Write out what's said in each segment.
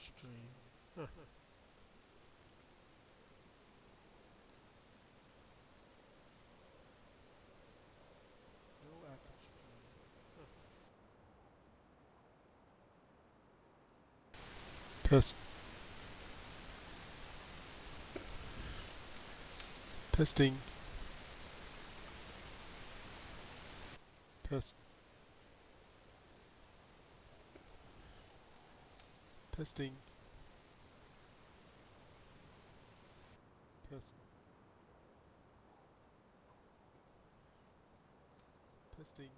stream. Huh. No active stream. Huh. Test. Testing. Test. Testing. Test. Testing.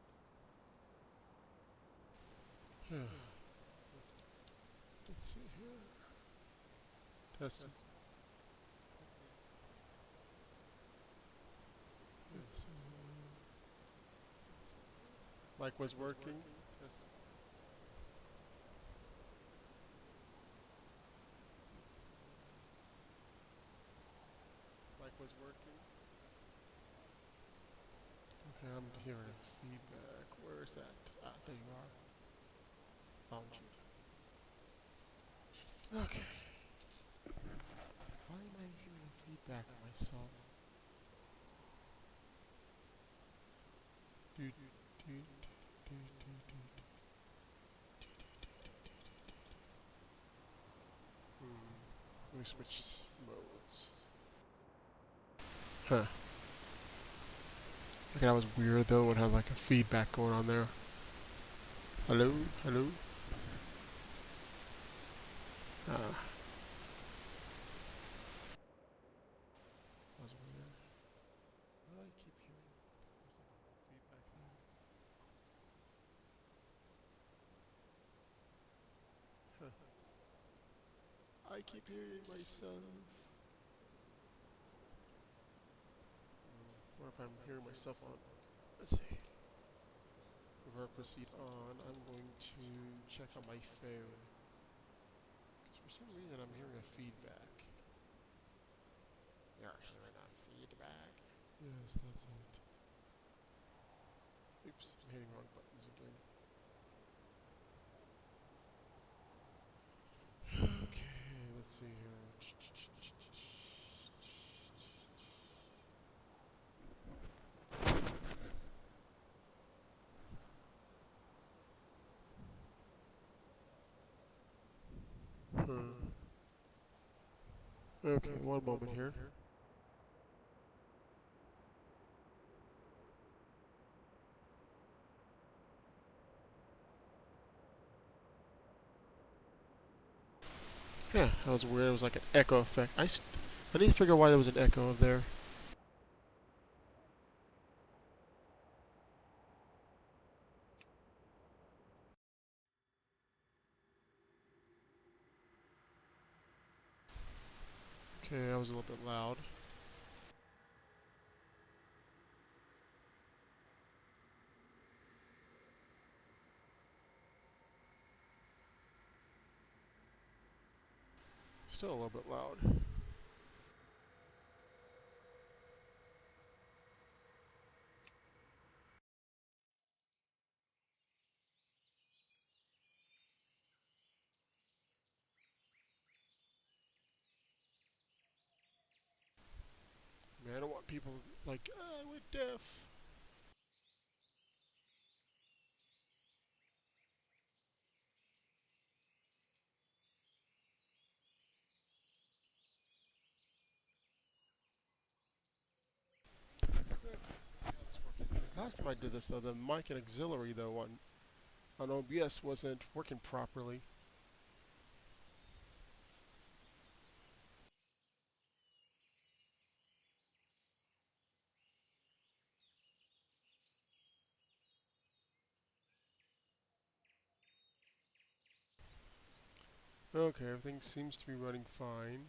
Let's see here. Testing. Let's see. Mic was working. Testing. Mic was working. Okay, I'm hearing feedback. Where is that? Ah, there you are. Found you. Okay. Why am I hearing feedback on myself? Dude, dude, dude, dude, dude. Let me switch modes. Huh. Okay, that was weird though. It had like a feedback going on there. Hello? Hello? Ah. That was weird. Why do I keep hearing there's like some feedback there? Huh. I keep hearing myself. What if I'm hearing myself on? Let's see. Before I proceed on, I'm going to check on my phone. Because for some reason I'm hearing a feedback. You're hearing a feedback? Yes, that's it. Oops, I'm hitting wrong buttons again. Okay, let's see here. Okay, one moment here. Yeah, that was weird. It was like an echo effect. I need to figure out why there was an echo up there. Okay, that was a little bit loud. Still a little bit loud. Man, I don't want people like, I went deaf. See how this working. Because last time I did this though, the mic and auxiliary though on OBS wasn't working properly. Okay, everything seems to be running fine.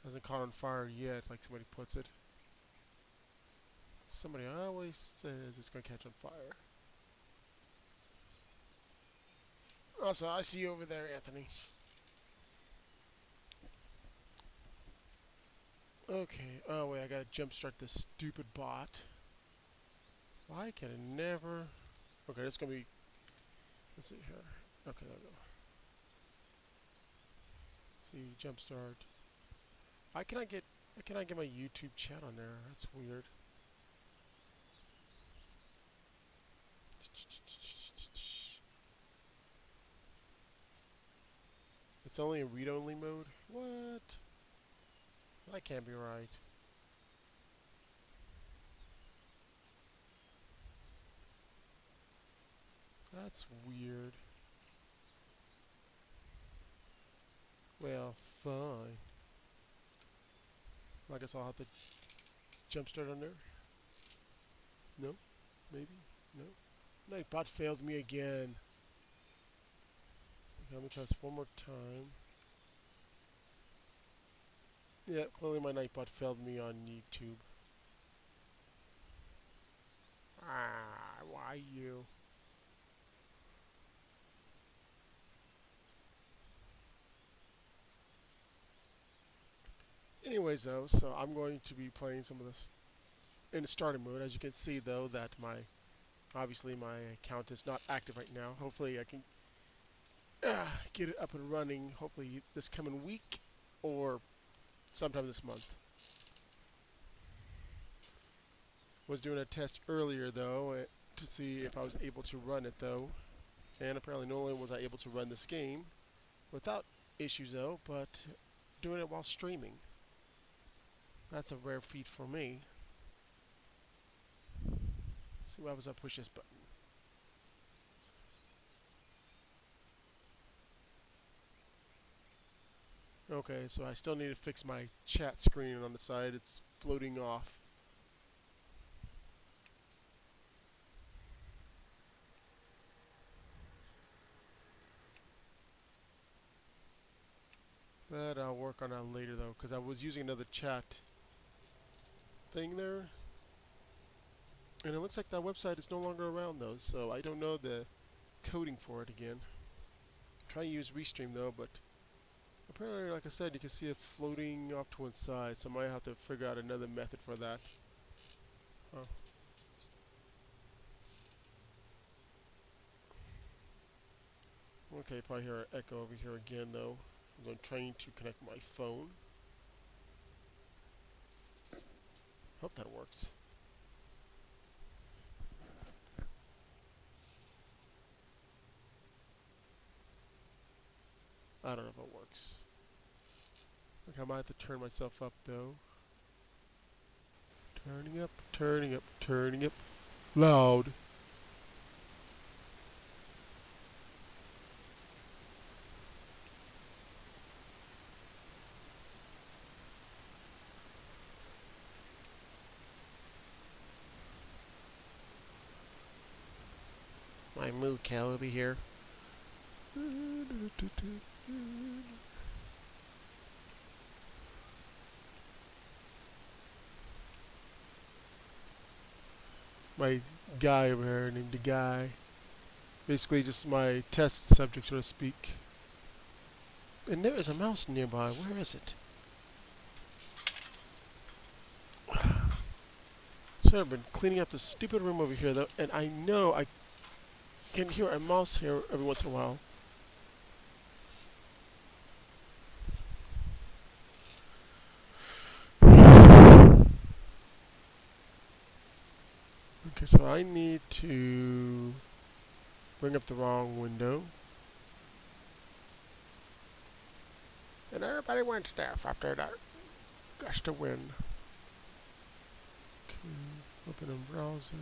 Hasn't caught on fire yet, like somebody puts it. Somebody always says it's gonna catch on fire. Also, I see you over there, Anthony. Okay. Oh wait, I gotta jumpstart this stupid bot. Why can it never? Okay, this is gonna be. Let's see here. Okay, there we go. See, jumpstart. I cannot get my YouTube chat on there. That's weird. It's only in read-only mode? What? That can't be right. That's weird. Well, fine. I guess I'll have to jumpstart on there. No? Maybe? No? Nightbot failed me again. Okay, let me try this one more time. Yeah, clearly my Nightbot failed me on YouTube. Ah, why you? Anyways, though, so I'm going to be playing some of this in starter mode. As you can see, though, that obviously my account is not active right now. Hopefully, I can get it up and running. Hopefully, this coming week or sometime this month. Was doing a test earlier though to see if I was able to run it though, and apparently not only was I able to run this game without issues though, but doing it while streaming. That's a rare feat for me. Let's see what happens if I push this button. Okay, so I still need to fix my chat screen on the side. It's floating off. But I'll work on that later though, because I was using another chat thing there. And it looks like that website is no longer around though, so I don't know the coding for it again. Try to use Restream though, but apparently, like I said, you can see it floating off to one side, so I might have to figure out another method for that. Huh. Okay, probably hear an echo over here again though. I'm trying to connect my phone. Hope that works. I don't know if it works. Okay, I might have to turn myself up though. Turning up, turning up, turning up. Loud. My moo cow over here. My guy over here named the guy. Basically just my test subject, so to speak. And there is a mouse nearby. Where is it? So I've been cleaning up this stupid room over here though, and I know I can hear a mouse here every once in a while. Okay, so I need to bring up the wrong window. And everybody went to death after that gust of wind. Okay, open a browser.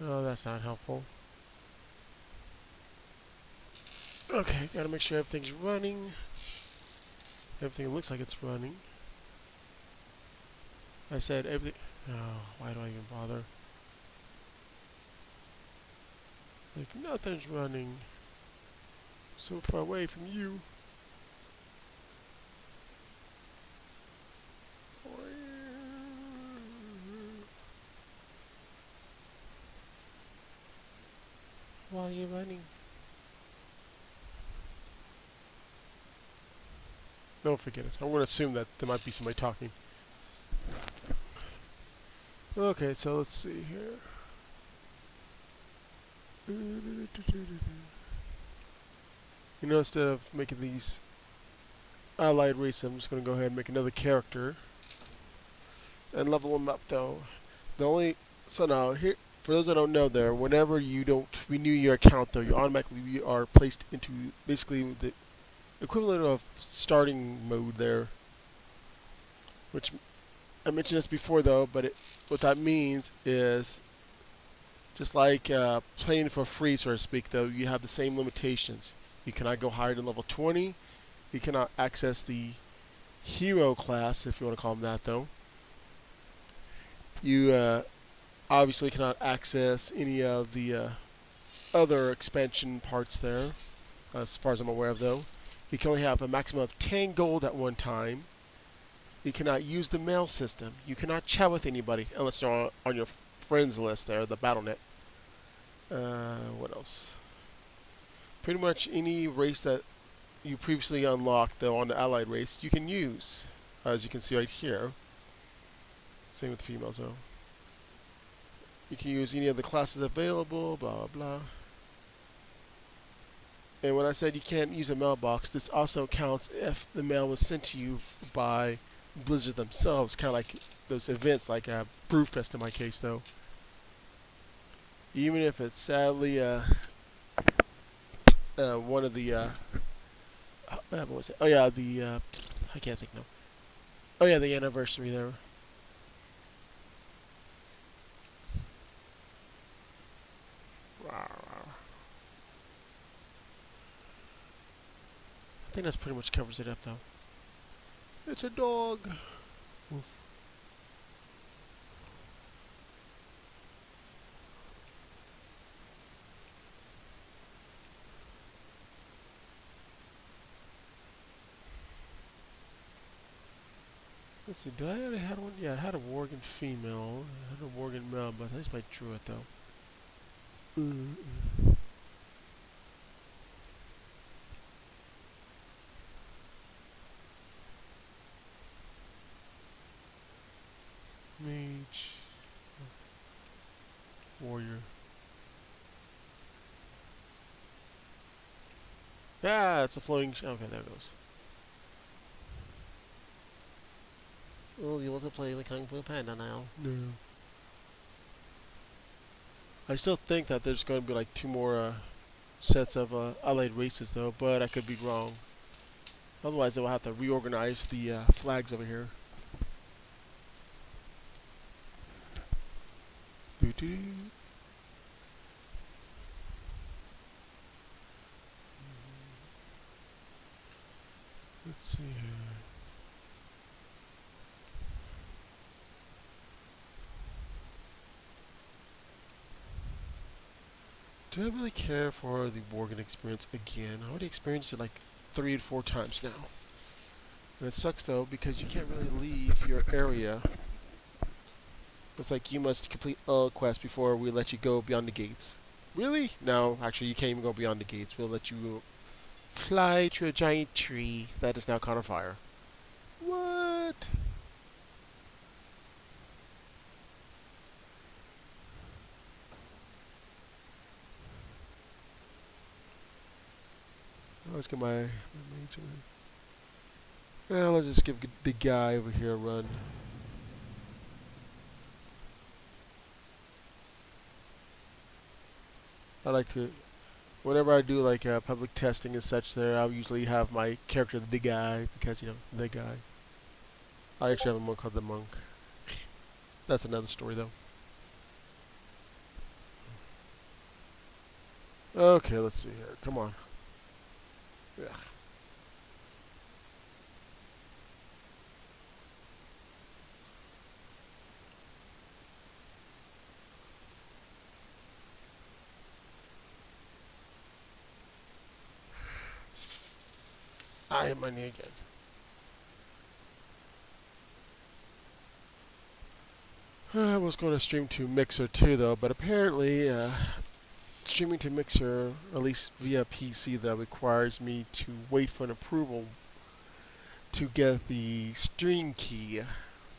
Oh, that's not helpful. Okay, gotta make sure everything's running. Everything looks like it's running. I said everything. Oh, why do I even bother? Like, nothing's running. So far away from you. Why are you running? No, forget it. I'm going to assume that there might be somebody talking. Okay, so let's see here. Instead of making these allied races, I'm just going to go ahead and make another character and level them up, though. The only so now here, for those that don't know, there, whenever you don't renew your account, though, you automatically are placed into basically the equivalent of starting mode there, which I mentioned this before, though, but what that means is just like playing for free, so to speak, though, you have the same limitations. You cannot go higher than level 20. You cannot access the hero class, if you want to call them that, though. You obviously cannot access any of the other expansion parts there, as far as I'm aware of, though. You can only have a maximum of 10 gold at one time. You cannot use the mail system. You cannot chat with anybody unless they're on your friends list there, the BattleNet. What else? Pretty much any race that you previously unlocked, though, on the allied race, you can use, as you can see right here. Same with females, though. You can use any of the classes available, blah, blah, blah. And when I said you can't use a mailbox, this also counts if the mail was sent to you by Blizzard themselves, kind of like those events, like Brewfest in my case, though. Even if it's sadly one of the what was it? Oh yeah, the I can't think now. Oh yeah, the anniversary there. I think that's pretty much covers it up, though. It's a dog. Oof. Let's see, did I already had one? Yeah, I had a Worgen female. I had a Worgen male, but that's my druid, though. Mage. Warrior. Yeah, it's a floating. Okay, there it goes. Well, you want to play the Kung Fu Panda now? No. I still think that there's going to be like 2 more sets of allied races, though, but I could be wrong. Otherwise, they will have to reorganize the flags over here. Doo-doo. Let's see here. Do I really care for the Worgen experience again? I already experienced it like 3 to 4 times now. And it sucks, though, because you can't really leave your area. It's like you must complete all quests before we let you go beyond the gates. Really? No, actually, you can't even go beyond the gates. We'll let you fly to a giant tree that is now caught on fire. What? Let's get my major. Well, let's just give the guy over here a run. I like to, whenever I do like public testing and such there, I'll usually have my character the guy, because, the guy. I actually have a monk called the monk. That's another story, though. Okay, let's see here. Come on. Ugh. I hit my knee again. I was going to stream to Mixer too, though, but apparently streaming to Mixer, at least via PC, that requires me to wait for an approval to get the stream key.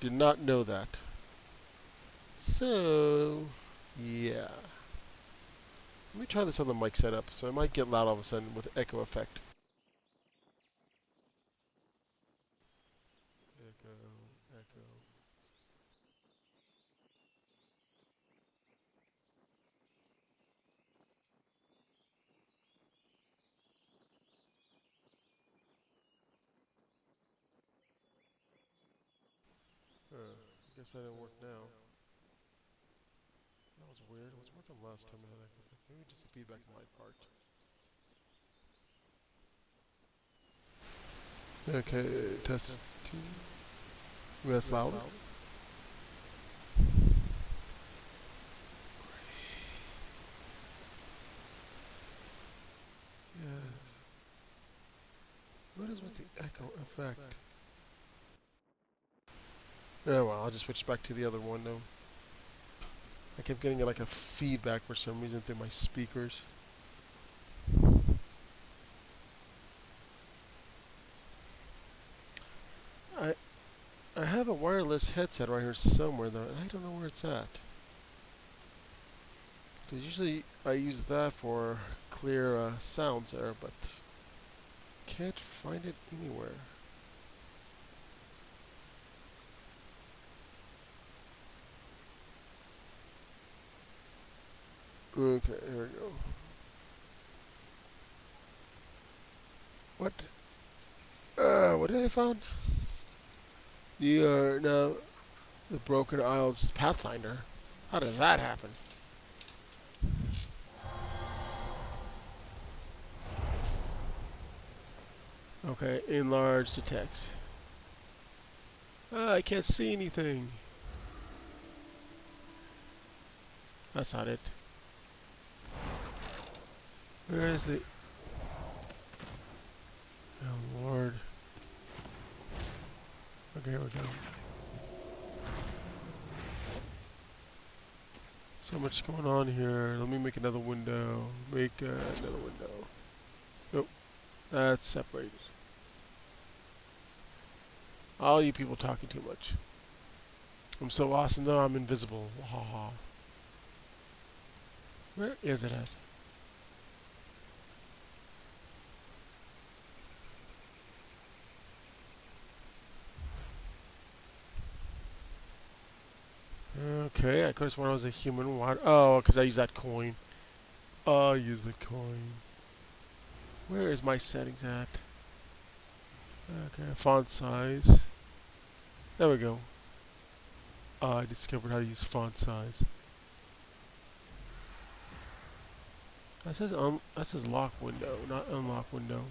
Did not know that. So, yeah. Let me try this on the mic setup, so it might get loud all of a sudden with echo effect. Echo, echo. I guess that didn't work now. That was weird. It was working last time I had echo effect. Maybe just a feedback on my part. Okay, testing. That's loud. Yes. What is with the echo effect? Oh well, I'll just switch back to the other one though. I kept getting like a feedback for some reason through my speakers. I I have a wireless headset right here somewhere though, and I don't know where it's at. Because usually I use that for clear sounds there, but can't find it anywhere. Okay, here we go. What? What did I find? You are now the Broken Isles Pathfinder. How did that happen? Okay, enlarge the text. I can't see anything. That's not it. Where is the... Oh, Lord. Okay, here we go. So much going on here. Let me make another window. Make another window. Nope. That's separated. All you people talking too much. I'm so awesome though, I'm invisible. Wahaha. Where is it at? Okay, I could have sworn I was a human. What? Oh, because I use that coin. Oh, I use the coin. Where is my settings at? Okay, font size. There we go. I discovered how to use font size. That says lock window, not unlock window.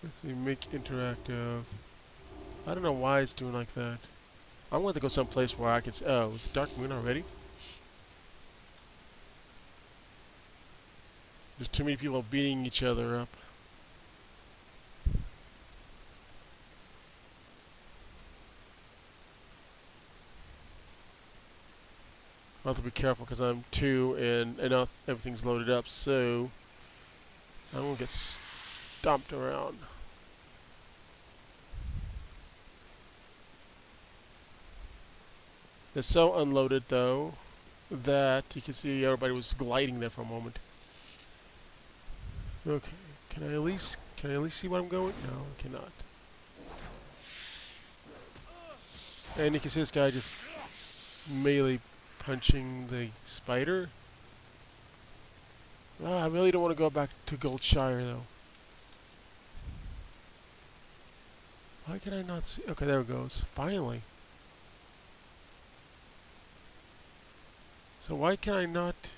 Let's see, make interactive. I don't know why it's doing like that. I'm going to go someplace where I can see. Oh, it's dark moon already? There's too many people beating each other up. I'll have to be careful because I'm 2 and now everything's loaded up, so I won't get stomped around. It's so unloaded though that you can see everybody was gliding there for a moment. Okay, can I at least see where I'm going? No, I cannot. And you can see this guy just melee punching the spider. I really don't want to go back to Goldshire though. Why can I not see? Okay, there it goes. Finally. So why can I not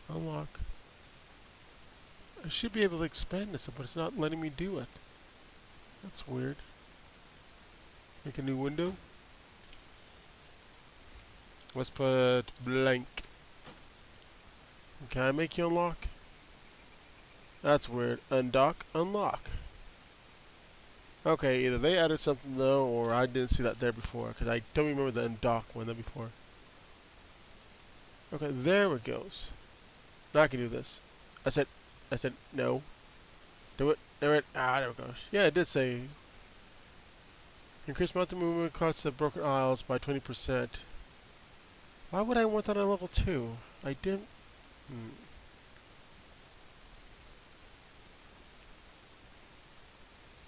unlock? I should be able to expand this, but it's not letting me do it. That's weird. Make a new window. Let's put blank. Can I make you unlock? That's weird. Undock, unlock. Okay, either they added something though, or I didn't see that there before, because I don't remember the undock one there before. Okay, there it goes. Now I can do this. I said no. Do it. There it. Ah, there it goes. Yeah, it did say. Increase mountain movement costs of broken isles by 20%. Why would I want that on level 2? I didn't...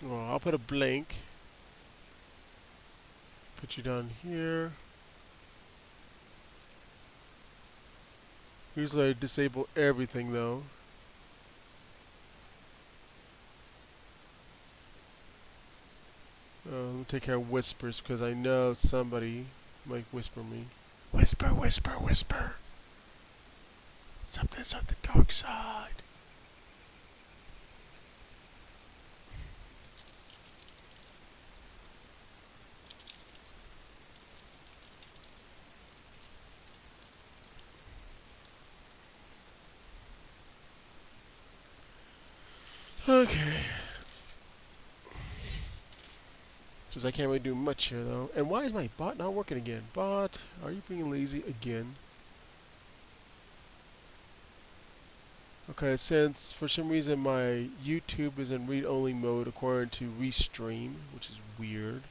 Well, I'll put a blank. Put you down here. Usually I disable everything though. Let me take care of whispers because I know somebody might whisper me. Whisper, whisper, whisper. Something's on the dark side. Okay. Since I can't really do much here though. And why is my bot not working again? Bot, are you being lazy again? Okay, since for some reason my YouTube is in read-only mode according to Restream, which is weird.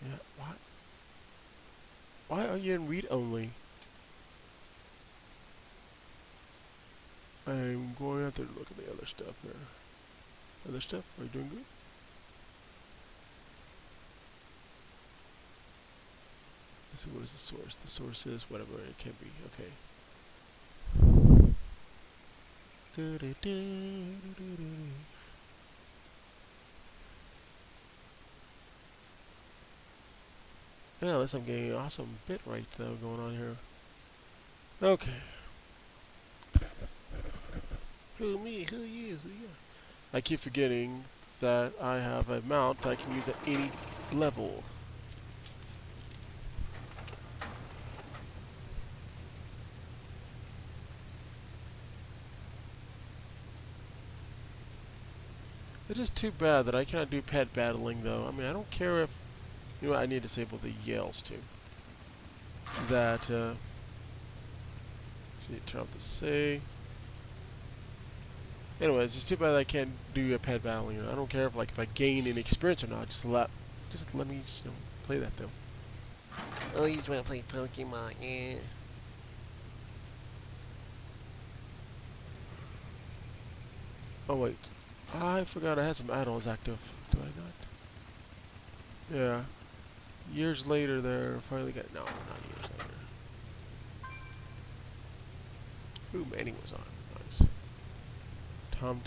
Yeah, what? Why are you in read-only? I'm going out there to look at the other stuff here. Other stuff? Are you doing good? Let's see, what is the source? The source is whatever it can be. Okay. Yeah, unless I'm getting an awesome bit rate though going on here. Okay. Who me? Who you? Who you? I keep forgetting that I have a mount that I can use at any level. It is too bad that I cannot do pet battling though. I mean, I don't care if... You know what, I need to disable the yells too. That, see, turn off the say. Anyways, it's too bad that I can't do a pet battling. I don't care if I gain any experience or not. Just let me just play that though. Oh, you just want to play Pokemon, yeah. Oh wait, I forgot I had some add-ons active. Do I not? Yeah. Years later, there finally got no, not years later. Ooh, Manning was on. Nice. Tom.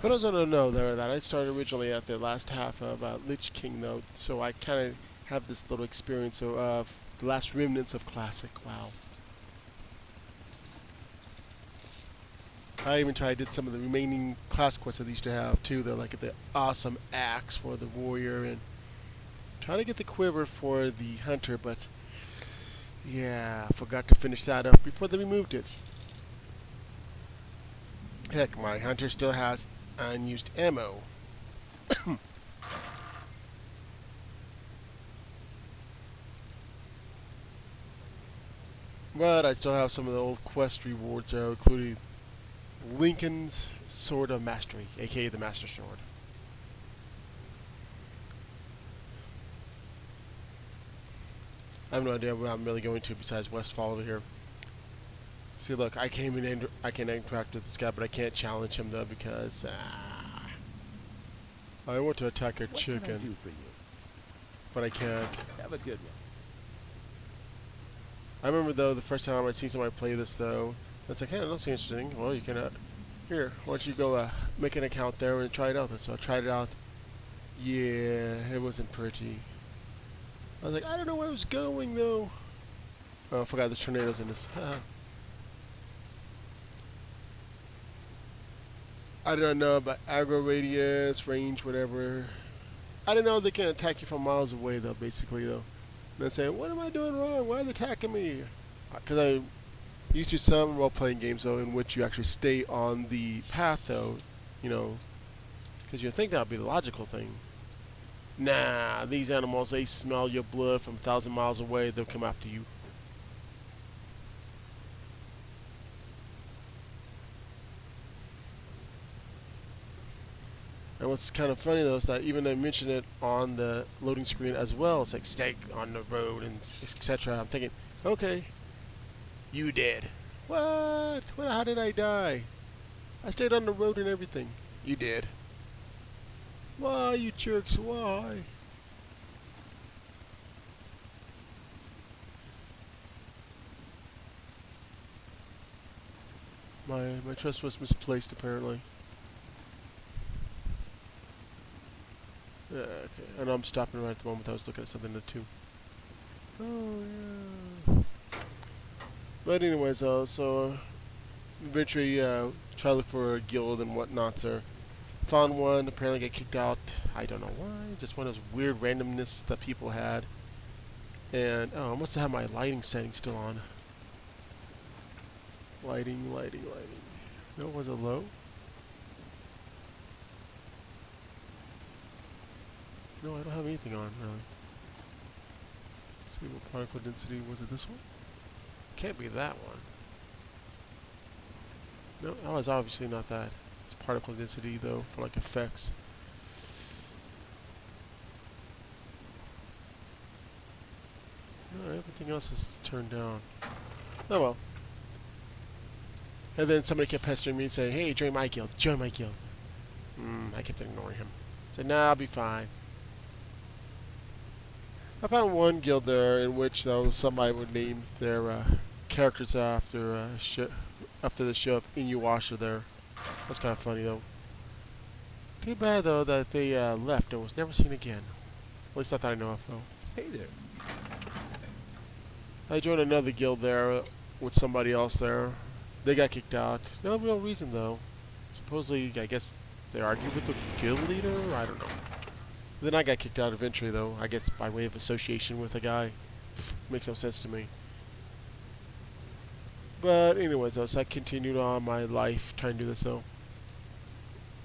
But I was gonna know there that I started originally at the last half of Lich King though, so I kind of have this little experience of the last remnants of classic WoW. I even did some of the remaining class quests that they used to have too. They're like the awesome axe for the warrior and trying to get the quiver for the hunter, but yeah, I forgot to finish that up before they removed it. Heck, my hunter still has unused ammo. But I still have some of the old quest rewards there, including Lincoln's Sword of Mastery, aka the Master Sword. I have no idea where I'm really going to besides Westfall over here. See, look, I can interact with this guy, but I can't challenge him though because I want to attack a chicken. What can I do for you? But I can't. Have a good one. I remember though the first time I seen somebody play this though, it's like, hey, that looks interesting. Well, you can here. Why don't you go make an account there and try it out? So I tried it out. Yeah, it wasn't pretty. I was like, I don't know where I was going though. Oh, I forgot there's tornadoes in this. I did not know about aggro radius, range, whatever. I didn't know they can attack you from miles away though, basically though. And then say, what am I doing wrong? Why are they attacking me? Because I used to some role-playing games though in which you actually stay on the path though, you know, because you think that would be the logical thing. Nah, these animals, they smell your blood from 1,000 miles away, they'll come after you. And what's kind of funny though is that even they mention it on the loading screen as well. It's like stay on the road and etc. I'm thinking, okay, you did. What? How did I die? I stayed on the road and everything. You did. Why, you jerks? Why? My trust was misplaced apparently. Okay, I know I'm stopping right at the moment. I was looking at something too. Oh yeah. But anyways, so eventually try to look for a guild and whatnot. So found one. Apparently got kicked out. I don't know why. Just one of those weird randomness that people had. And oh, I must have my lighting setting still on. Lighting. No, was it low? No, I don't have anything on really. Let's see what particle density was it. This one? Can't be that one. No, that was obviously not that. It's particle density though for like effects. No, everything else is turned down. Oh well. And then somebody kept pestering me saying, hey, join my guild. I kept ignoring him. I said, nah, I'll be fine. I found one guild there in which though somebody would name their characters after the show of Inuyasha there. That's kind of funny though. Too bad though that they left and was never seen again. At least not that I know of though. Hey there. I joined another guild there with somebody else there. They got kicked out. No real reason though. Supposedly, I guess they argued with the guild leader. I don't know. Then I got kicked out eventually though. I guess by way of association with a guy. Makes no sense to me. But anyways though, so I continued on my life trying to do this though.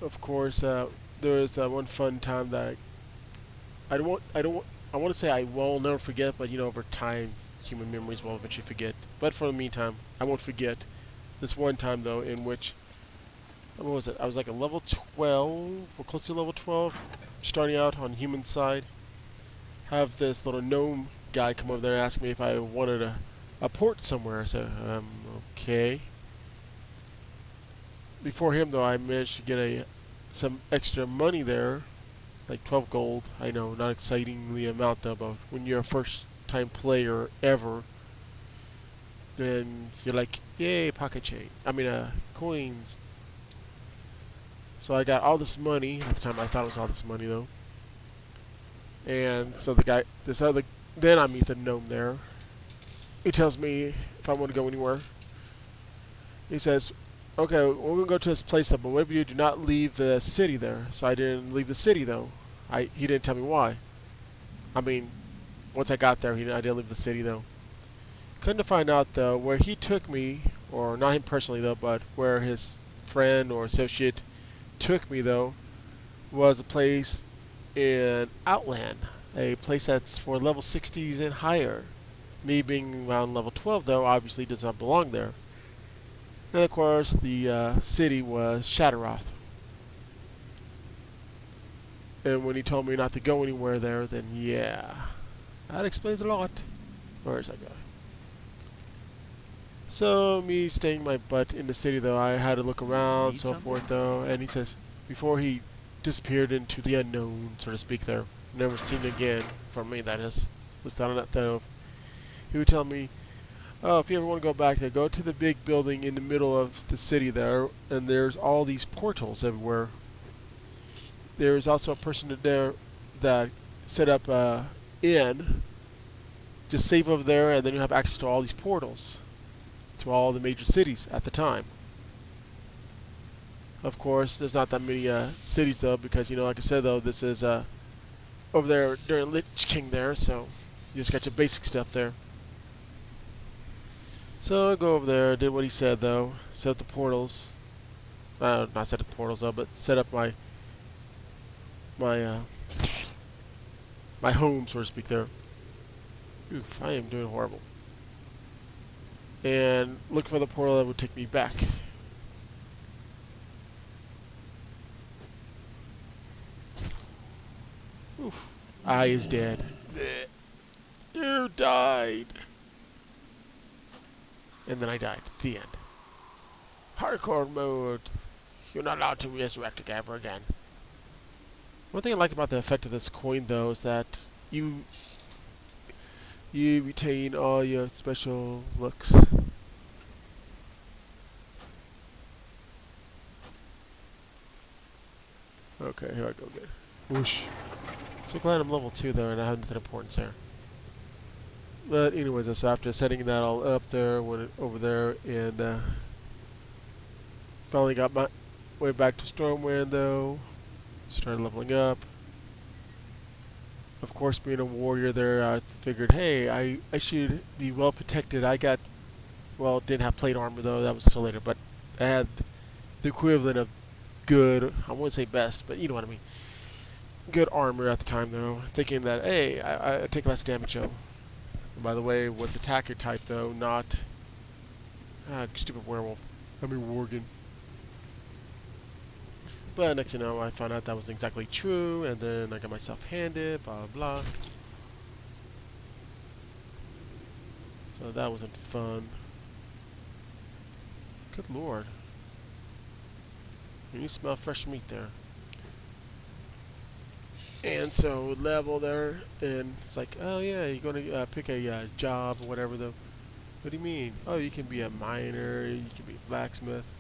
Of course, there was one fun time that I want to say I will never forget, but you know, over time, human memories will eventually forget. But for the meantime, I won't forget this one time though, in which what was it? I was like a level 12, or close to level 12, starting out on human side. Have this little gnome guy come over there and ask me if I wanted a port somewhere. I said, okay. Before him though, I managed to get some extra money there, like 12 gold. I know, not excitingly amount though, but when you're a first time player ever, then you're like, yay, pocket change. Coins. So I got all this money. At the time I thought it was all this money though. And so then I meet the gnome there. He tells me if I want to go anywhere. He says, okay, we're going to go to this place though, but whatever you do, not leave the city there. So I didn't leave the city though. He didn't tell me why. Once I got there, I didn't leave the city though. Couldn't find out though where he took me, or not him personally though, but where his friend or associate took me though, was a place in Outland, a place that's for level 60s and higher. Me being around level 12 though, obviously does not belong there. And of course, the city was Shatteroth. And when he told me not to go anywhere there, then yeah, that explains a lot. Where's that guy? So me staying my butt in the city though, I had to look around, so forth though, and he says before he disappeared into the unknown, so to speak there, never seen again, for me that is, was down on that though, he would tell me, oh, if you ever want to go back there, go to the big building in the middle of the city there, and there's all these portals everywhere. There's also a person there that set up an inn, just save over there, and then you have access to all these portals to all the major cities at the time. Of course, there's not that many cities though, because like I said though, this is over there during Lich King there, so you just got your basic stuff there. So I go over there, did what he said though, set up the portals. Not set up the portals though, but set up my home, so to speak there. Oof, I am doing horrible. And look for the portal that would take me back. Oof. I is dead. Bleh. You died. And then I died. The end. Hardcore mode. You're not allowed to resurrect ever again. One thing I like about the effect of this coin, though, is that you retain all your special looks. Okay, here I go again. Whoosh. So glad I'm level 2 there and I have nothing important there. But anyways, so after setting that all up there, went over there and finally got my way back to Stormwind though. Started leveling up. Of course, being a warrior there, I figured, hey, I should be well protected. I got, well, didn't have plate armor though, that was still later, but I had the equivalent of good, I wouldn't say best, but you know what I mean. Good armor at the time though, thinking that, hey, I take less damage though. And by the way, what's attacker type though, not stupid werewolf. I mean worgen. But next thing you know, I found out that wasn't exactly true, and then I got myself handed, blah blah. So that wasn't fun. Good lord. You smell fresh meat there. And so level there, and it's like, oh yeah, you're gonna pick a job or whatever though. What do you mean? Oh, you can be a miner, you can be a blacksmith.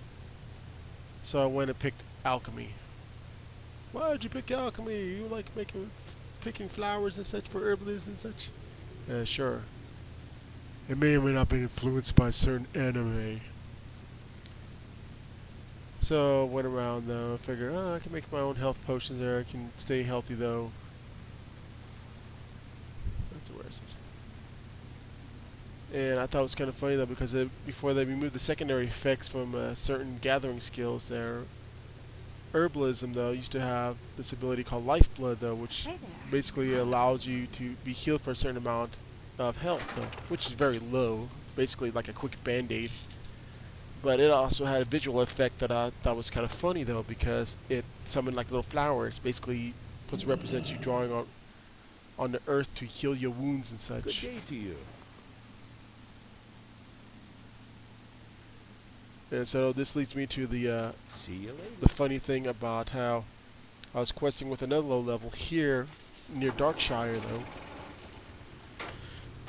So I went and picked alchemy. Why did you pick alchemy? You like picking flowers and such for herbalists and such? Sure. It may or may not be influenced by a certain anime. So went around though, I figured, oh, I can make my own health potions there, I can stay healthy though. That's where is it? And I thought it was kind of funny though, because before they removed the secondary effects from certain gathering skills there, herbalism though used to have this ability called lifeblood though, which basically allows you to be healed for a certain amount of health though, which is very low, basically like a quick band-aid. But it also had a visual effect that I thought was kind of funny though, because it summoned like little flowers, basically supposed to represent you drawing on the earth to heal your wounds and such. Good day to you. And so this leads me to the See you later. the funny thing about how I was questing with another low level here near Darkshire though.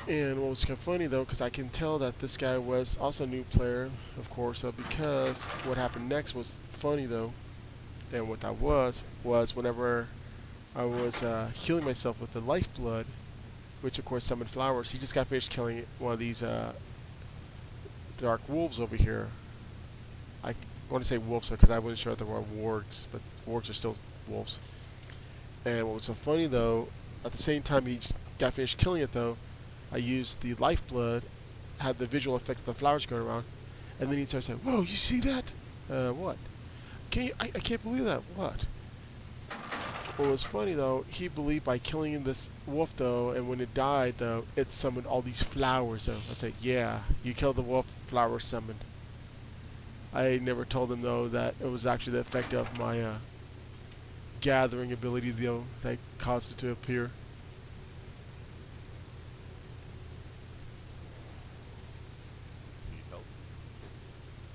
And what was kind of funny though, because I can tell that this guy was also a new player, of course, because what happened next was funny though. And what that was whenever I was healing myself with the lifeblood, which of course summoned flowers, he just got finished killing one of these dark wolves over here. I want to say wolves because I wasn't sure if they were wargs, but wargs are still wolves. And what was so funny though, at the same time he got finished killing it though, I used the lifeblood, had the visual effect of the flowers going around, and then he started saying, "Whoa, you see that? What? I can't believe that. What?" What was funny though, he believed by killing this wolf though, and when it died though, it summoned all these flowers though. I said, "Yeah, you killed the wolf, flowers summoned." I never told him though that it was actually the effect of my gathering ability though that caused it to appear.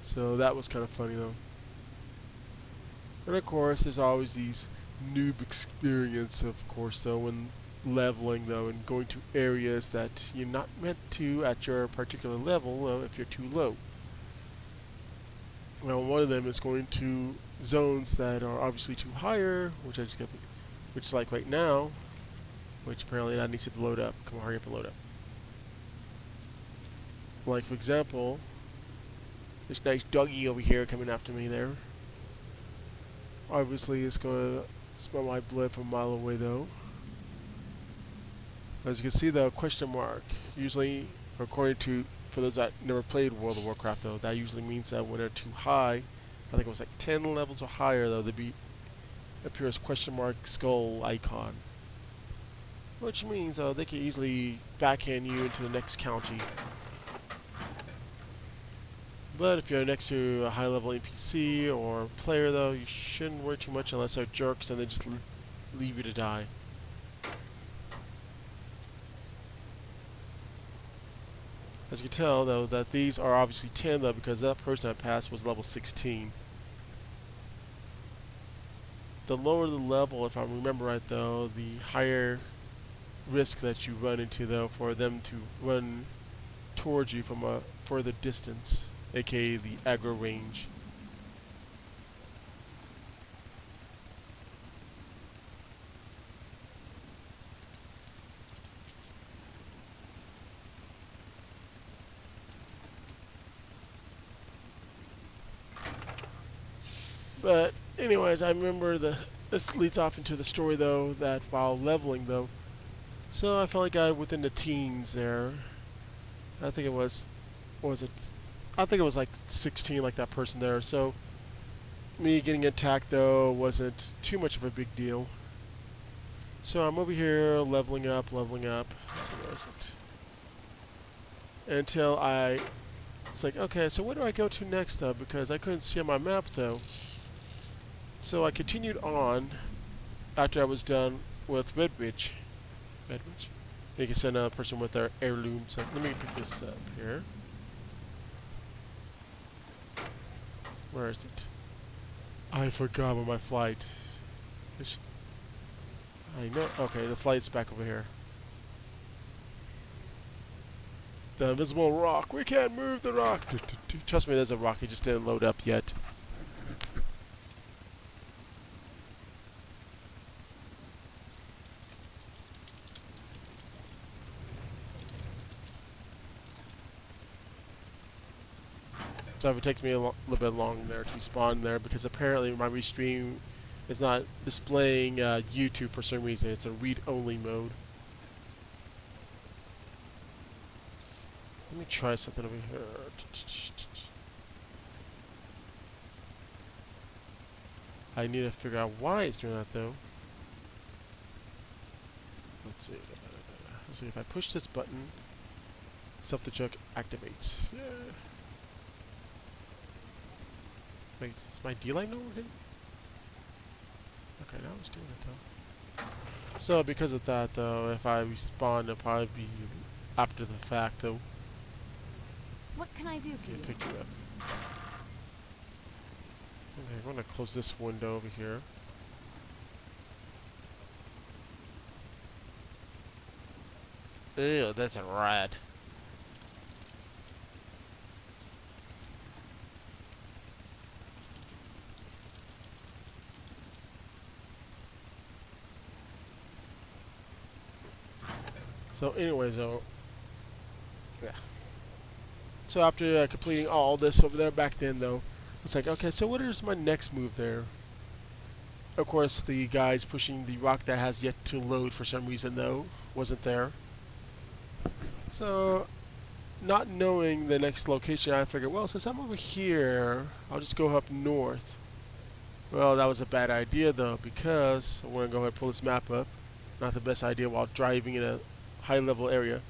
So that was kind of funny though. And of course there's always these noob experience of course though when leveling though and going to areas that you're not meant to at your particular level if you're too low. Well, one of them is going to zones that are obviously too higher, which I just got, which is like right now, which apparently that needs to load up. Come on, hurry up and load up. Like for example, this nice doggy over here coming after me there. Obviously it's going to smell my blood from a mile away though. As you can see though, question mark, usually according to, for those that never played World of Warcraft though, that usually means that when they're too high, I think it was like 10 levels or higher though, they'd appear as question mark skull icon. Which means they can easily backhand you into the next county. But if you're next to a high level NPC or player though, you shouldn't worry too much unless they're jerks and they just leave you to die. As you can tell, though, that these are obviously 10, though, because that person I passed was level 16. The lower the level, if I remember right, though, the higher risk that you run into, though, for them to run towards you from a further distance, aka the aggro range. But anyways, I remember this leads off into the story, though, that while leveling, though, so I felt like I within the teens there. I think it was it? I think it was like 16, like that person there. So me getting attacked, though, wasn't too much of a big deal. So I'm over here leveling up, leveling up. Let's see, where is it? Until it's like, okay, so where do I go to next, though? Because I couldn't see on my map, though. So I continued on after I was done with Redwich. Redwich? You can send a person with their heirloom. So let me pick this up here. Where is it? I forgot about my flight. I know. Okay, the flight's back over here. The invisible rock. We can't move the rock. Trust me, there's a rock. It just didn't load up yet. So if it takes me a little bit long there to spawn there, because apparently my restream is not displaying YouTube for some reason. It's a read-only mode. Let me try something over here. I need to figure out why it's doing that, though. Let's see. Let's see if I push this button, self-destruct activates. Yeah. Wait, is my Dlive not working? Okay, now it's doing it, though. So because of that, though, if I respawn, it'll probably be after the fact, though. What can I do for you? Pick you up. Okay, I'm gonna close this window over here. Ew, that's a rat. So anyways, though, yeah. So after completing all this over there back then, though, it's like, okay, so what is my next move there? Of course, the guys pushing the rock that has yet to load for some reason, though, wasn't there. So, not knowing the next location, I figured, well, since I'm over here, I'll just go up north. Well, that was a bad idea, though, because I'm going to go ahead and pull this map up. Not the best idea while driving in a high-level area.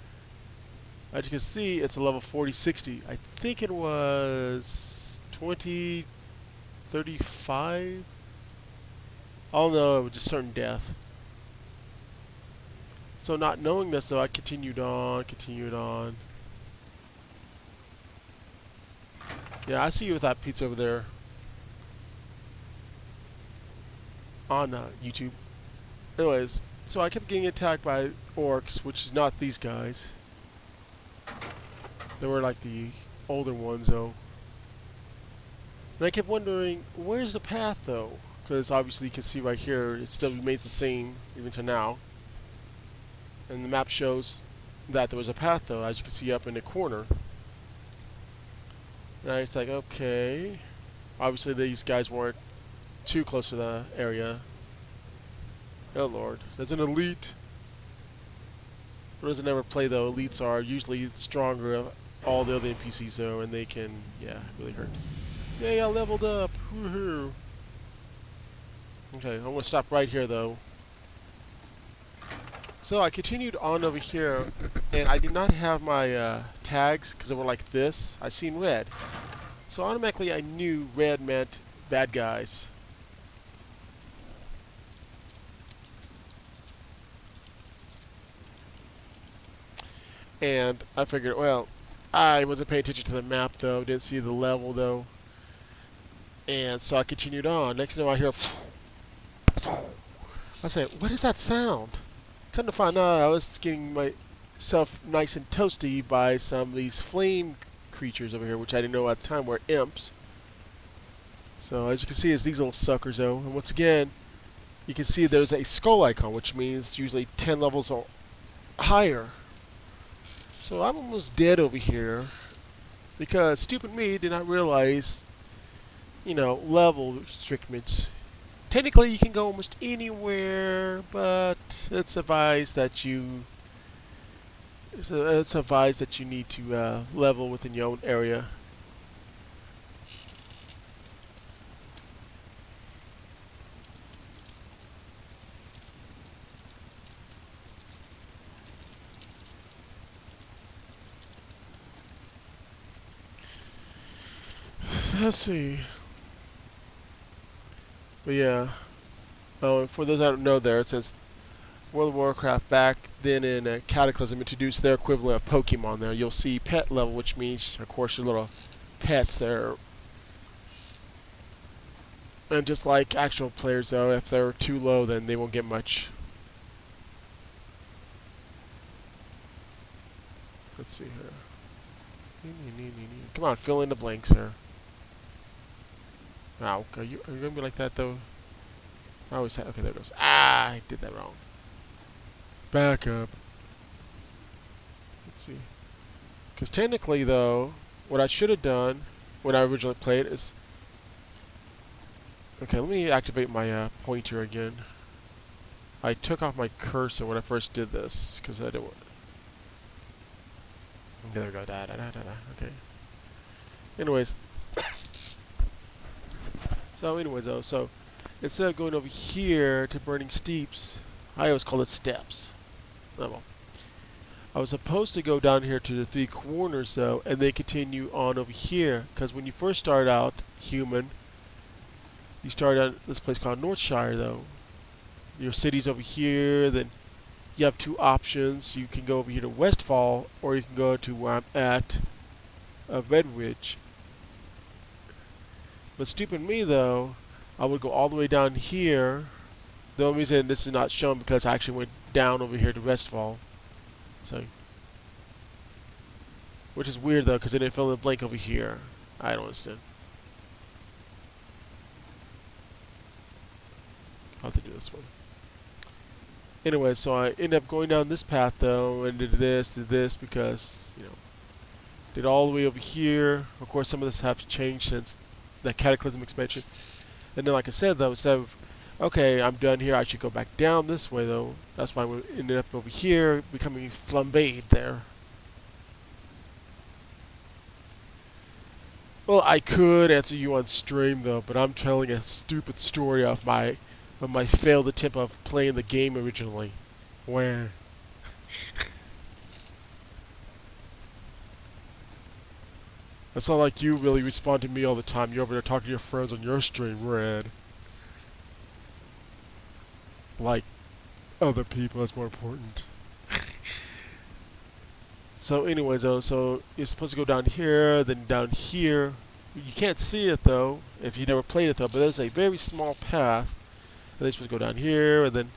As you can see, it's a level 40-60. I think it was 20-35. I'll know with just certain death. So not knowing this, though, I continued on. Yeah, I see you with that pizza over there on YouTube. Anyways, so I kept getting attacked by orcs, which is not these guys. They were like the older ones, though. And I kept wondering, where's the path, though? Because obviously you can see right here, it still remains the same even to now. And the map shows that there was a path, though, as you can see up in the corner. And I was like, okay. Obviously these guys weren't too close to the area. Oh lord, there's an elite. Who doesn't ever play, though? Elites are usually stronger of all the other NPCs, though, and they can, yeah, really hurt. Yay, I leveled up! Woohoo! Okay, I'm gonna stop right here, though. So I continued on over here, and I did not have my tags because they were like this. I seen red, so automatically I knew red meant bad guys. And I figured, well, I wasn't paying attention to the map though. Didn't see the level though. And so I continued on. Next thing I hear, I said, "What is that sound?" Come to find out, I was getting myself nice and toasty by some of these flame creatures over here, which I didn't know at the time were imps. So as you can see, it's these little suckers though. And once again, you can see there's a skull icon, which means usually 10 levels or higher. So I'm almost dead over here because stupid me did not realize, level restrictions. Technically, you can go almost anywhere, but it's advised that you need to level within your own area. Let's see. But yeah. Oh, and for those that don't know there, it says World of Warcraft back then in Cataclysm introduced their equivalent of Pokemon there. You'll see pet level, which means, of course, your little pets there. And just like actual players, though, if they're too low, then they won't get much. Let's see here. Come on, fill in the blanks here. Wow, are you going to be like that, though? I always had, okay, there it goes. Ah, I did that wrong. Back up. Let's see. Because technically, though, what I should have done when I originally played is... Okay, let me activate my pointer again. I took off my cursor when I first did this, because I didn't... There we go. Okay. Anyways. So instead of going over here to Burning Steeps, I always call it steps. Oh, well. I was supposed to go down here to the 3 corners, though, and then continue on over here. Because when you first start out human, you start at this place called Northshire, though. Your city's over here, then you have 2 options. You can go over here to Westfall, or you can go to where I'm at, Redwidge. But stupid me, though, I would go all the way down here. The only reason this is not shown because I actually went down over here to Westfall. So, which is weird, though, because it didn't fill in the blank over here. I don't understand. I'll have to do this one. Anyway, so I ended up going down this path, though, and did this because, did all the way over here. Of course, some of this has changed since that Cataclysm expansion. And then, like I said, though, instead of, okay, I'm done here, I should go back down this way, though. That's why we ended up over here, becoming flambéed there. Well, I could answer you on stream, though, but I'm telling a stupid story of my failed attempt of playing the game originally. Where? It's not like you really respond to me all the time. You're over there talking to your friends on your stream, Red. Like other people, that's more important. So anyways, though, so you're supposed to go down here, then down here. You can't see it, though, if you never played it, though, but there's a very small path. And then you're supposed to go down here, and then...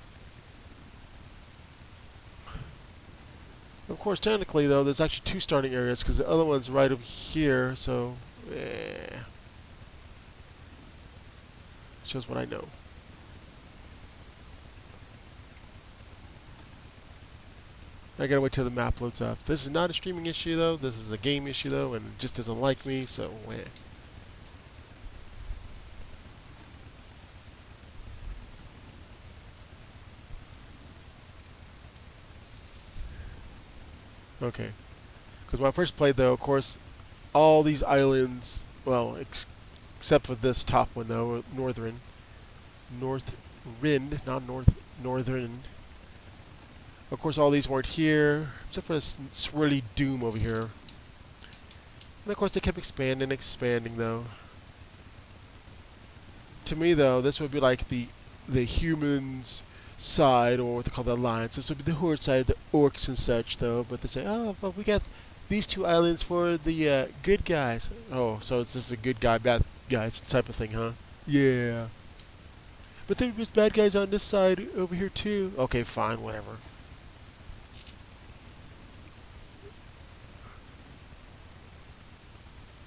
Of course, technically, though, there's actually 2 starting areas, because the other one's right over here, so... Shows what I know. I gotta wait till the map loads up. This is not a streaming issue, though. This is a game issue, though, and it just doesn't like me, so... Okay. Because when I first played, though, of course, all these islands, well, except for this top one, though, Northern, not Northern. Of course, all these weren't here, except for this swirly doom over here. And of course, they kept expanding, though. To me, though, this would be like the humans side, or what they call the alliance. This would be the horde side, the orcs and such, though. But they say, oh, but we got these two islands for the good guys. Oh, so it's just a good guy, bad guys type of thing, huh? Yeah. But there's bad guys on this side over here too. Okay, fine, whatever.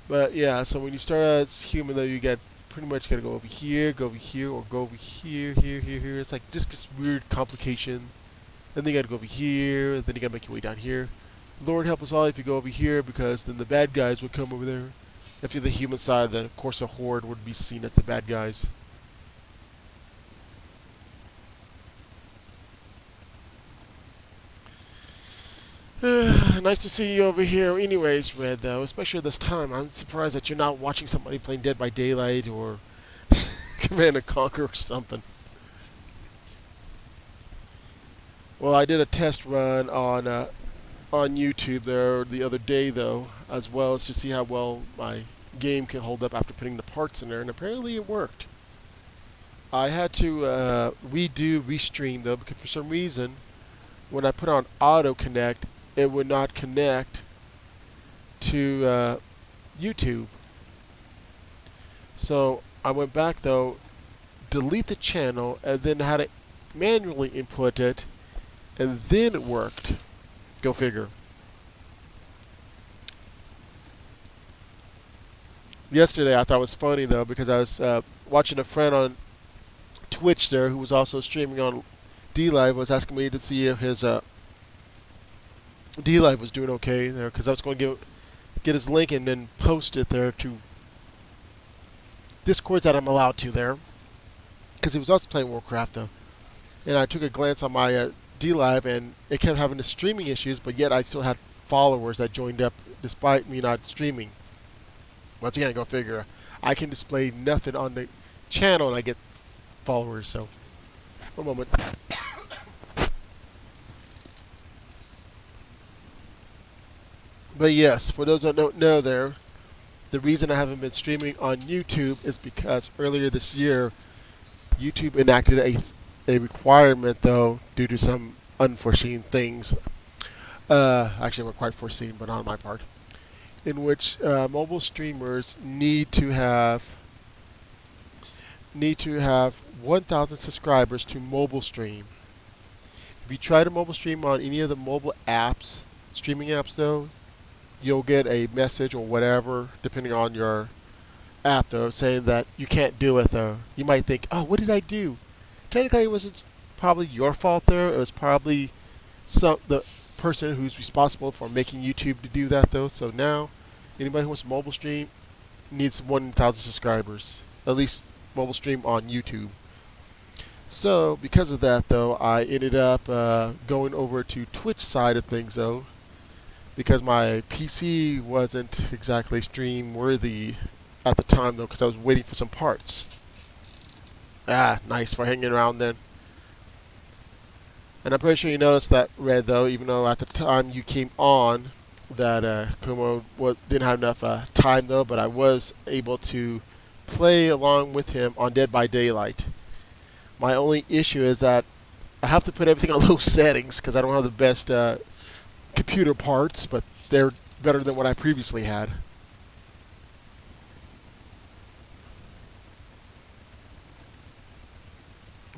But yeah, so when you start out as human, though, you got pretty much got to go over here, or go over here, here. It's like just this weird complication. Then you got to go over here, then you got to make your way down here. Lord help us all if you go over here, because then the bad guys would come over there. If you're the human side, then of course a horde would be seen as the bad guys. Nice to see you over here. Anyways, Red, though, especially this time, I'm surprised that you're not watching somebody playing Dead by Daylight or Command and Conquer or something. Well, I did a test run on YouTube there the other day, though, as well as to see how well my game can hold up after putting the parts in there, and apparently it worked. I had to restream, though, because for some reason, when I put on auto connect, it would not connect to YouTube. So I went back, though, delete the channel, and then had to manually input it, and then it worked. Go figure. Yesterday I thought it was funny, though, because I was watching a friend on Twitch there who was also streaming on Dlive, was asking me to see if his Dlive was doing okay there, because I was going to get his link and then post it there to Discords that I'm allowed to there, because he was also playing Warcraft, though. And I took a glance on my Dlive, and it kept having the streaming issues, but yet I still had followers that joined up despite me not streaming. Once again, go figure. I can display nothing on the channel and I get followers, so one moment. But yes, for those that don't know there, the reason I haven't been streaming on YouTube is because earlier this year, YouTube enacted a requirement, though, due to some unforeseen things. Actually, were quite foreseen, but not on my part, in which mobile streamers need to have 1,000 subscribers to mobile stream. If you try to mobile stream on any of the mobile apps, streaming apps, though, you'll get a message or whatever, depending on your app, though, saying that you can't do it, though. You might think, oh, what did I do? Technically, it wasn't probably your fault there. It was probably the person who's responsible for making YouTube to do that, though. So now, anybody who wants to mobile stream needs 1,000 subscribers. At least mobile stream on YouTube. So, because of that, though, I ended up going over to Twitch side of things, though, because my PC wasn't exactly stream worthy at the time, though, because I was waiting for some parts. Nice for hanging around then. And I'm pretty sure you noticed that, Red, though, even though at the time you came on, that Kumo didn't have enough time, though, but I was able to play along with him on Dead by Daylight. My only issue is that I have to put everything on low settings because I don't have the best computer parts, but they're better than what I previously had.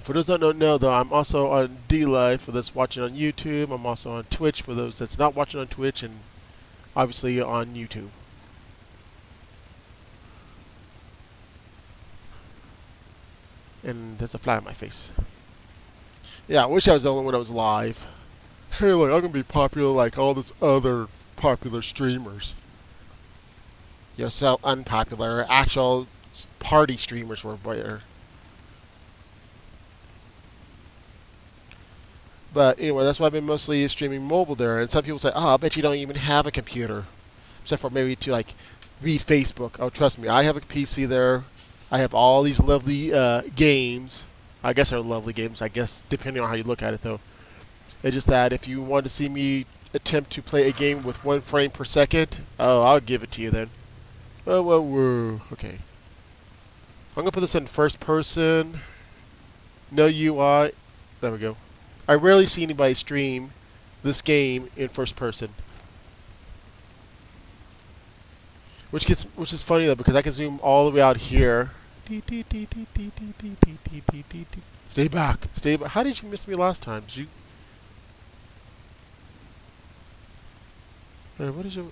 For those that don't know, though, I'm also on Dlive for those watching on YouTube. I'm also on Twitch for those that's not watching on Twitch, and obviously on YouTube. And there's a fly on my face. Yeah, I wish I was the only one that was live. Hey, look, I'm going to be popular like all these other popular streamers. You're so unpopular. Actual party streamers were better. But anyway, that's why I've been mostly streaming mobile there. And some people say, oh, I bet you don't even have a computer. Except for maybe to like read Facebook. Oh, trust me, I have a PC there. I have all these lovely games. I guess they're lovely games, I guess, depending on how you look at it, though. It's just that if you want to see me attempt to play a game with 1 frame per second, oh, I'll give it to you then. Oh, whoa. Okay. I'm going to put this in first person. No UI. There we go. I rarely see anybody stream this game in first person. which is funny though because I can zoom all the way out here. Stay back. Stay back. How did you miss me last time? Did you? Hey, what is your?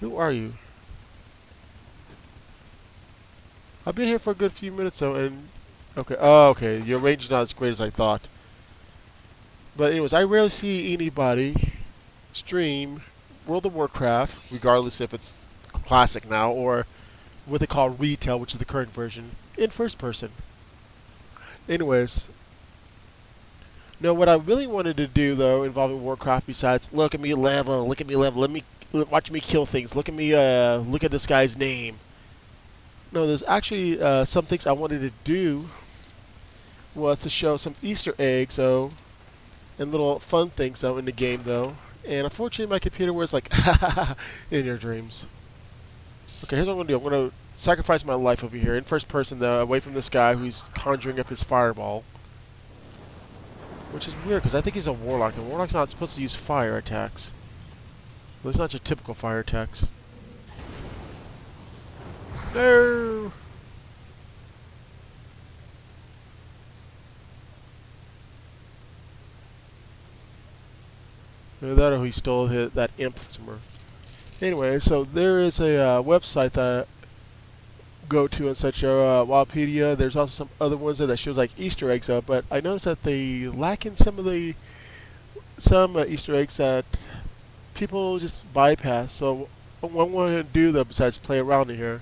Who are you? I've been here for a good few minutes though, and okay. Oh, okay. Your range is not as great as I thought. But anyways, I rarely see anybody stream World of Warcraft, regardless if it's classic now or what they call retail, which is the current version, in first person. Anyways, no, what I really wanted to do though, involving Warcraft, besides look at me level, let me watch me kill things, look at this guy's name. No, there's actually some things I wanted to do was to show some Easter eggs, though, and little fun things though in the game though. And unfortunately, my computer was like, in your dreams. Okay, here's what I'm gonna do. I'm gonna sacrifice my life over here in first person though, away from this guy who's conjuring up his fireball. Which is weird, because I think he's a warlock, and warlock's not supposed to use fire attacks. Well, it's not your typical fire attacks. No! Either that or he stole that imp somewhere. Anyway, so there is a website that I go to and such, Wikipedia. There's also some other ones there that shows like Easter eggs up, but I noticed that they lack in some Easter eggs that people just bypass. So what I'm going to do though, besides play around in here,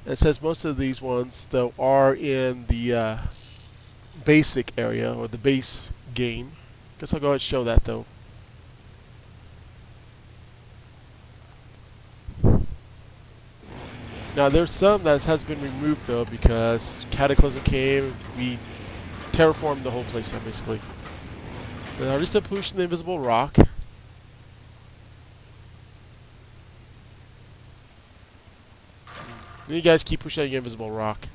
it says most of these ones though are in the basic area or the base game. Guess I'll go ahead and show that though. Now there's some that has been removed though because Cataclysm came, we terraformed the whole place up basically. Are you still pushing the invisible rock? You guys keep pushing your invisible rock.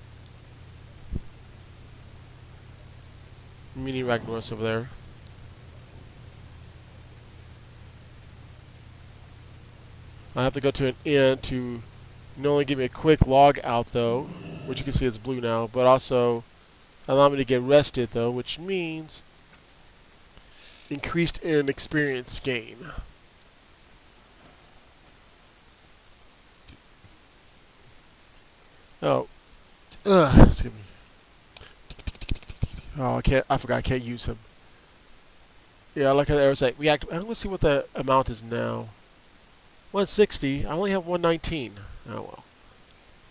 Mini Ragnaros over there. I have to go to an inn to not only give me a quick log out though, which you can see it's blue now, but also allow me to get rested though, which means increased in experience gain. Oh, excuse me. Oh, I forgot I can't use him. Yeah, like I was like, I'm gonna see what the amount is now. 160. I only have 119. Oh well.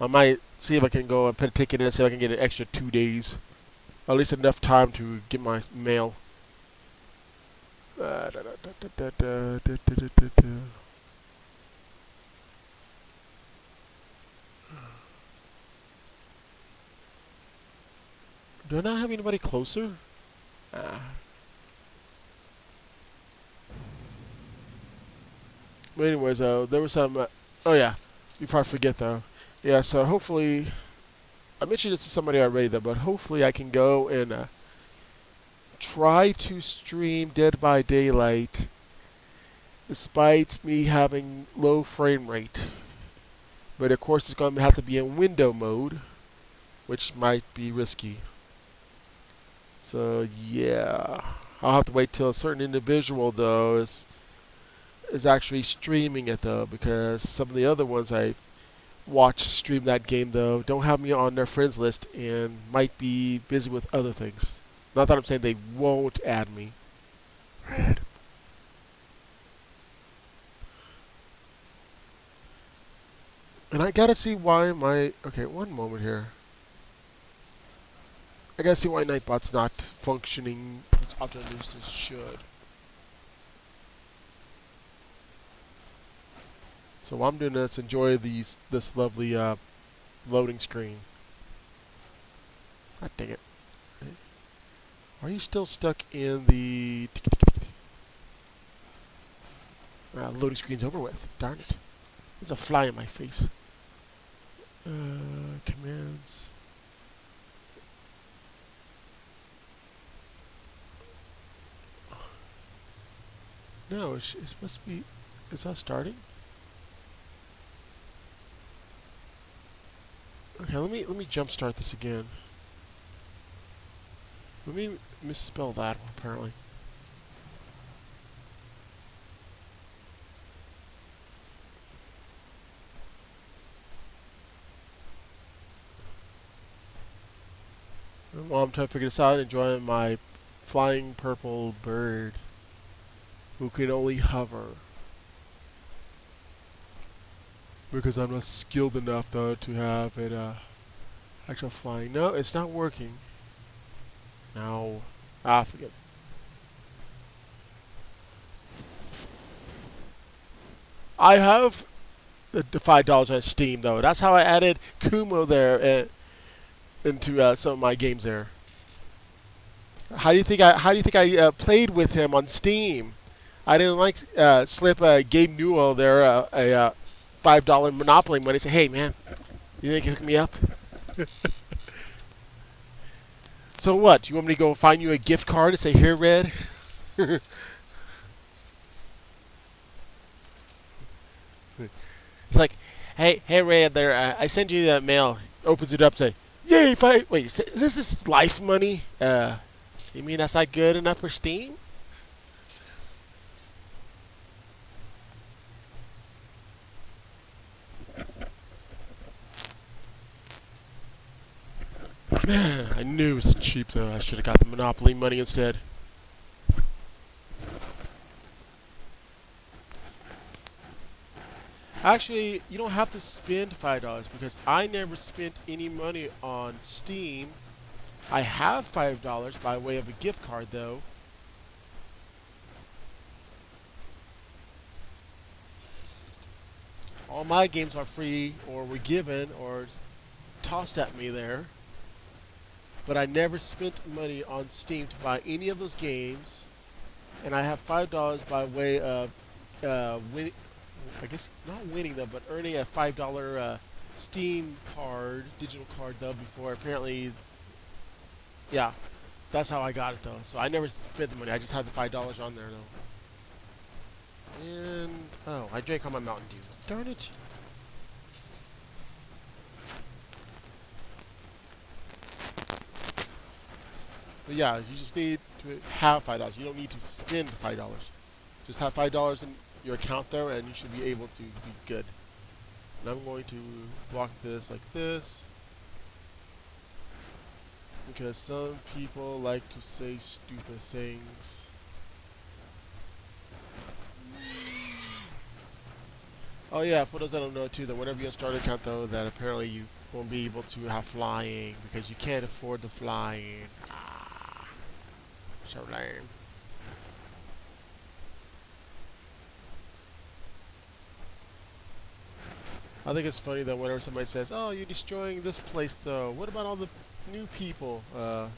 I might see if I can go and put a ticket in and see if I can get an extra 2 days. At least enough time to get my mail. Do I not have anybody closer? But anyways, there was some... oh yeah, before I forget though. Yeah, so hopefully... I mentioned this to somebody already though, but hopefully I can go and try to stream Dead by Daylight despite me having low frame rate. But of course it's going to have to be in window mode, which might be risky. So yeah, I'll have to wait till a certain individual though is actually streaming it though, because some of the other ones I watch stream that game though don't have me on their friends list and might be busy with other things. Not that I'm saying they won't add me. Red. And I gotta see why my... okay, one moment here. I gotta see why Nightbot's not functioning as often as this should. So while I'm doing this, enjoy this lovely loading screen. God dang it. Are you still stuck in the... loading screen's over with. Darn it. There's a fly in my face. Commands. No, it's supposed to be... is that starting? Okay, let me jumpstart this again. Let me misspell that one, apparently. And while I'm trying to figure this out, enjoying my flying purple bird who can only hover. Because I'm not skilled enough though to have it actual flying. No, it's not working. Now, forget. I have the $5 on Steam though. That's how I added Kumo there into some of my games there. How do you think I played with him on Steam? I didn't like slip Gabe Newell there a $5 Monopoly money. Say, hey man, you think you can hook me up? So what? You want me to go find you a gift card and say, here, Red? It's like, hey, Red, there. I send you that mail. Opens it up, say, yay! Wait, is this life money? You mean that's not good enough for Steam? Man, I knew it was cheap though. I should have got the Monopoly money instead. Actually, you don't have to spend $5 because I never spent any money on Steam. I have $5 by way of a gift card though. All my games are free or were given or tossed at me there. But I never spent money on Steam to buy any of those games. And I have $5 by way of I guess not winning though, but earning a $5 Steam card, digital card though. Before apparently, yeah, that's how I got it though. So I never spent the money. I just had the $5 on there though. And oh, I drank all my Mountain Dew. Darn it! But yeah, you just need to have $5. You don't need to spend $5. Just have $5 in your account there, and you should be able to be good. And I'm going to block this like this because some people like to say stupid things. Oh yeah, for those that don't know too, that whenever you start an account though, that apparently you won't be able to have flying because you can't afford the flying. So lame. I think it's funny that whenever somebody says, "Oh, you're destroying this place," though, what about all the new people?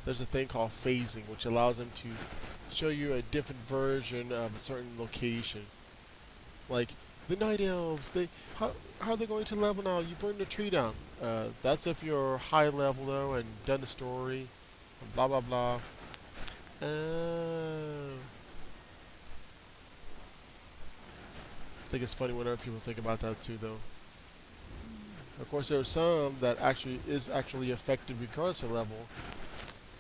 There's a thing called phasing, which allows them to show you a different version of a certain location. Like the night elves, how are they going to level now? You burned the tree down. That's if you're high level though and done the story. Blah blah blah. I think it's funny whenever people think about that too, though. Of course, there are some that is actually affected regardless of level,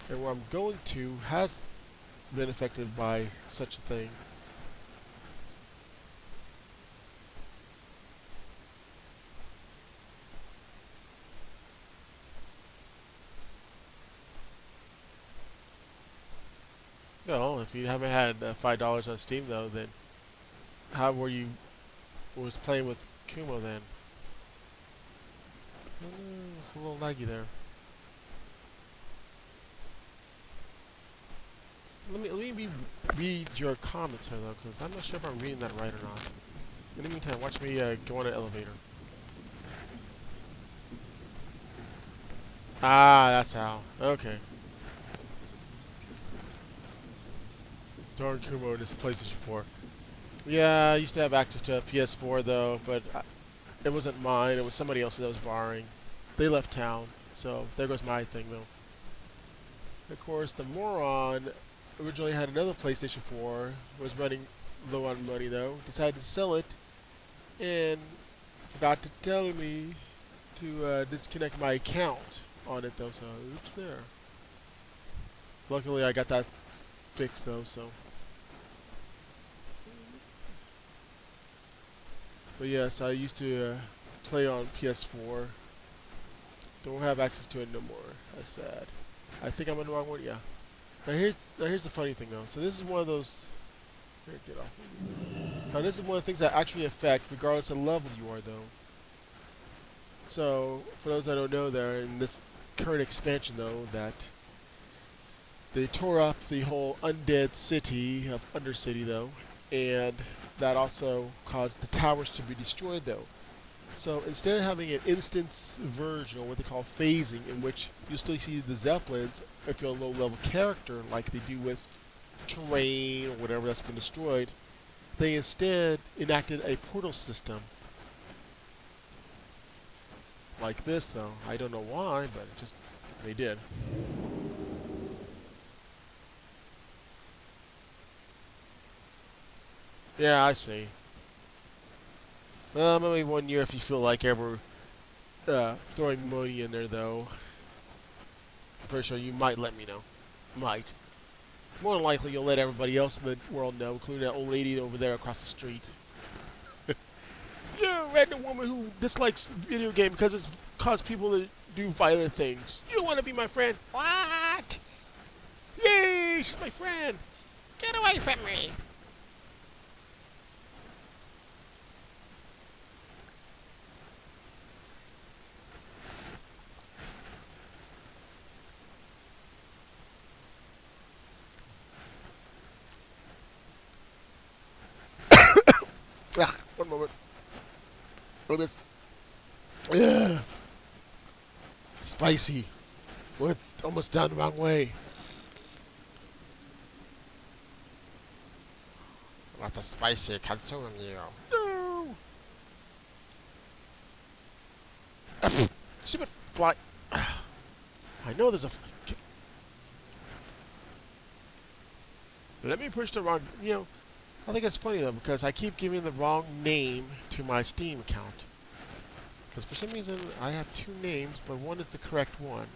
and where I'm going to has been affected by such a thing. No, if you haven't had $5 on Steam though, then how were you was playing with Kumo then? It's a little laggy there. Let me read your comments here though, because I'm not sure if I'm reading that right or not. In the meantime, watch me go on an elevator. Ah, that's how. Okay. Darn Kumo in this PlayStation 4. Yeah, I used to have access to a PS4 though, but it wasn't mine. It was somebody else that was borrowing. They left town, so there goes my thing though. Of course, the moron originally had another PlayStation 4, was running low on money though, decided to sell it, and forgot to tell me to disconnect my account on it though. So oops there. Luckily I got that fixed though. So. But yes, I used to play on PS4. Don't have access to it no more. That's sad. I think I'm in the wrong one. Yeah. Now here's the funny thing though. So this is one of those. Here, get off. Now this is one of the things that actually affect, regardless of level you are though. So for those that don't know, there in this current expansion though, that they tore up the whole undead city of Undercity though, and that also caused the towers to be destroyed though. So instead of having an instance version, or what they call phasing, in which you'll still see the Zeppelins if you're a low-level character, like they do with terrain or whatever that's been destroyed, they instead enacted a portal system. Like this though. I don't know why, but just they did. Yeah, I see. Maybe 1 year if you feel like ever throwing money in there, though. I'm pretty sure you might let me know. Might. More than likely, you'll let everybody else in the world know, including that old lady over there across the street. You're a random woman who dislikes video game because it's caused people to do violent things. You want to be my friend? What? Yay, she's my friend. Get away from me. Ah, one moment. Look at this. Yeah. Spicy. What? Almost done the wrong way. Let the spicy consume you. No. Stupid fly. I know there's a. Let me push the wrong. You know, I think it's funny though because I keep giving the wrong name to my Steam account. Because for some reason I have two names, but one is the correct one.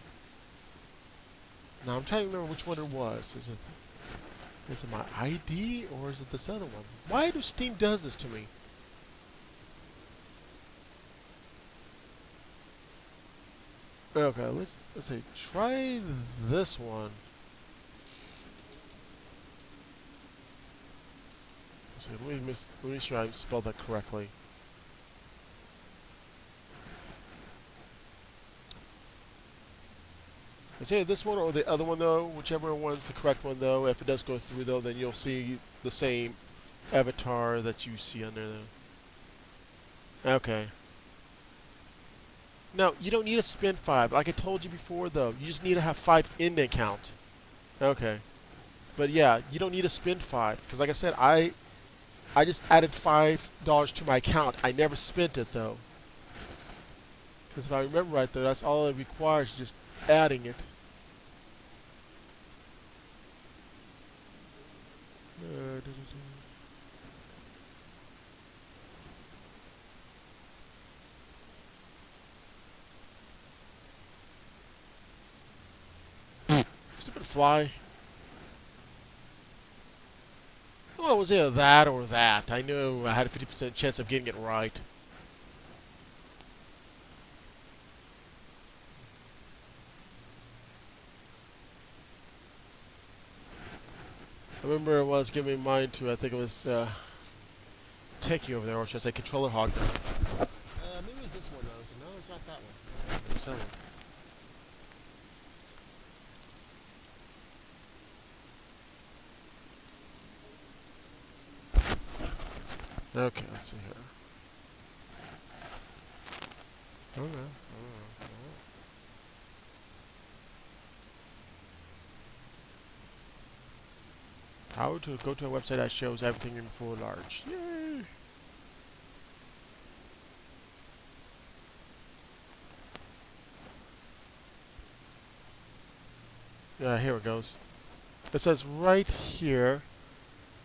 Now I'm trying to remember which one it was. Is it my ID or is it this other one? Why do Steam does this to me? Okay, let's see. Try this one. Let's see, let me make sure I spelled that correctly. It's either this one or the other one though, whichever one's the correct one though. If it does go through though, then you'll see the same avatar that you see under there. Okay. No, you don't need to spend 5. Like I told you before though, you just need to have 5 in the account. Okay. But yeah, you don't need to spend 5. Because like I said, I just added $5 to my account. I never spent it though. Because if I remember right though, that's all it requires, just adding it. Stupid fly. Well, it was either that or that. I knew I had a 50% chance of getting it right. I remember it was giving mine to, I think it was Techie over there, or should I say Controller Hog. Maybe it was this one though. So no, it's not that one. It was that one. Okay, let's see here. Oh no. How to go to a website that shows everything in full large. Yay! Yeah, here it goes. It says right here.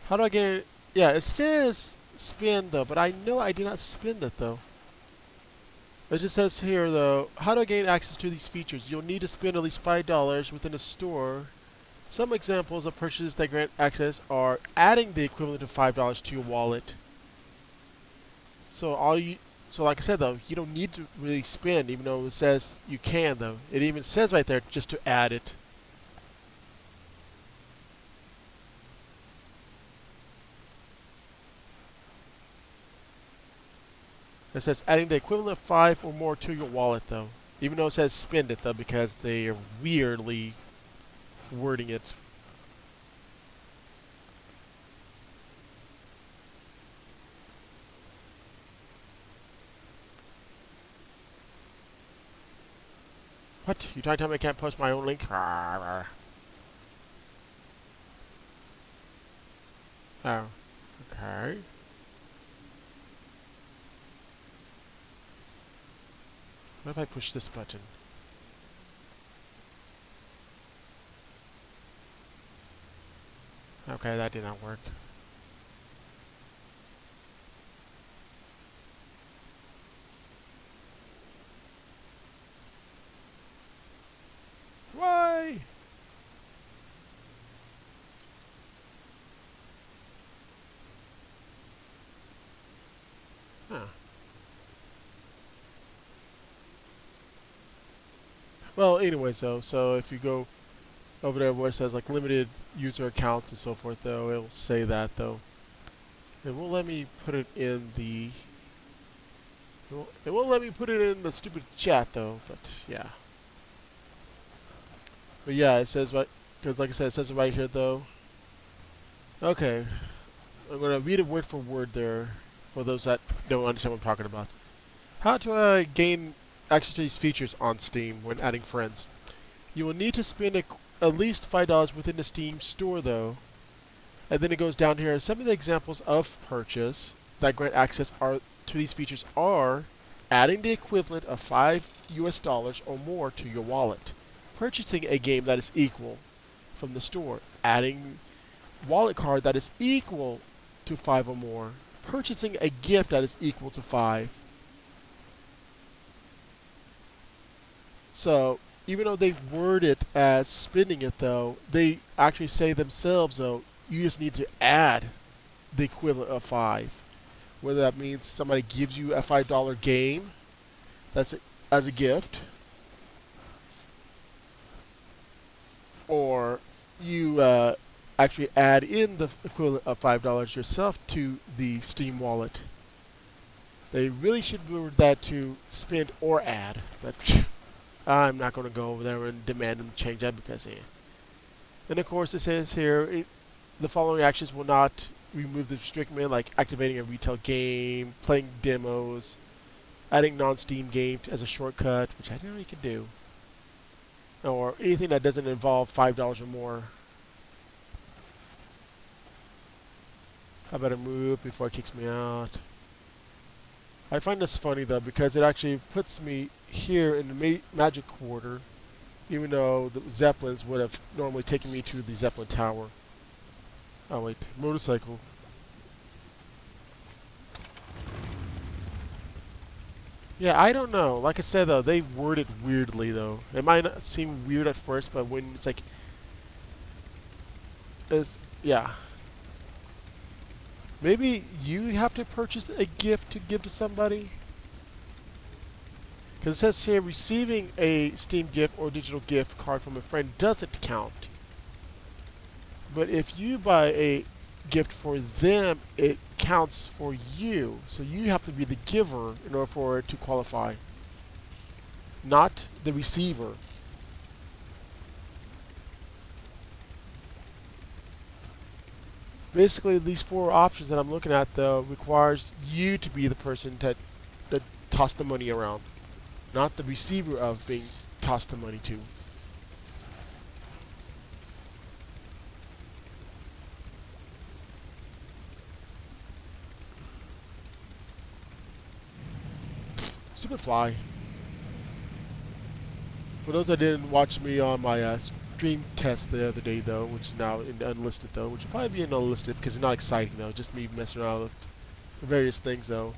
How do I get it? Yeah, it says spin though, but I know I did not spin it though. It just says here though, how to gain access to these features. You'll need to spend at least $5 within a store. Some examples of purchases that grant access are adding the equivalent of $5 to your wallet. So like I said though, you don't need to really spend, even though it says you can though. It even says right there just to add it. It says adding the equivalent of 5 or more to your wallet though. Even though it says spend it though, because they are weirdly wording it. What? You trying to tell me I can't post my own link? Oh, okay. What if I push this button? Okay, that did not work. Why? Huh. Well, anyways though, so if you go over there where it says like limited user accounts and so forth though, it'll say that though. It won't let me put it in the... It won't let me put it in the stupid chat though, but yeah. But yeah, it says right, because like I said, it says it right here though. Okay, I'm going to read it word for word there for those that don't understand what I'm talking about. How to gain access to these features on Steam when adding friends. You will need to spend at least $5 within the Steam store though. And then it goes down here. Some of the examples of purchase that grant access to these features are adding the equivalent of $5 or more to your wallet, purchasing a game that is equal from the store, adding wallet card that is equal to 5 or more, purchasing a gift that is equal to 5. So even though they word it as spending it though, they actually say themselves though, you just need to add the equivalent of 5. Whether that means somebody gives you a $5 game that's as a gift, or you actually add in the equivalent of $5 yourself to the Steam wallet. They really should word that to spend or add, but I'm not going to go over there and demand them change that because, yeah. And of course it says here, the following actions will not remove the restriction, like activating a retail game, playing demos, adding non-Steam game as a shortcut, which I didn't know you could do, or anything that doesn't involve $5 or more. I better move before it kicks me out. I find this funny though because it actually puts me here in the Magic Quarter, even though the Zeppelins would have normally taken me to the Zeppelin Tower. Oh wait, motorcycle. Yeah, I don't know. Like I said though, they word it weirdly though. It might not seem weird at first, but when it's like, yeah. Maybe you have to purchase a gift to give to somebody? Because it says here, receiving a Steam gift or digital gift card from a friend doesn't count. But if you buy a gift for them, it counts for you. So you have to be the giver in order for it to qualify, not the receiver. Basically, these 4 options that I'm looking at, though, requires you to be the person that tossed the money around, not the receiver of being tossed the money to. Stupid fly. For those that didn't watch me on my stream test the other day, though, which is now in unlisted, though, which will probably be in unlisted because it's not exciting, though. Just me messing around with various things, though.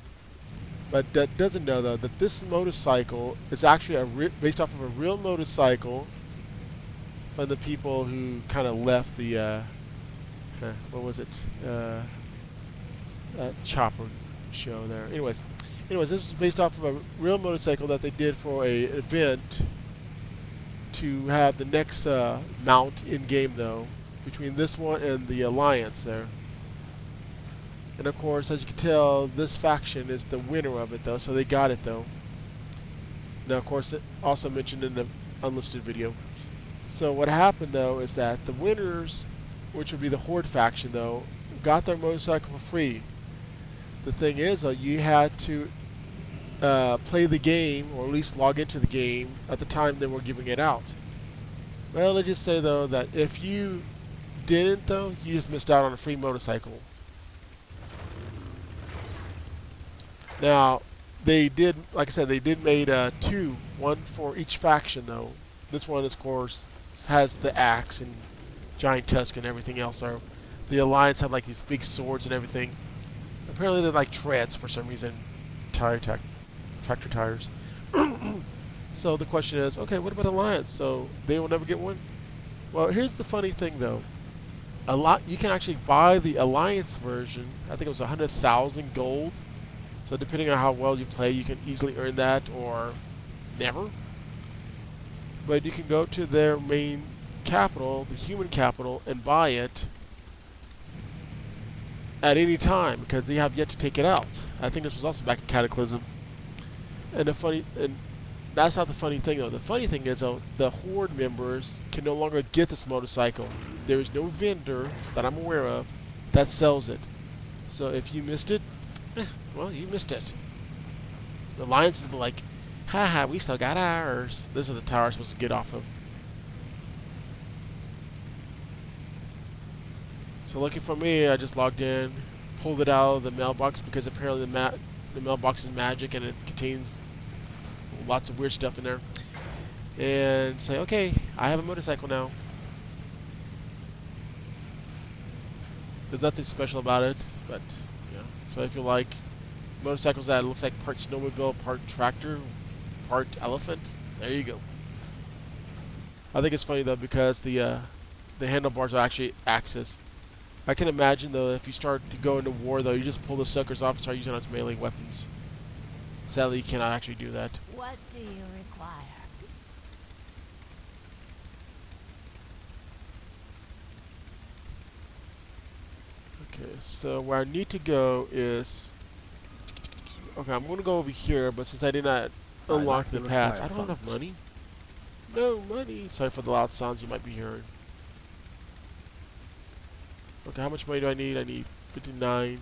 but that doesn't know though that this motorcycle is actually based off of a real motorcycle from the people who kind of left the what was it chopper show there. Anyways, this was based off of a real motorcycle that they did for a event to have the next mount in game though, between this one and the Alliance there. And of course, as you can tell, this faction is the winner of it though, so they got it though. Now of course, it also mentioned in the unlisted video. So what happened though is that the winners, which would be the Horde faction though, got their motorcycle for free. The thing is though, you had to play the game, or at least log into the game at the time they were giving it out. Well, let's just say though that if you didn't though, you just missed out on a free motorcycle. Now, they did, like I said, they did made two, one for each faction though. This one, of course, has the axe and giant tusk and everything else. Or the Alliance have like these big swords and everything. Apparently, they're like treads for some reason, tractor tires. So the question is, okay, what about Alliance? So they will never get one. Well, here's the funny thing though. You can actually buy the Alliance version. I think it was 100,000 gold. So depending on how well you play, you can easily earn that or never. But you can go to their main capital, the human capital, and buy it at any time because they have yet to take it out. I think this was also back in Cataclysm. And that's not the funny thing though. The funny thing is though, the Horde members can no longer get this motorcycle. There is no vendor that I'm aware of that sells it. So if you missed it, well, you missed it. The Alliance has been like, haha, we still got ours. This is the tower I'm supposed to get off of. So lucky for me, I just logged in, pulled it out of the mailbox because apparently the mailbox is magic and it contains lots of weird stuff in there. And say, okay, I have a motorcycle now. There's nothing special about it, but yeah. So if you like motorcycles that looks like part snowmobile, part tractor, part elephant, there you go. I think it's funny though because the handlebars are actually axes. I can imagine though if you start to go into war though, you just pull the suckers off and start using them as melee weapons. Sadly, you cannot actually do that. What do you require? Okay, so where I need to go is... Okay, I'm going to go over here, but since I did not unlock the paths, I don't have enough money. No money. Sorry for the loud sounds you might be hearing. Okay, how much money do I need? I need 59.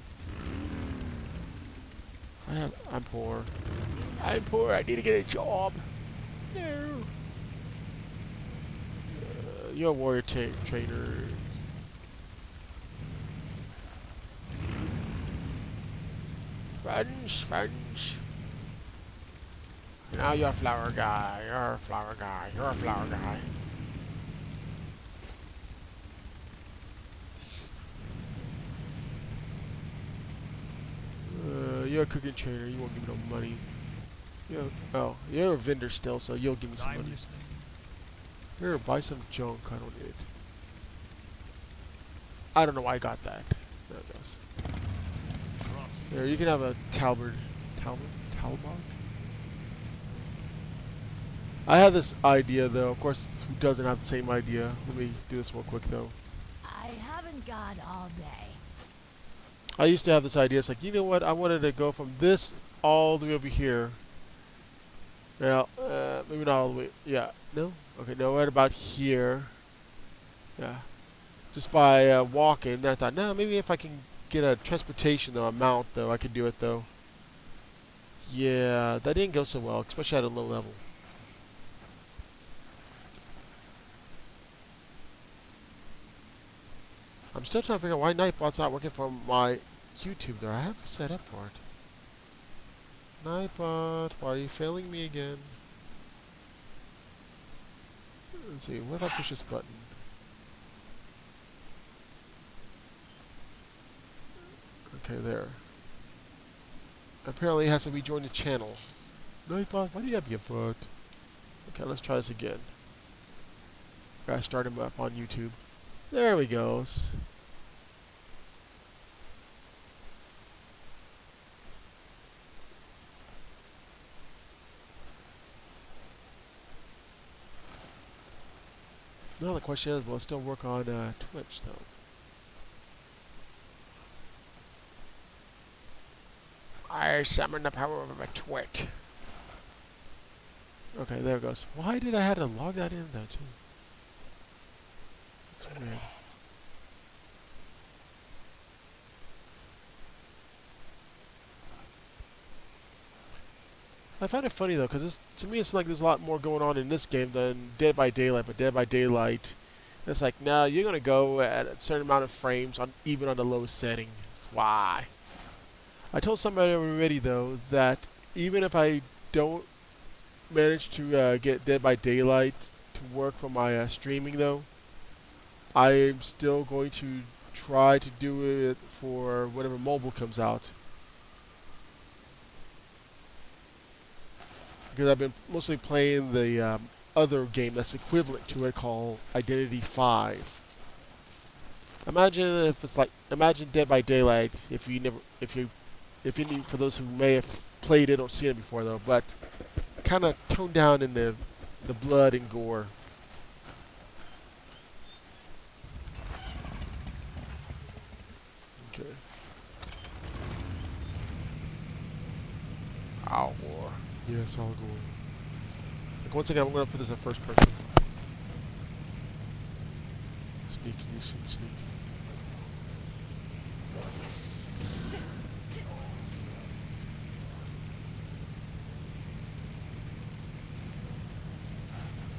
I'm poor. I'm poor. I need to get a job. No. You're a warrior trainer. Fudge. Now you're a flower guy. You're a flower guy. You're a flower guy. You're a cooking trainer. You won't give me no money. You're a vendor still, so you'll give me some money. Here, buy some junk. I don't need it. I don't know why I got that. There it goes. There, you can have a Talbot. I had this idea though. Of course, who doesn't have the same idea? Let me do this real quick though. I haven't got all day. I used to have this idea. It's like, you know what? I wanted to go from this all the way over here. Now, maybe not all the way. Yeah. No? Okay, no, right about here. Yeah. Just by walking. Then I thought, no, maybe if I can get a transportation, though, a mount, though, I could do it, though. Yeah, that didn't go so well, especially at a low level. I'm still trying to figure out why Nightbot's not working for my YouTube there. I have it set up for it. Nightbot, why are you failing me again? Let's see, what if I push this button? Okay, there. Apparently it has to rejoin the channel. Nightbot, why do you have your butt? Okay, let's try this again. Gotta start him up on YouTube. There we go. Now the question is, will it still work on Twitch though? I summon the power of a twit. Okay, there it goes. Why did I have to log that in though too? That's weird. I find it funny though, because to me it's like there's a lot more going on in this game than Dead by Daylight. But Dead by Daylight, it's like, nah, you're gonna go at a certain amount of frames on even on the lowest settings. Why? I told somebody already though that even if I don't manage to get Dead by Daylight to work for my streaming though, I'm still going to try to do it for whenever mobile comes out. Because I've been mostly playing the other game that's equivalent to it called Identity 5. Imagine if it's like, imagine Dead by Daylight if you never, if any, for those who may have played it or seen it before though, but kind of toned down in the blood and gore. Okay. Ow, war. Yes, I'll go. Like, once again, I'm going to put this in first person. Sneak, sneak, sneak, sneak.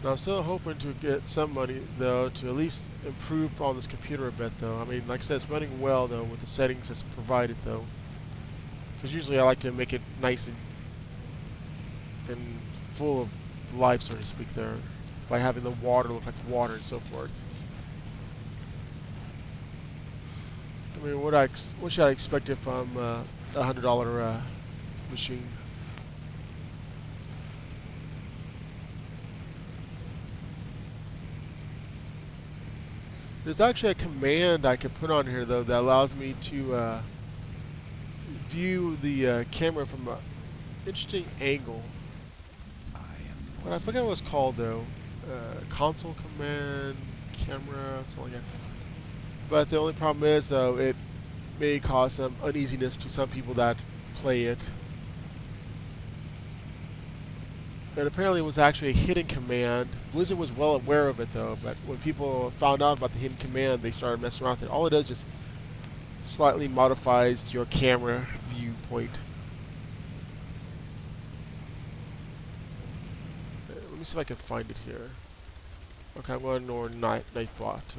Now, I'm still hoping to get some money, though, to at least improve on this computer a bit, though. I mean, like I said, it's running well, though, with the settings that's provided, though. Because usually I like to make it nice and full of life, so to speak, there, by having the water look like water and so forth. I mean, what should I expect if I'm a $100 machine? There's actually a command I could put on here though that allows me to view the camera from an interesting angle. But I forget what it's called though. Console command, camera, something like that. But the only problem is though, it may cause some uneasiness to some people that play it. And apparently it was actually a hidden command. Blizzard was well aware of it though, but when people found out about the hidden command, they started messing around with it. All it does is just slightly modifies your camera viewpoint. Let me see if I can find it here. Okay, I'm going to ignore Nightbot.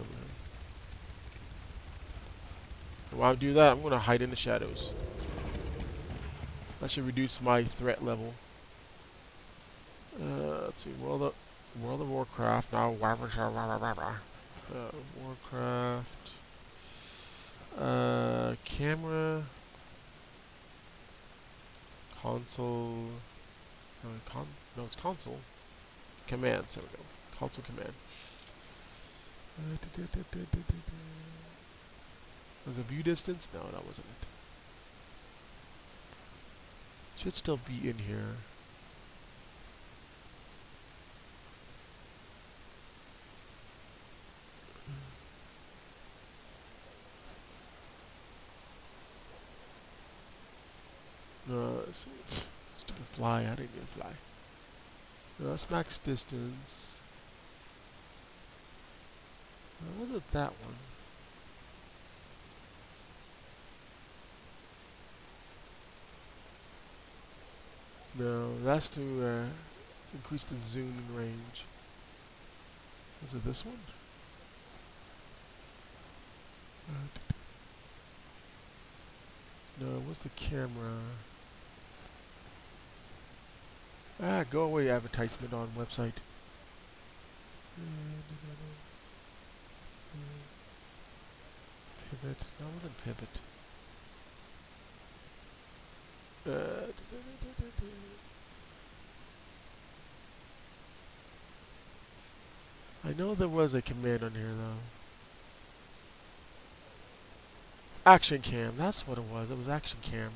And while I do that, I'm going to hide in the shadows. That should reduce my threat level. Let's see, World of Warcraft now. Warcraft. Camera. Console. No, it's console. Commands. There we go. Console command. Was a view distance? No, that wasn't it. Should still be in here. No, let's see. Stupid fly. I didn't get a fly. No, that's max distance. No, wasn't that one? No, that's to increase the zooming range. Was it this one? No, what's the camera? Ah, go away, advertisement on website. Pivot. No, it wasn't pivot. I know there was a command on here though. Action cam, that's what it was. It was action cam.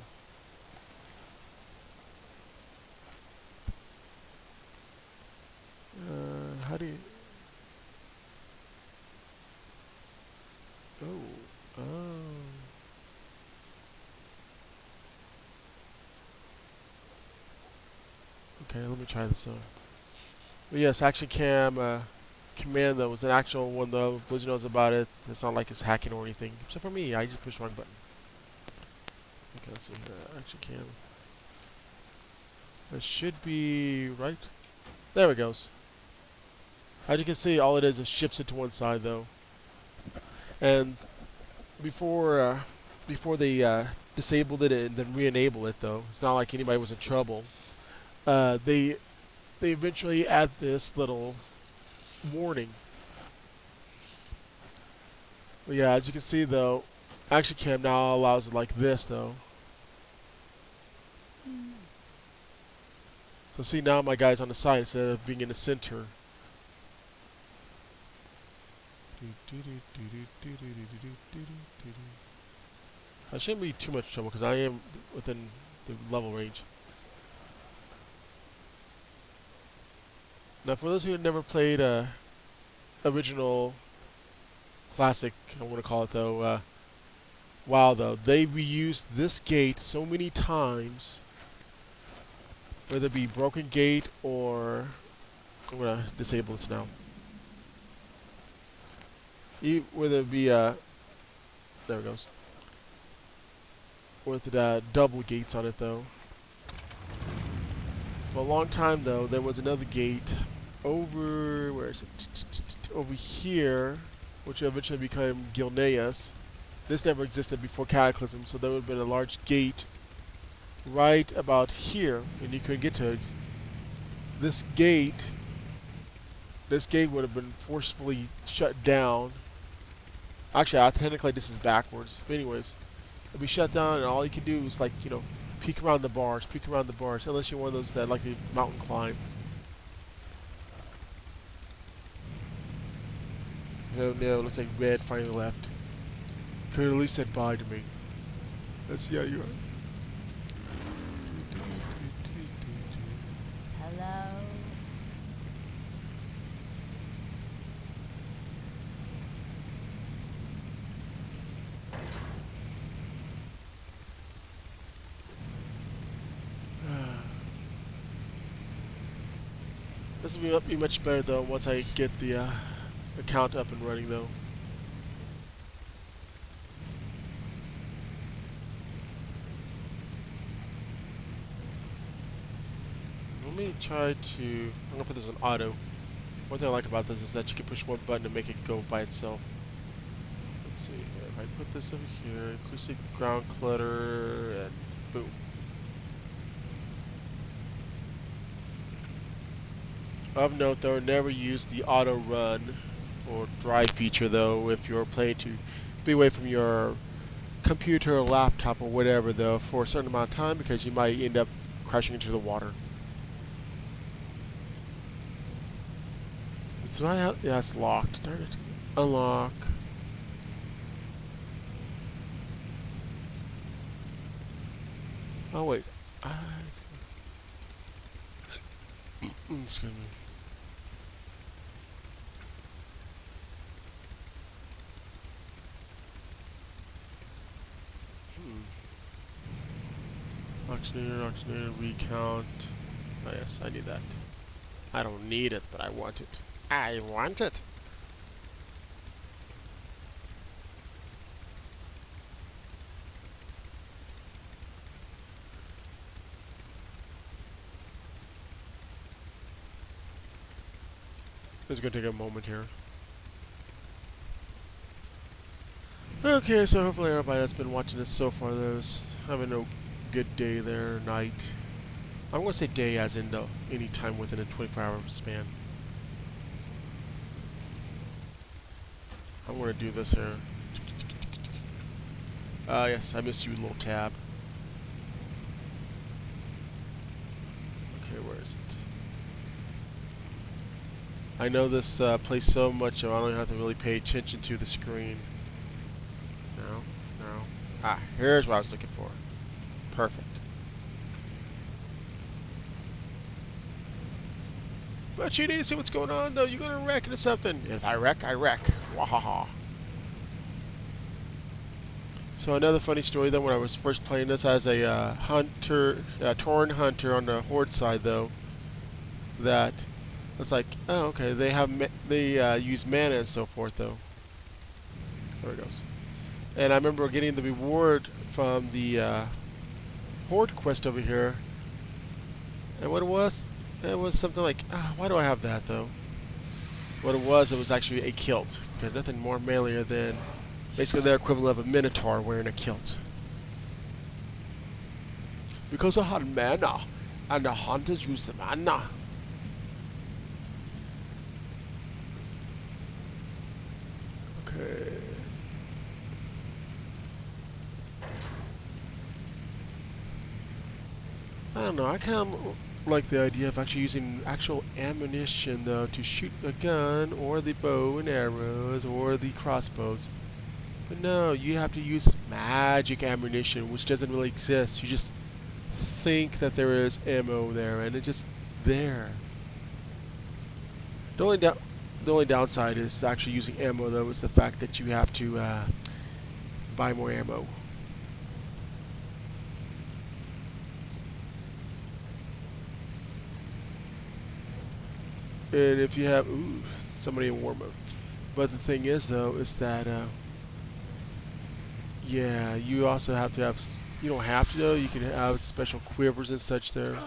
How do you? Oh, oh. Okay, let me try this out. But yes, action cam command though was an actual one though. Blizzard knows about it. It's not like it's hacking or anything. Except for me, I just pushed one button. Okay, let's see here. Action cam. It should be right. There it goes. As you can see, all it is shifts it to one side though. And before they disabled it and then re-enable it though, it's not like anybody was in trouble. They eventually add this little warning. But yeah, as you can see though, Action Cam now allows it like this though. So see, now my guy's on the side instead of being in the center. I shouldn't be too much trouble because I am within the level range. Now for those who have never played original classic, I want to call it though, WoW though, they reused this gate so many times, whether it be broken gate or I'm gonna disable this now. Whether it be there it goes. With the double gates on it though. For a long time though, there was another gate over where is it? Over here, which eventually became Gilneas. This never existed before Cataclysm, so there would have been a large gate right about here, and you couldn't get to it. This gate would have been forcefully shut down. Actually, technically this is backwards. But anyways, it'd be shut down, and all you could do is like, you know, peek around the bars, unless you're one of those that like to mountain climb. Oh no, looks like red finally left. Could at least said bye to me. Let's see how you are. Hello? This will be much better though once I get the account up and running though. Let me try to. I'm gonna put this on auto. One thing I like about this is that you can push one button to make it go by itself. Let's see here. If I put this over here, acoustic ground clutter, and boom. Of note though, never use the auto run or drive feature though if you're planning to be away from your computer or laptop or whatever though for a certain amount of time, because you might end up crashing into the water. So yeah, it's locked. Darn it. Unlock. Oh wait. Excuse me. Auctioneer, recount. Oh yes, I need that. I don't need it, but I want it. I want it! It's gonna take a moment here. Okay, so hopefully everybody that's been watching this so far is having a good day there, night. I'm gonna say day as in the any time within a 24-hour span. I'm gonna do this here. Yes, I missed you, little tab. Okay, where is it? I know this place so much, I don't have to really pay attention to the screen. No, no. Ah, here's what I was looking for. Perfect. But you need to see what's going on, though. You're gonna wreck into something. And if I wreck, I wreck. Wahaha. So another funny story, though, when I was first playing this as a Tauren hunter on the Horde side, though, that it's like, oh, okay, they use mana and so forth, though. There it goes. And I remember getting the reward from the Horde quest over here, and what it was something like, why do I have that, though? What it was actually a kilt, because nothing more manlier than basically their equivalent of a minotaur wearing a kilt. Because I had mana, and the hunters use the mana. Okay. I don't know, I kind of like the idea of actually using actual ammunition, though, to shoot a gun, or the bow and arrows, or the crossbows. But no, you have to use magic ammunition, which doesn't really exist. You just think that there is ammo there, and it's just there. The only downside is actually using ammo, though, is the fact that you have to buy more ammo. And if you have, somebody in war mode. But the thing is, though, is that, yeah, you also have to have, you don't have to, though, you can have special quivers and such there.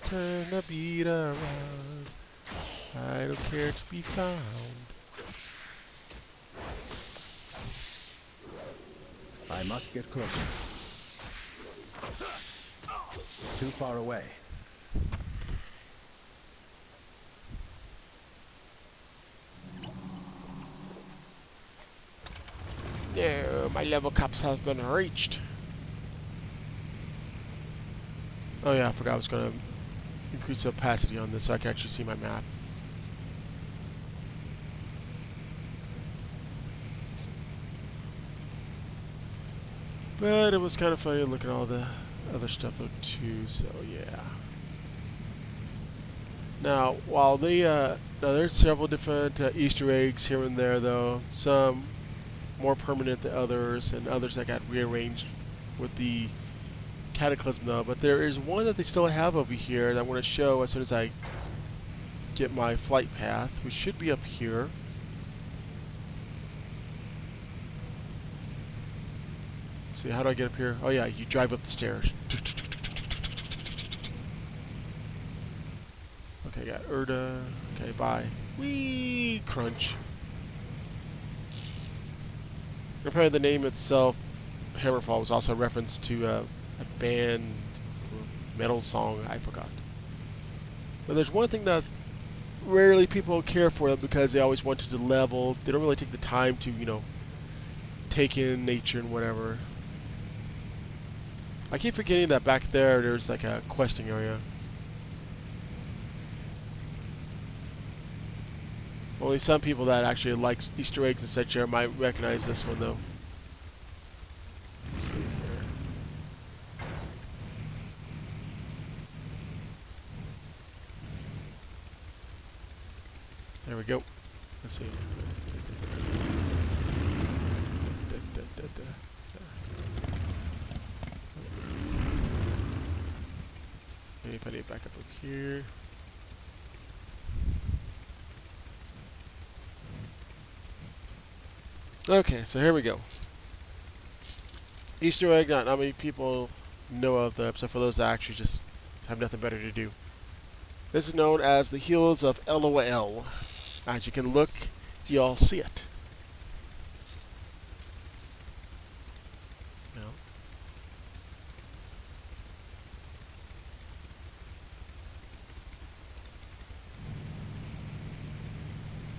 Turn the beat around, I don't care to be found. I must get closer. Too far away. No, my level caps have been reached. Oh yeah, I forgot I was going to increase the opacity on this so I can actually see my map. But it was kind of funny to look at all the other stuff though too, so yeah. Now, while now there's several different Easter eggs here and there though, some more permanent than others, and others that got rearranged with the Cataclysm though, but there is one that they still have over here that I want to show as soon as I get my flight path, which should be up here. See, how do I get up here? Oh yeah, you drive up the stairs. Okay, got Erda. Okay, bye. Whee! Crunch. Apparently the name itself, Hammerfall, was also a reference to a band metal song, I forgot. But there's one thing that rarely people care for them because they always wanted to level. They don't really take the time to, take in nature and whatever. I keep forgetting that back there's like a questing area. Only some people that actually like Easter eggs and such here might recognize this one though. Let's see here. There we go. Let's see. Maybe if I need back up here. Okay, so here we go. Easter egg, not many people know of them, except for those that actually just have nothing better to do. This is known as the Hills of LOL. As you can look, you all see it. No.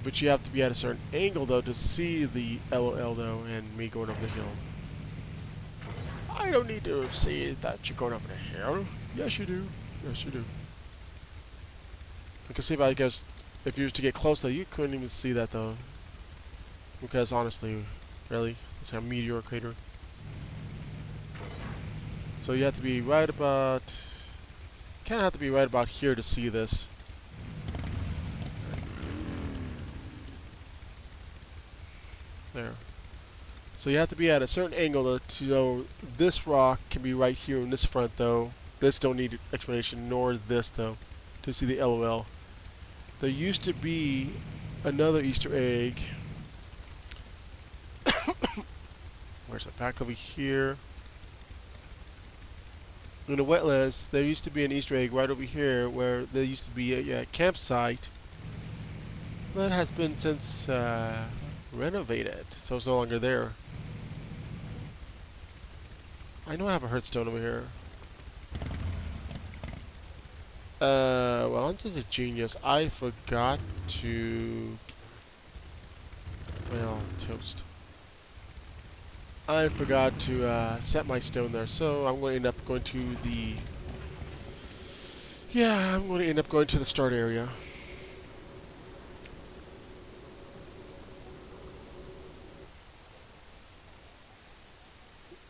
But you have to be at a certain angle though to see the LOL though, and me going up the hill. I don't need to see that you're going up the hill. Yes, you do. Yes, you do. You can see if I guess if you was to get closer, you couldn't even see that though. Because honestly, really, it's a meteor crater. So you have to be right about. Kind of have to be right about here to see this. There. So you have to be at a certain angle to know this rock can be right here in this front though. This don't need explanation, nor this though, to see the LOL. There used to be another Easter egg. Where's the back over here? In the wetlands, there used to be an Easter egg right over here where there used to be a campsite. But it has been since renovated, so it's no longer there. I know I have a Hearthstone over here. Well, I'm just a genius. I forgot to... Well, toast. I forgot to set my stone there, so I'm going to end up going to the... Yeah, I'm going to end up going to the start area.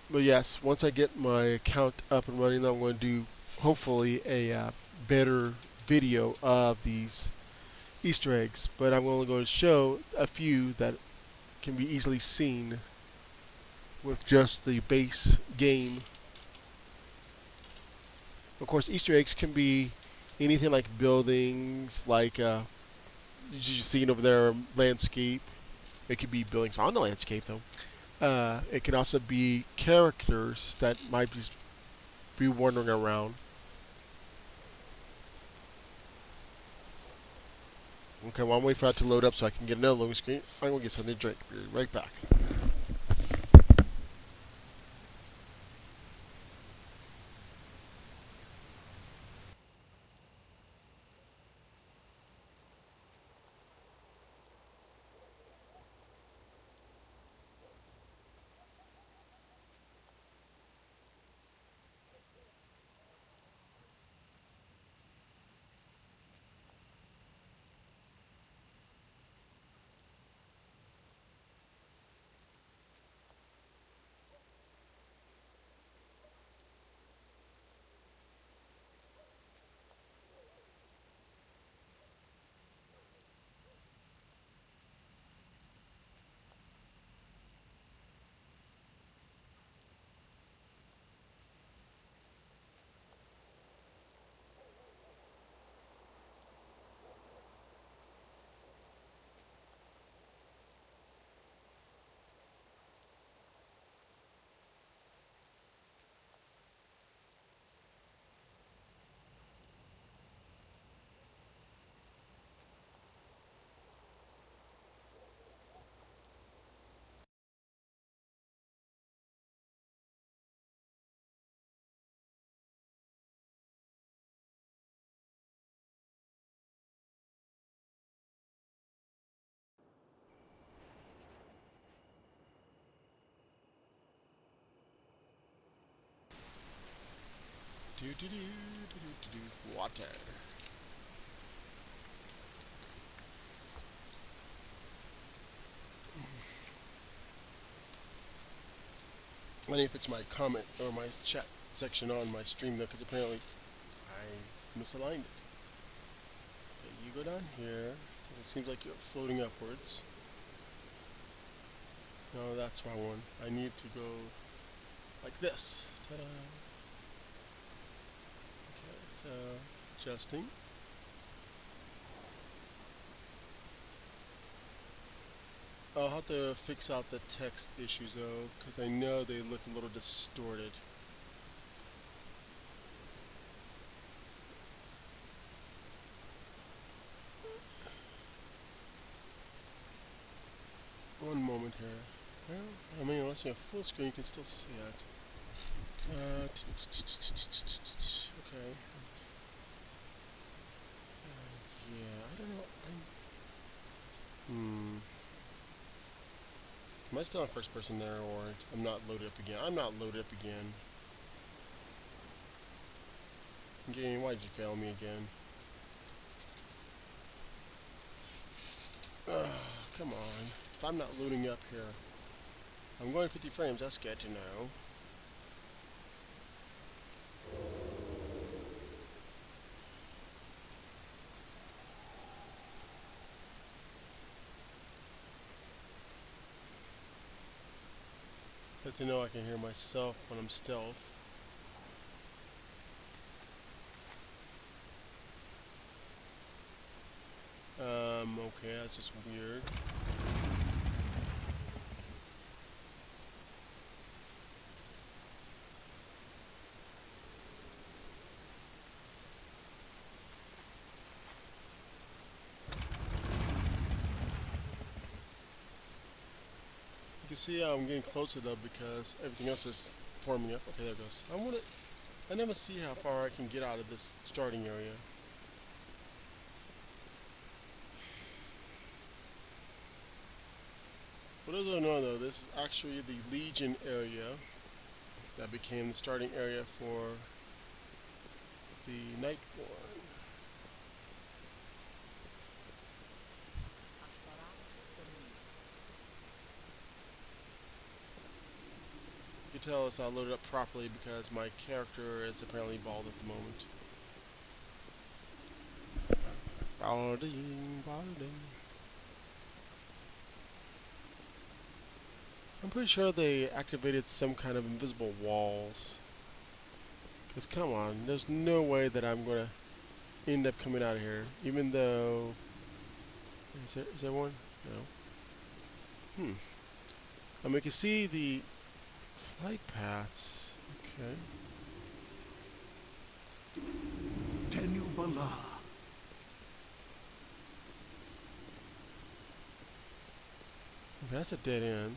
But yes, once I get my account up and running, I'm going to do, hopefully, a better video of these Easter eggs. But I'm only going to show a few that can be easily seen with just the base game. Of course, Easter eggs can be anything like buildings, like you're seeing over there, landscape. It could be buildings on the landscape, though. It can also be characters that might be wandering around. Okay, well, I'm waiting for that to load up so I can get another loading screen. I'm going to get something to drink. Be right back. Water. I need to fix my comment or my chat section on my stream though, because apparently I misaligned it. Okay, you go down here. Since it seems like you're floating upwards. No, that's my one. I need to go like this. Ta-da! Okay, so adjusting. I'll have to fix out the text issues though, because I know they look a little distorted. One moment here. Well, I mean, unless you have full screen, you can still see it. Okay. Yeah, I don't know. Hmm. Am I still in first person there, or I'm not loaded up again? I'm not loaded up again. Game, why did you fail me again? Ugh, come on. If I'm not loading up here. I'm going 50 frames, that's good to know. Good to know I can hear myself when I'm stealth. Okay, that's just weird. You can see I'm getting closer though because everything else is forming up. Okay, there it goes. I never see how far I can get out of this starting area. For those who don't know though, this is actually the Legion area that became the starting area for the Nightborn. You can tell it's not loaded up properly because my character is apparently bald at the moment. Balding, balding. I'm pretty sure they activated some kind of invisible walls. Because come on, there's no way that I'm going to end up coming out of here. Even though... Is there one? No. I mean, you can see the flight paths. Okay. Tenubala. That's a dead end.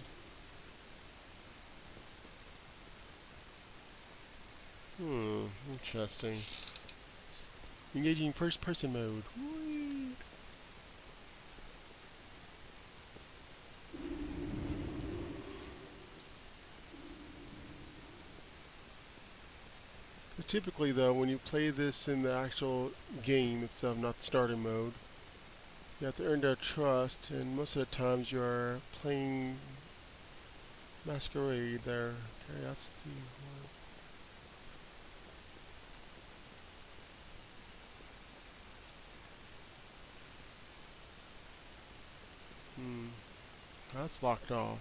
Interesting. Engaging first person mode. Whee! Typically though, when you play this in the actual game itself, not starter mode, you have to earn their trust, and most of the times you're playing Masquerade there. Okay, that's the one. That's locked off.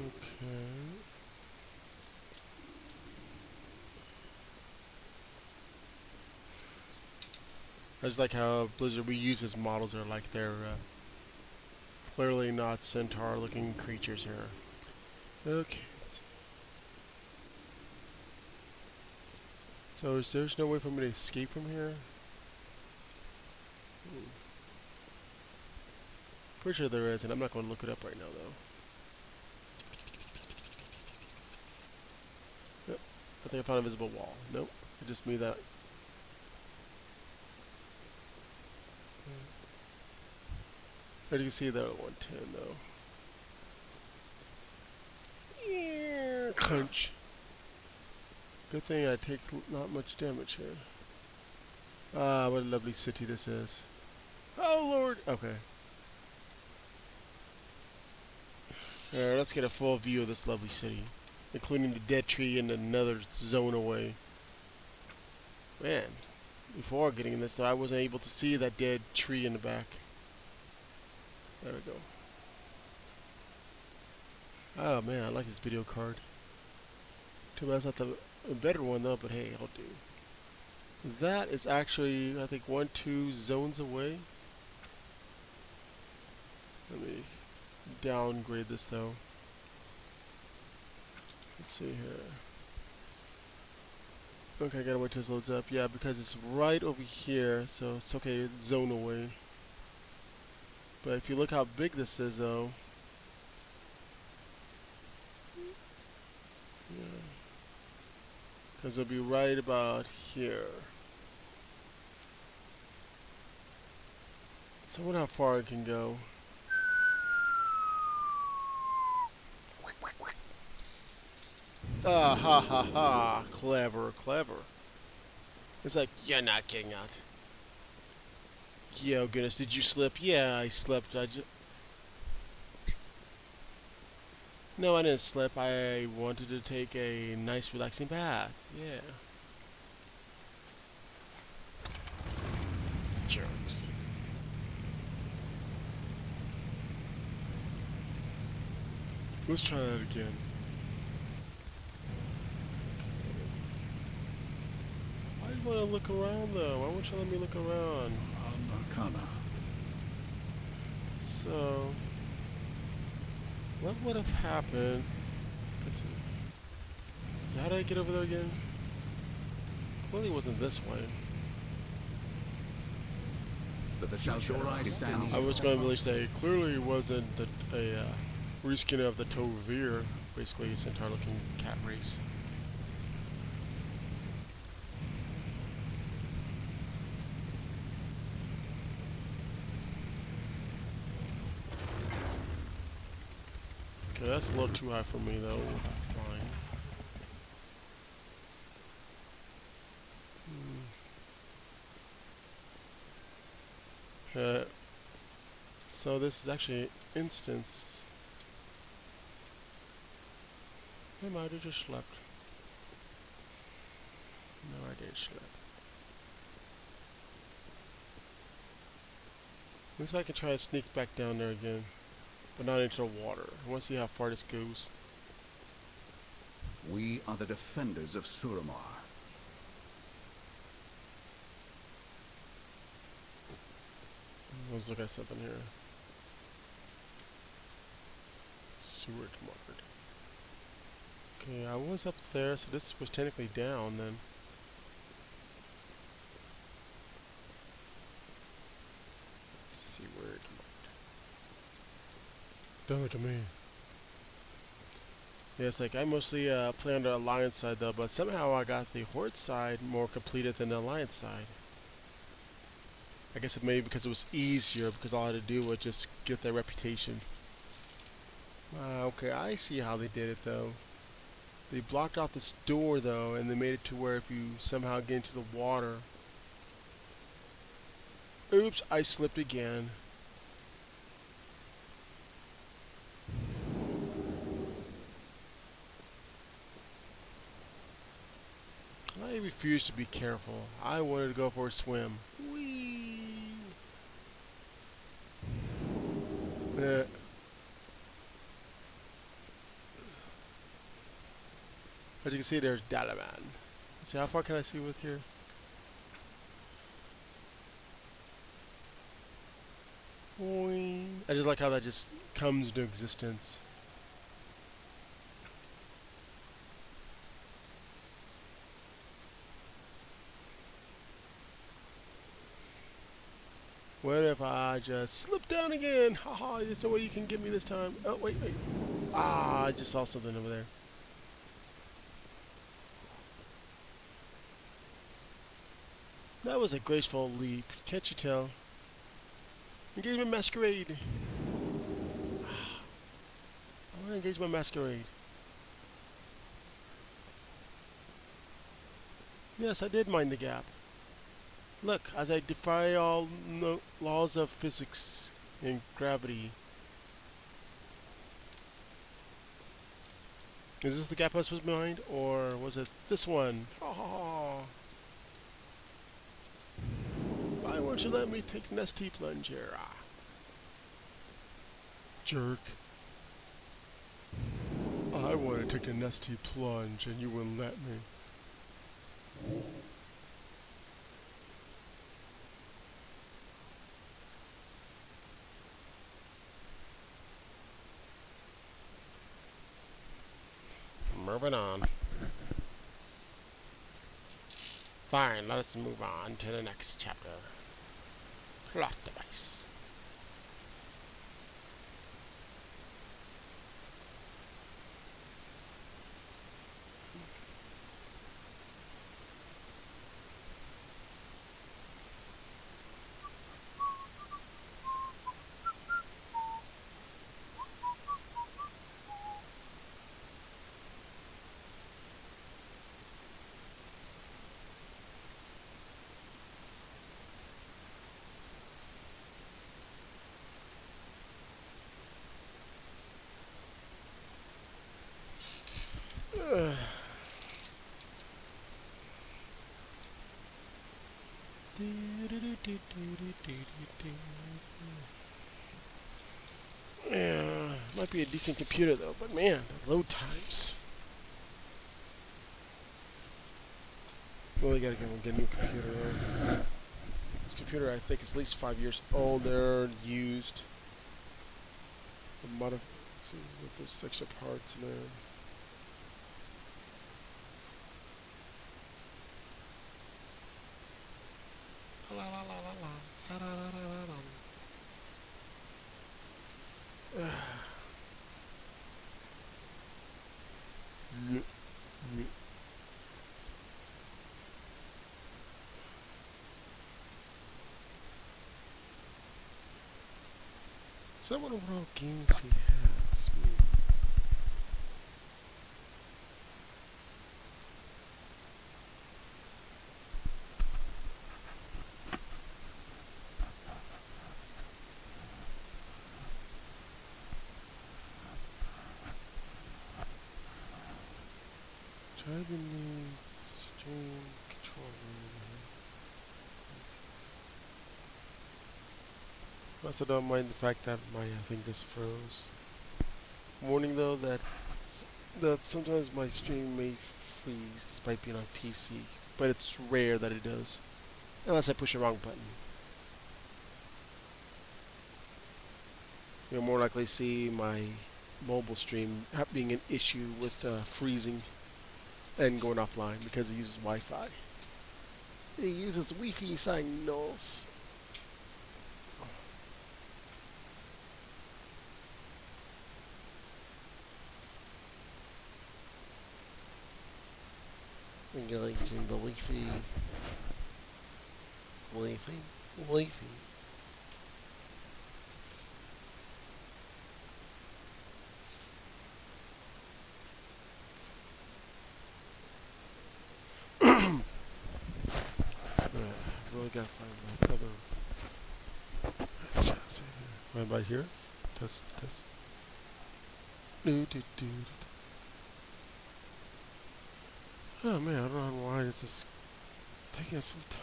Okay. I just like how Blizzard reuses models are like they're clearly not centaur looking creatures here. Okay. So there's no way for me to escape from here? Pretty sure there is, and I'm not going to look it up right now though. Yep. I think I found a visible wall. Nope. It just me that. As you can see, they're at 110 though. Yeah, crunch. Good thing I take not much damage here. Ah, what a lovely city this is. Oh lord! Okay. Let's get a full view of this lovely city, including the dead tree and another zone away. Man, before getting this though, I wasn't able to see that dead tree in the back. There we go. Oh man, I like this video card. Too bad it's not the better one though, but hey, I'll do. That is actually, I think, 1-2 zones away. Let me downgrade this though. Let's see here. Okay, I gotta wait till this loads up. Yeah, because it's right over here, so it's okay, it's zone away. But if you look how big this is though, Because it'll be right about here. So I wonder how far it can go. Ah, ha ha ha. Clever, clever. It's like, you're not getting out. Yeah, oh goodness, did you slip? Yeah, I slipped. No, I didn't slip. I wanted to take a nice relaxing bath. Yeah. Jerks. Let's try that again. Why do you want to look around though? Why won't you let me look around? Arcana. So, what would have happened? Let's see. So how did I get over there again? Clearly it wasn't this way. But the future already stands. I was going to really say, clearly it wasn't a reskin of the Tovir, basically a centaur-looking cat race. Okay, that's a little too high for me though, without flying. So this is actually instance. I might have just slept. No, I didn't sleep. Let's see if I can try to sneak back down there again, but not into the water. I want to see how far this goes. We are the defenders of Suramar. Let's look at something here. Seward market. Okay, I was up there, so this was technically down then. Seward market. Don't look at me. Yeah, it's like I mostly play on the Alliance side though, but somehow I got the Horde side more completed than the Alliance side. I guess it may be because it was easier, because all I had to do was just get that reputation. Okay, I see how they did it though. They blocked off this door though, and they made it to where if you somehow get into the water... Oops, I slipped again. I refused to be careful. I wanted to go for a swim. Whee! As you can see, there's Dalaman. See, how far can I see with here? Boing. I just like how that just comes into existence. What if I just slip down again? Haha, there's no way you can get me this time. Oh, wait. Ah, I just saw something over there. That was a graceful leap, can't you tell? Engagement Masquerade. I want to engage my Masquerade. Yes, I did mind the gap. Look, as I defy all laws of physics and gravity. Is this the gap I was supposed to mind, or was it this one? Oh. Why won't you let me take an ST plunge here? Ah. Jerk. I want to take an ST plunge and you wouldn't let me. Moving on. Fine, let us move on to the next chapter. Plot device. Yeah, might be a decent computer though, but man, the load times. Really gotta get a new computer though. This computer I think is at least 5 years older, used. See with those extra parts in there. La, la, la, la, la. La, la, la, la, la, la. So I wonder what all games he has. Try the new stream controller. I also don't mind the fact that my thing just froze. Warning though that sometimes my stream may freeze despite being on PC, but it's rare that it does, unless I push the wrong button. You'll more likely see my mobile stream being an issue with freezing and going offline because it uses Wi-Fi. It uses Wi-Fi signals. Engaging the Wi-Fi. Wi-Fi. Wi-Fi. Really gotta find that other. Right about here. Test. Do. Oh man, I don't know why this is taking some time.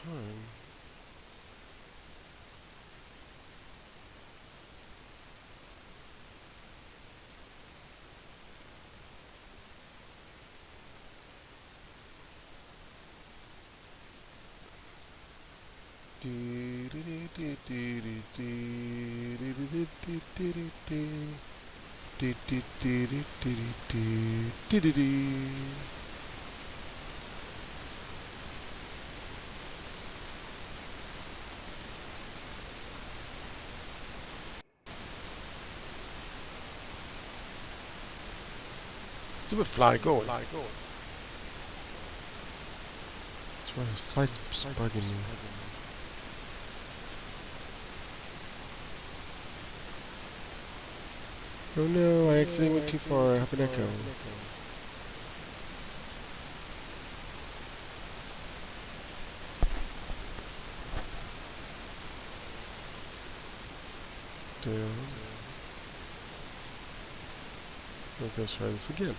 It's a bit fly going. That's why his fly's bugging me. Oh no, I accidentally went too far. I have an echo. Damn. Okay, let's try this again.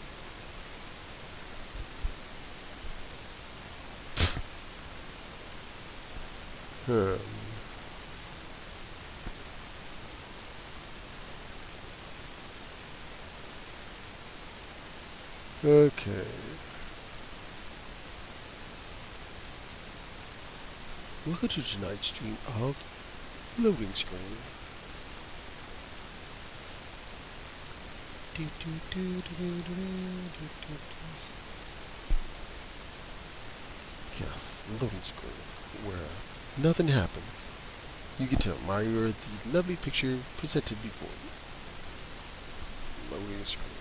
Okay. Welcome to tonight's stream of Loading Screen. Yes, Loading Screen, where nothing happens. You can tell admire the lovely picture presented before you. Loading Screen.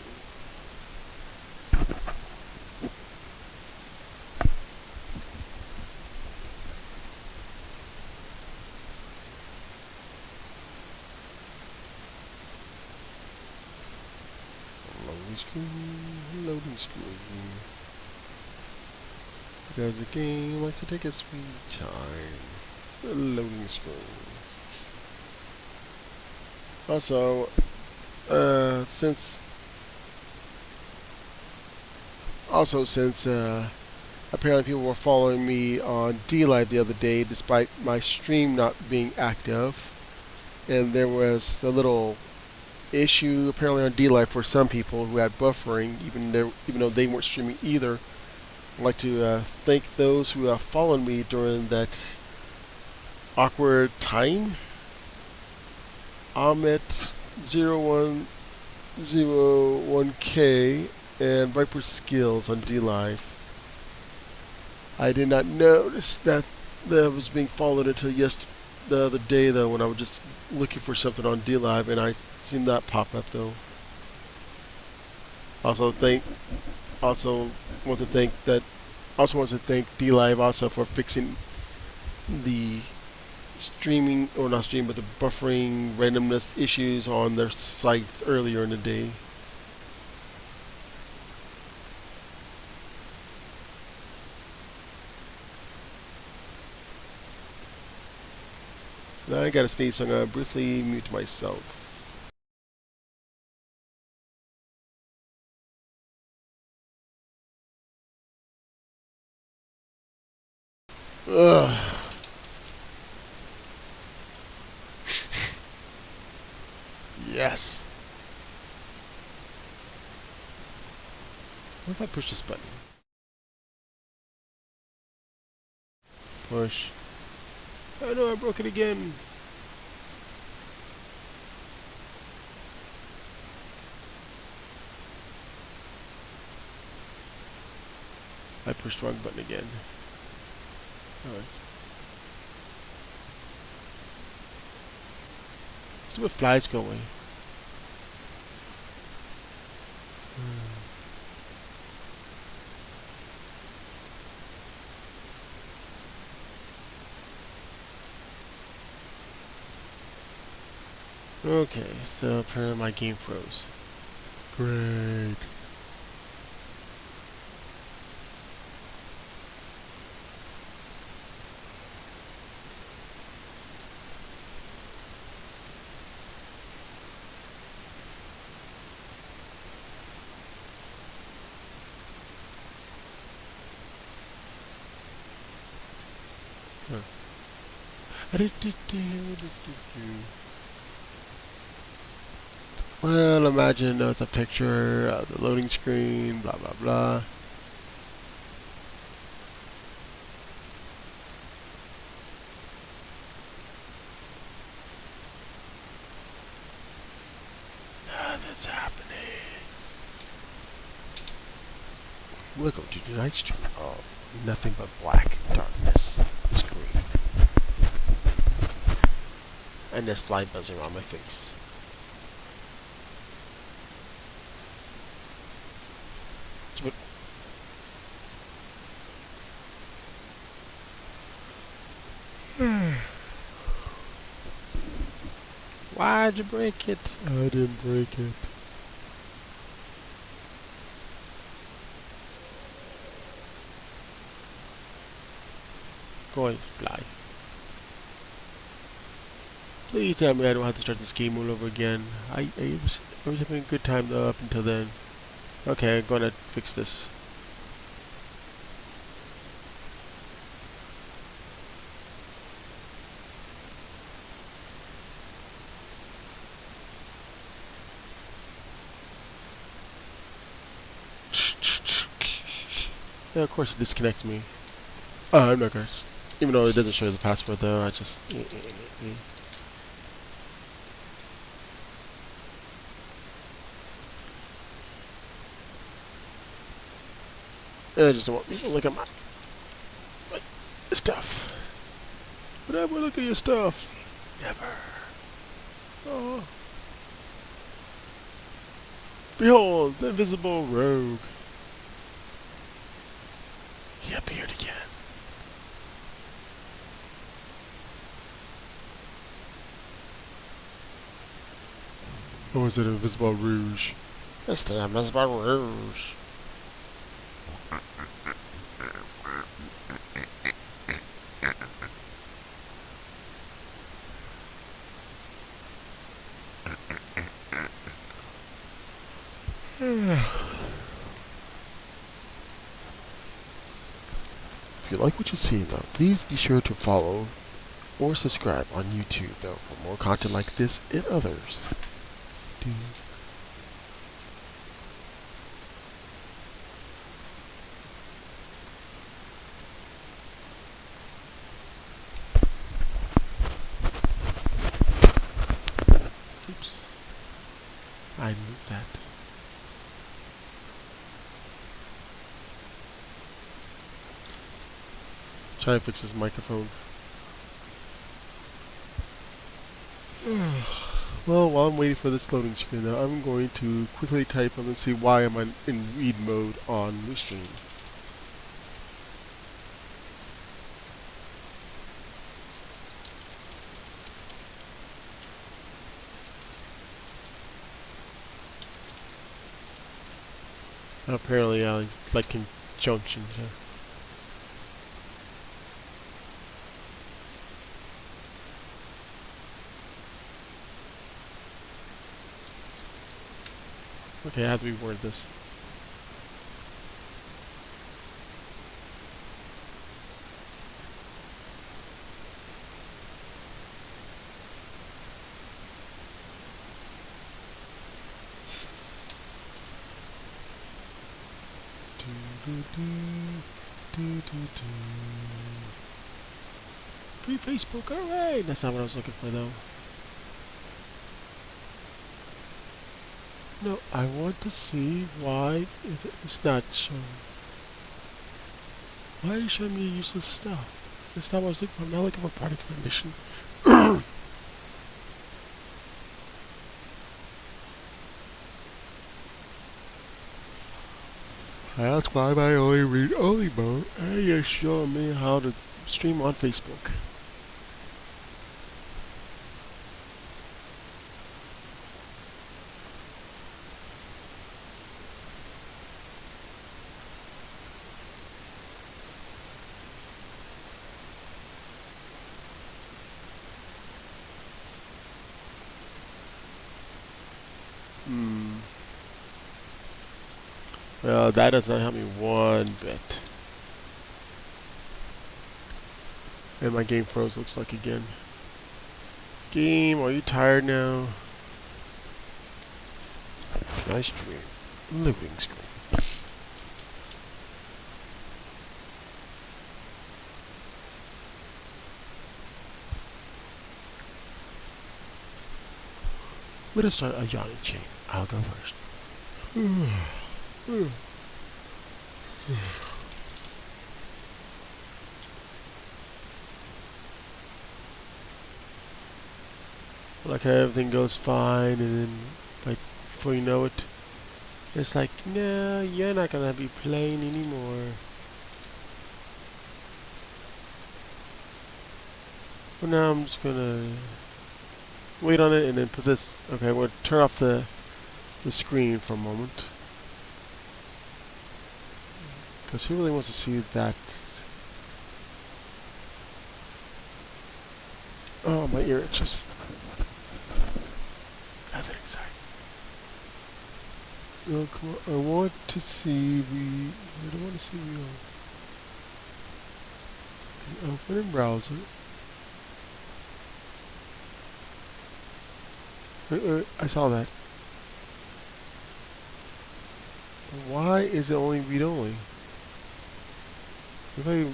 Loading screen. Because the game likes to take a sweet time. Loading screen. Also, since also, since apparently people were following me on Dlive the other day, despite my stream not being active, and there was a little issue apparently on Dlive for some people who had buffering, even though they weren't streaming either. I'd like to thank those who have followed me during that awkward time. Ahmet0101K and Viper Skills on Dlive. I did not notice that was being followed until the other day, though, when I was just looking for something on Dlive, and I seen that pop up, though. Also want to thank Dlive also for fixing the streaming, or not streaming, but the buffering randomness issues on their site earlier in the day. Now I gotta sneeze, so I'm gonna briefly mute myself. Ugh. Yes. What if I push this button? Push. Oh no, I broke it again. I pushed the wrong button again. Alright. Stupid flies go away. Okay, so apparently my game froze. Great. Well, imagine it's a picture of the loading screen, blah blah blah. Nothing's happening. Welcome to tonight's stream of nothing but black darkness screen. And this fly buzzing on my face. Why'd you break it? I didn't break it. Go ahead, fly. Please tell me I don't have to start this game all over again. I was having a good time though up until then. Okay, I'm gonna fix this. Yeah, of course it disconnects me. I'm not guys. Even though it doesn't show the password though, I just... I just don't want people to look at my stuff. But I will look at your stuff. Never. Oh. Behold, the invisible rogue. He appeared again. Or was it invisible rouge? It's the invisible rouge. If you like what you see, though, please be sure to follow or subscribe on YouTube, though, for more content like this and others. Oops. I moved that. Try to fix this microphone. Well, while I'm waiting for this loading screen, though, I'm going to quickly type up and see why I'm in read mode on Restream. Apparently, I like conjunction. Okay, I have to reword this. Free Facebook, alright! That's not what I was looking for, though. No, I want to see why it's not showing. Why are you showing me useless stuff? That's not what I was looking for. I'm not looking for product information. That's why I only read only mode. And you're showing me how to stream on Facebook. Well, that doesn't help me one bit. And my game froze, looks like, again. Game, are you tired now? Can I stream? Loading screen. Let us start a yawning chain. I'll go first. Like everything goes fine, and then like before you know it, it's like, no, you're not gonna be playing anymore. For now, I'm just gonna wait on it and then put this. Okay, we'll turn off the screen for a moment. Because who really wants to see that? Oh, my ear itches. That's exciting. No, come on. I want to see I don't want to see Okay, open in browser. Wait, I saw that. Why is it only read only? If I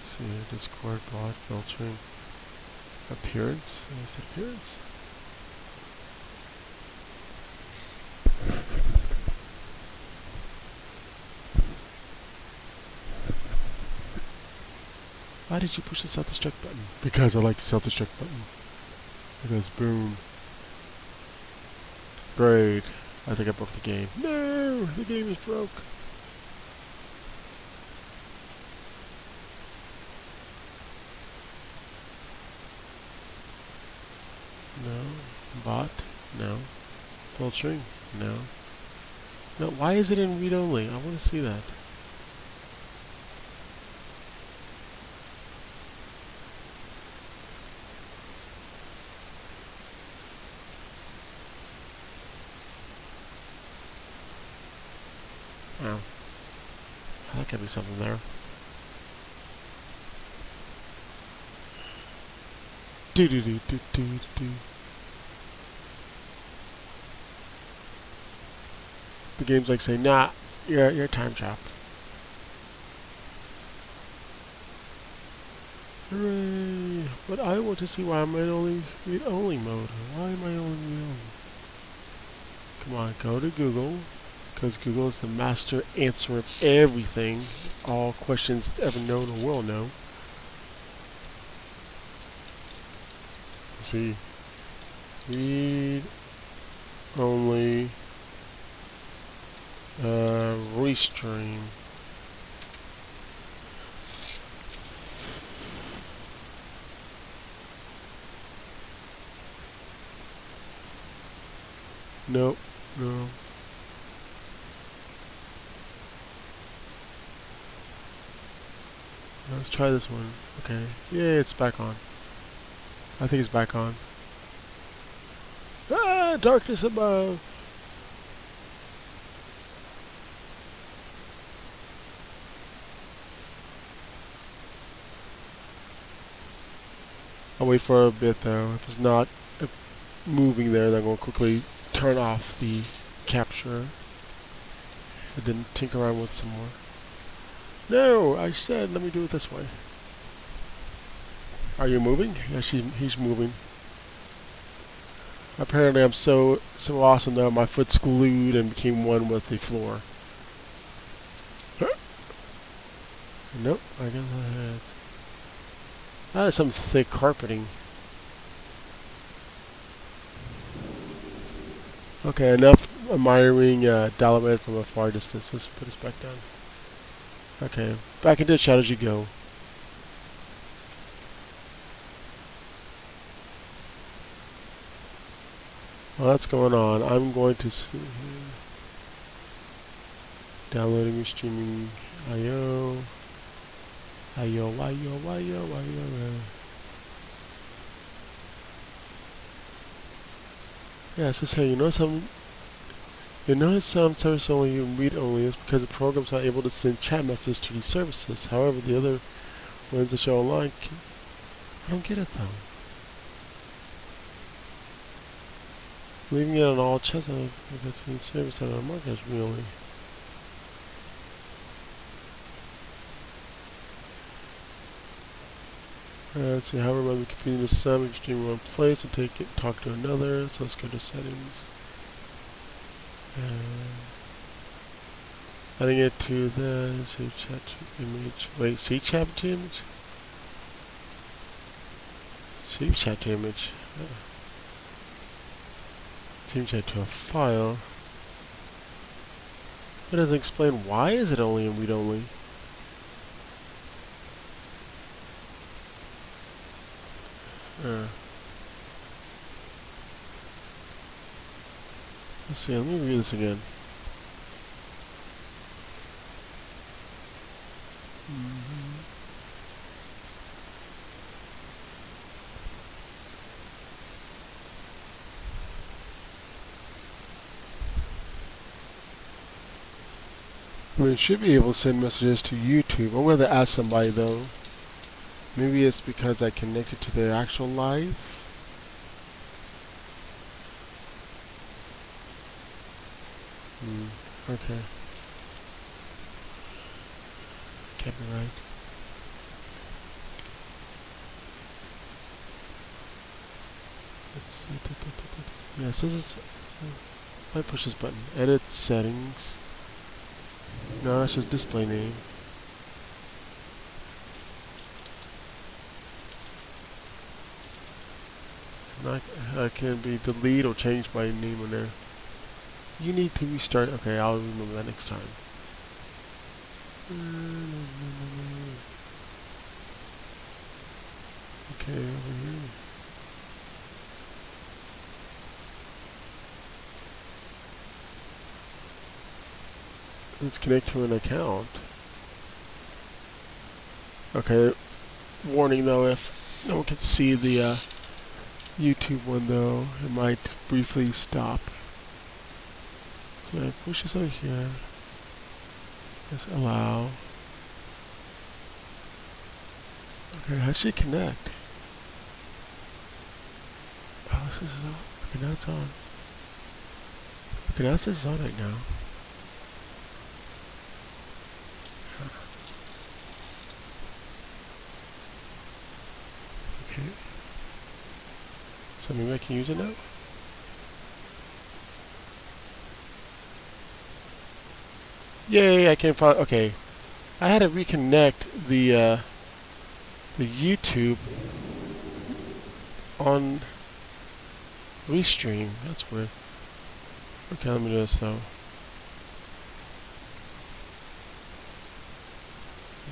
see Discord bot filtering appearance, is it appearance? Why did you push the self-destruct button? Because I like the self-destruct button. Because boom. Great. I think I broke the game. No! The game is broke. No. Bot? No. Filtering? No. No, why is it in read-only? I want to see that. Wow. That could be something there. Do do do do do do. The game's like saying, nah, you're time trapped. Hooray! But I want to see why I'm in only read-only mode. Why am I only read-only? Come on, go to Google, because Google is the master answer of everything, all questions ever known or will know. Let's see, read only restream. Nope, no. Let's try this one. Okay, yeah, it's back on. I think it's back on. Ah, darkness above. I'll wait for a bit though. If it's not moving there, then I'm going to quickly turn off the capture and then tinker around with some more. No, I said let me do it this way. Are you moving? Yeah, he's moving. Apparently I'm so awesome that my foot's glued and became one with the floor. Nope, I guess that is some thick carpeting. Okay, enough admiring Dlive from a far distance. Let's put this back down. Okay, back into the chat as you go. While that's going on, I'm going to see downloading and streaming IO. Yeah, it says here, you notice some services only read only is because the program's not able to send chat messages to these services. However, the other ones that show online I don't get it though. Leaving it on all chats because the service out of the market is read only. Let's see, however, the computer to some stream one place and take it, talk to another. So let's go to settings. Adding it to the save chat to image. Wait, save chat to image? Save chat to image. Save chat to a file. It doesn't explain why is it only in read only. Let's see, let me read this again. I mean, it should be able to send messages to YouTube. I'm going to ask somebody though. Maybe it's because I connected to the actual live. Okay. Can't be right. Let's see. Yeah, so this is. I push this button. Edit settings. No, that's just display name. I can be delete or change my name on there. You need to restart. Okay, I'll remember that next time. Okay, over here. Let's connect to an account. Okay, warning though, if no one can see the YouTube one though, it might briefly stop. So I push this over here. Let's allow. Okay, how should it connect? this is on. Okay, now it's on. Okay, now this is on right now. Okay. So maybe I can use it now? Yay, I can find. Okay. I had to reconnect the YouTube on Restream. That's weird. Okay, let me do this though.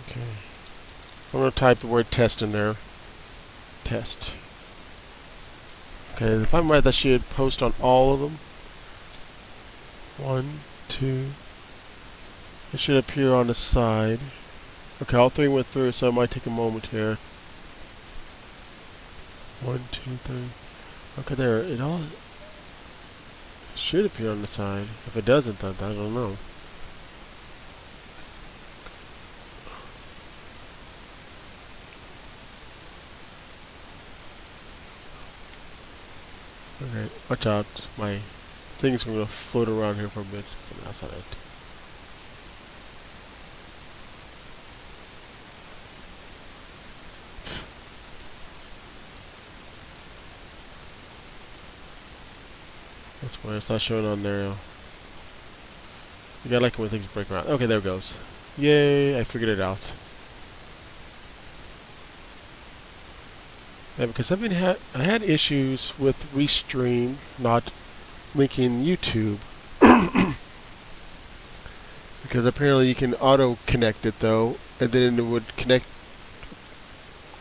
Okay. I'm going to type the word test in there. Test. Okay, if I'm right, that should post on all of them. 1, 2. It should appear on the side. Okay, all 3 went through, so it might take a moment here. 1, 2, 3. Okay, there. It all should appear on the side. If it doesn't, then I don't know. Okay, watch out. My thing's going to float around here for a bit. That's not it. That's why it's not showing on there. You gotta like it when things break around. Okay, there it goes. Yay, I figured it out. Yeah, because I had issues with Restream not linking YouTube. Because apparently you can auto connect it though, and then it would connect.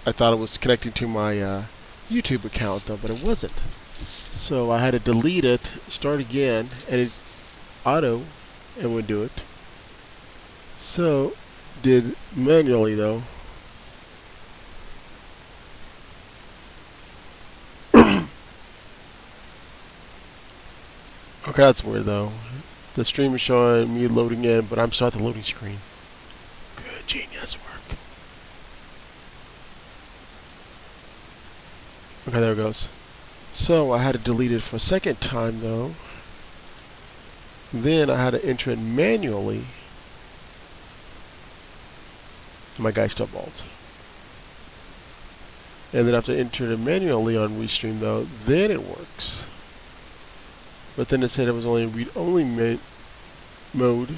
I thought it was connecting to my YouTube account though, but it wasn't. So I had to delete it, start again, and it auto and would do it. So did manually though. Okay, that's weird though. The stream is showing me loading in, but I'm still at the loading screen. Good, genius work. Okay, there it goes. So I had to delete it for a second time though. Then I had to enter it manually. My guy still bald. And then after enter it manually on Restream though, then it works. But then it said it was only read-only mode.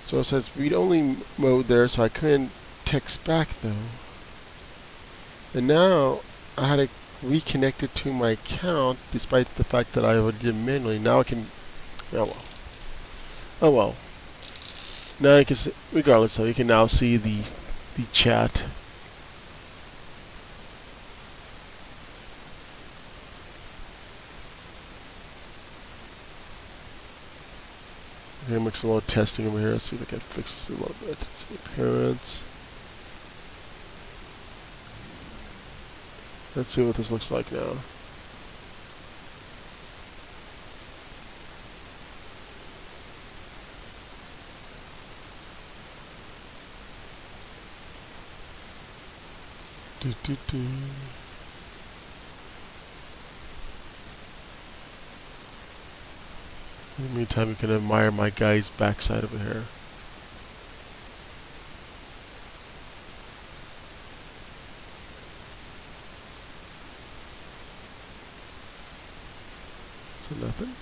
So it says read-only mode there, so I couldn't text back though. And now I had to reconnect it to my account, despite the fact that I already did it manually. Now I can. Oh well. Oh well. Now you can see, regardless though, you can now see the chat. I'm gonna make some more testing over here. Let's see if I can fix this a little bit. Let's see appearance. Let's see what this looks like now. In the meantime, you can admire my guy's backside over here. So nothing?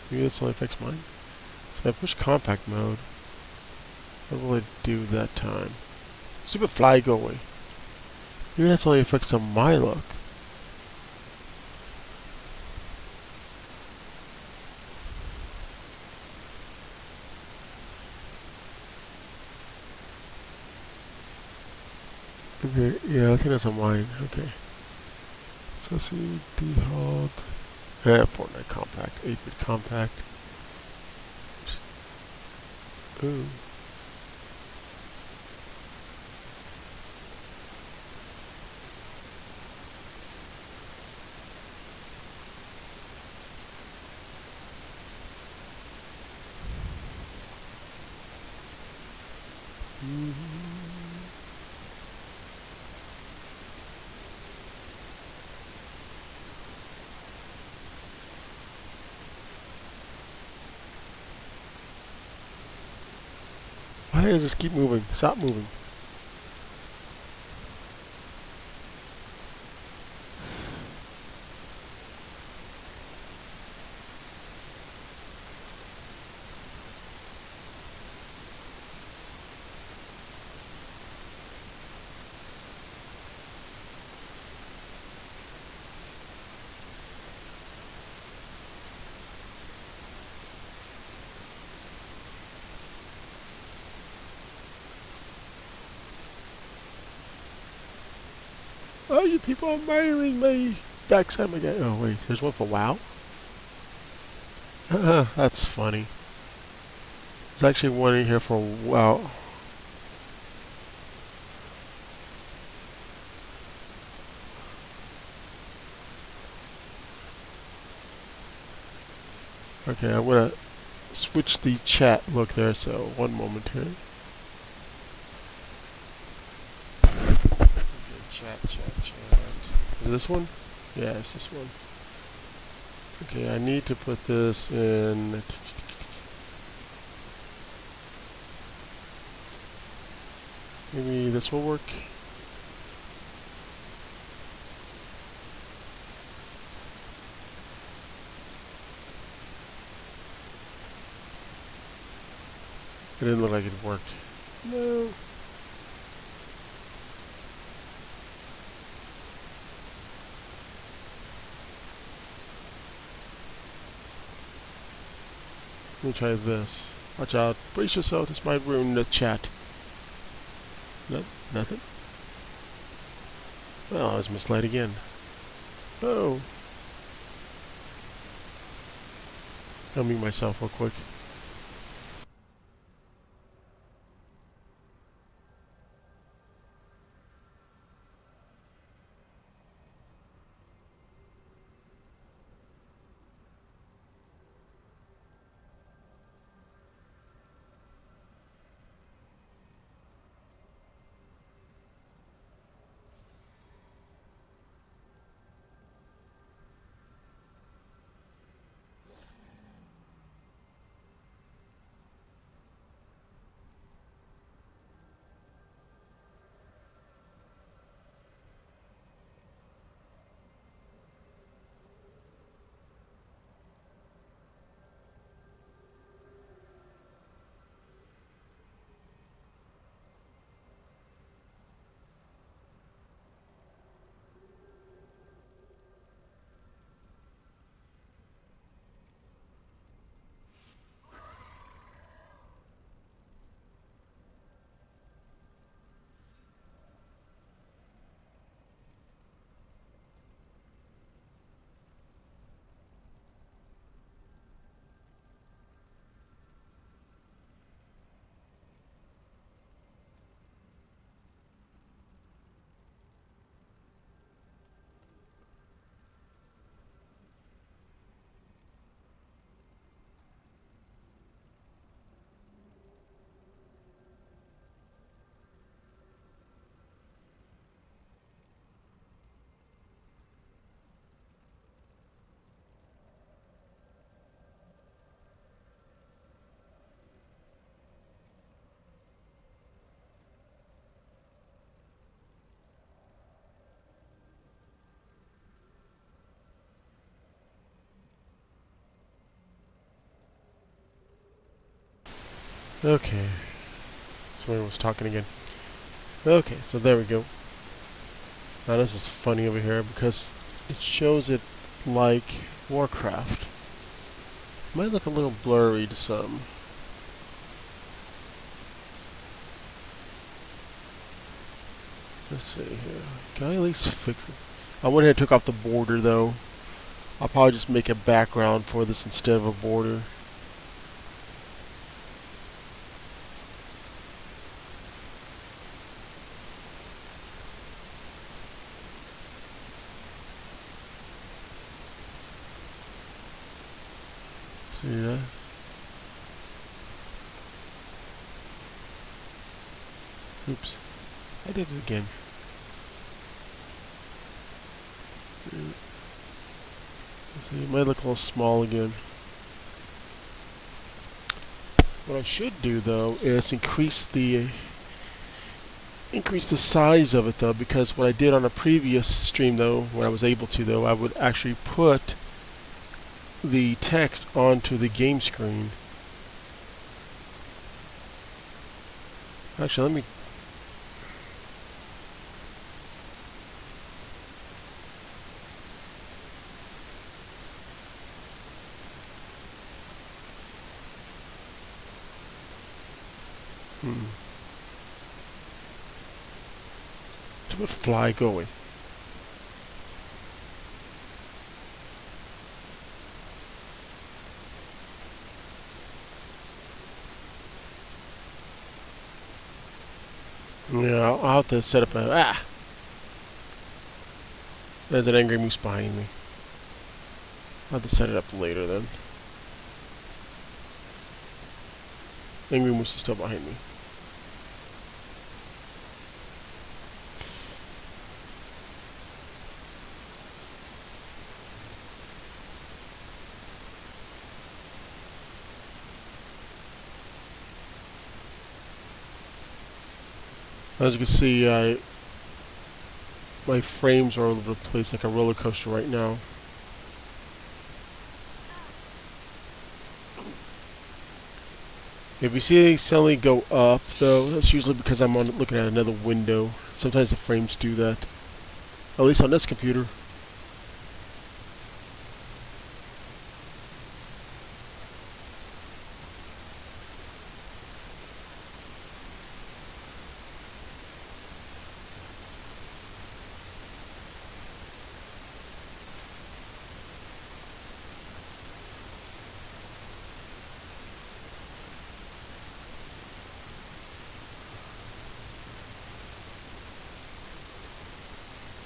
Maybe this only affects mine? So I push compact mode. What will it do that time? Stupid fly, go away. Maybe that's only affects on my look. Okay, yeah, I think that's on mine. Okay. So let's see, default. Yeah, Fortnite compact, 8-bit compact. Ooh. Why does this keep moving? Stop moving. Oh, you people are murdering me. Backside my guy. Oh, wait. There's one for WoW? That's funny. There's actually one in here for WoW. Okay, I'm gonna switch the chat look there, so one moment here. Okay, chat. Is it this one? Yeah, it's this one. Okay, I need to put this in. Maybe this will work. It didn't look like it worked. No. Let me try this. Watch out. Brace yourself. This might ruin the chat. No, nothing. Well, I was misled again. Oh. I'll mute myself real quick. Okay. Somebody was talking again. Okay, so there we go. Now this is funny over here because it shows it like Warcraft. Might look a little blurry to some. Let's see here. Can I at least fix it? I went ahead and took off the border though. I'll probably just make a background for this instead of a border. See that? Oops. I did it again. See, it might look a little small again. What I should do though is increase the size of it though, because what I did on a previous stream though, when I was able to though, I would actually put the text onto the game screen. Actually, let me. To put fly going. Yeah, I'll have to set up a. Ah! There's an angry moose behind me. I'll have to set it up later then. Angry moose is still behind me. As you can see, my frames are all over the place like a roller coaster right now. If you see they suddenly go up, though, that's usually because I'm looking at another window. Sometimes the frames do that. At least on this computer.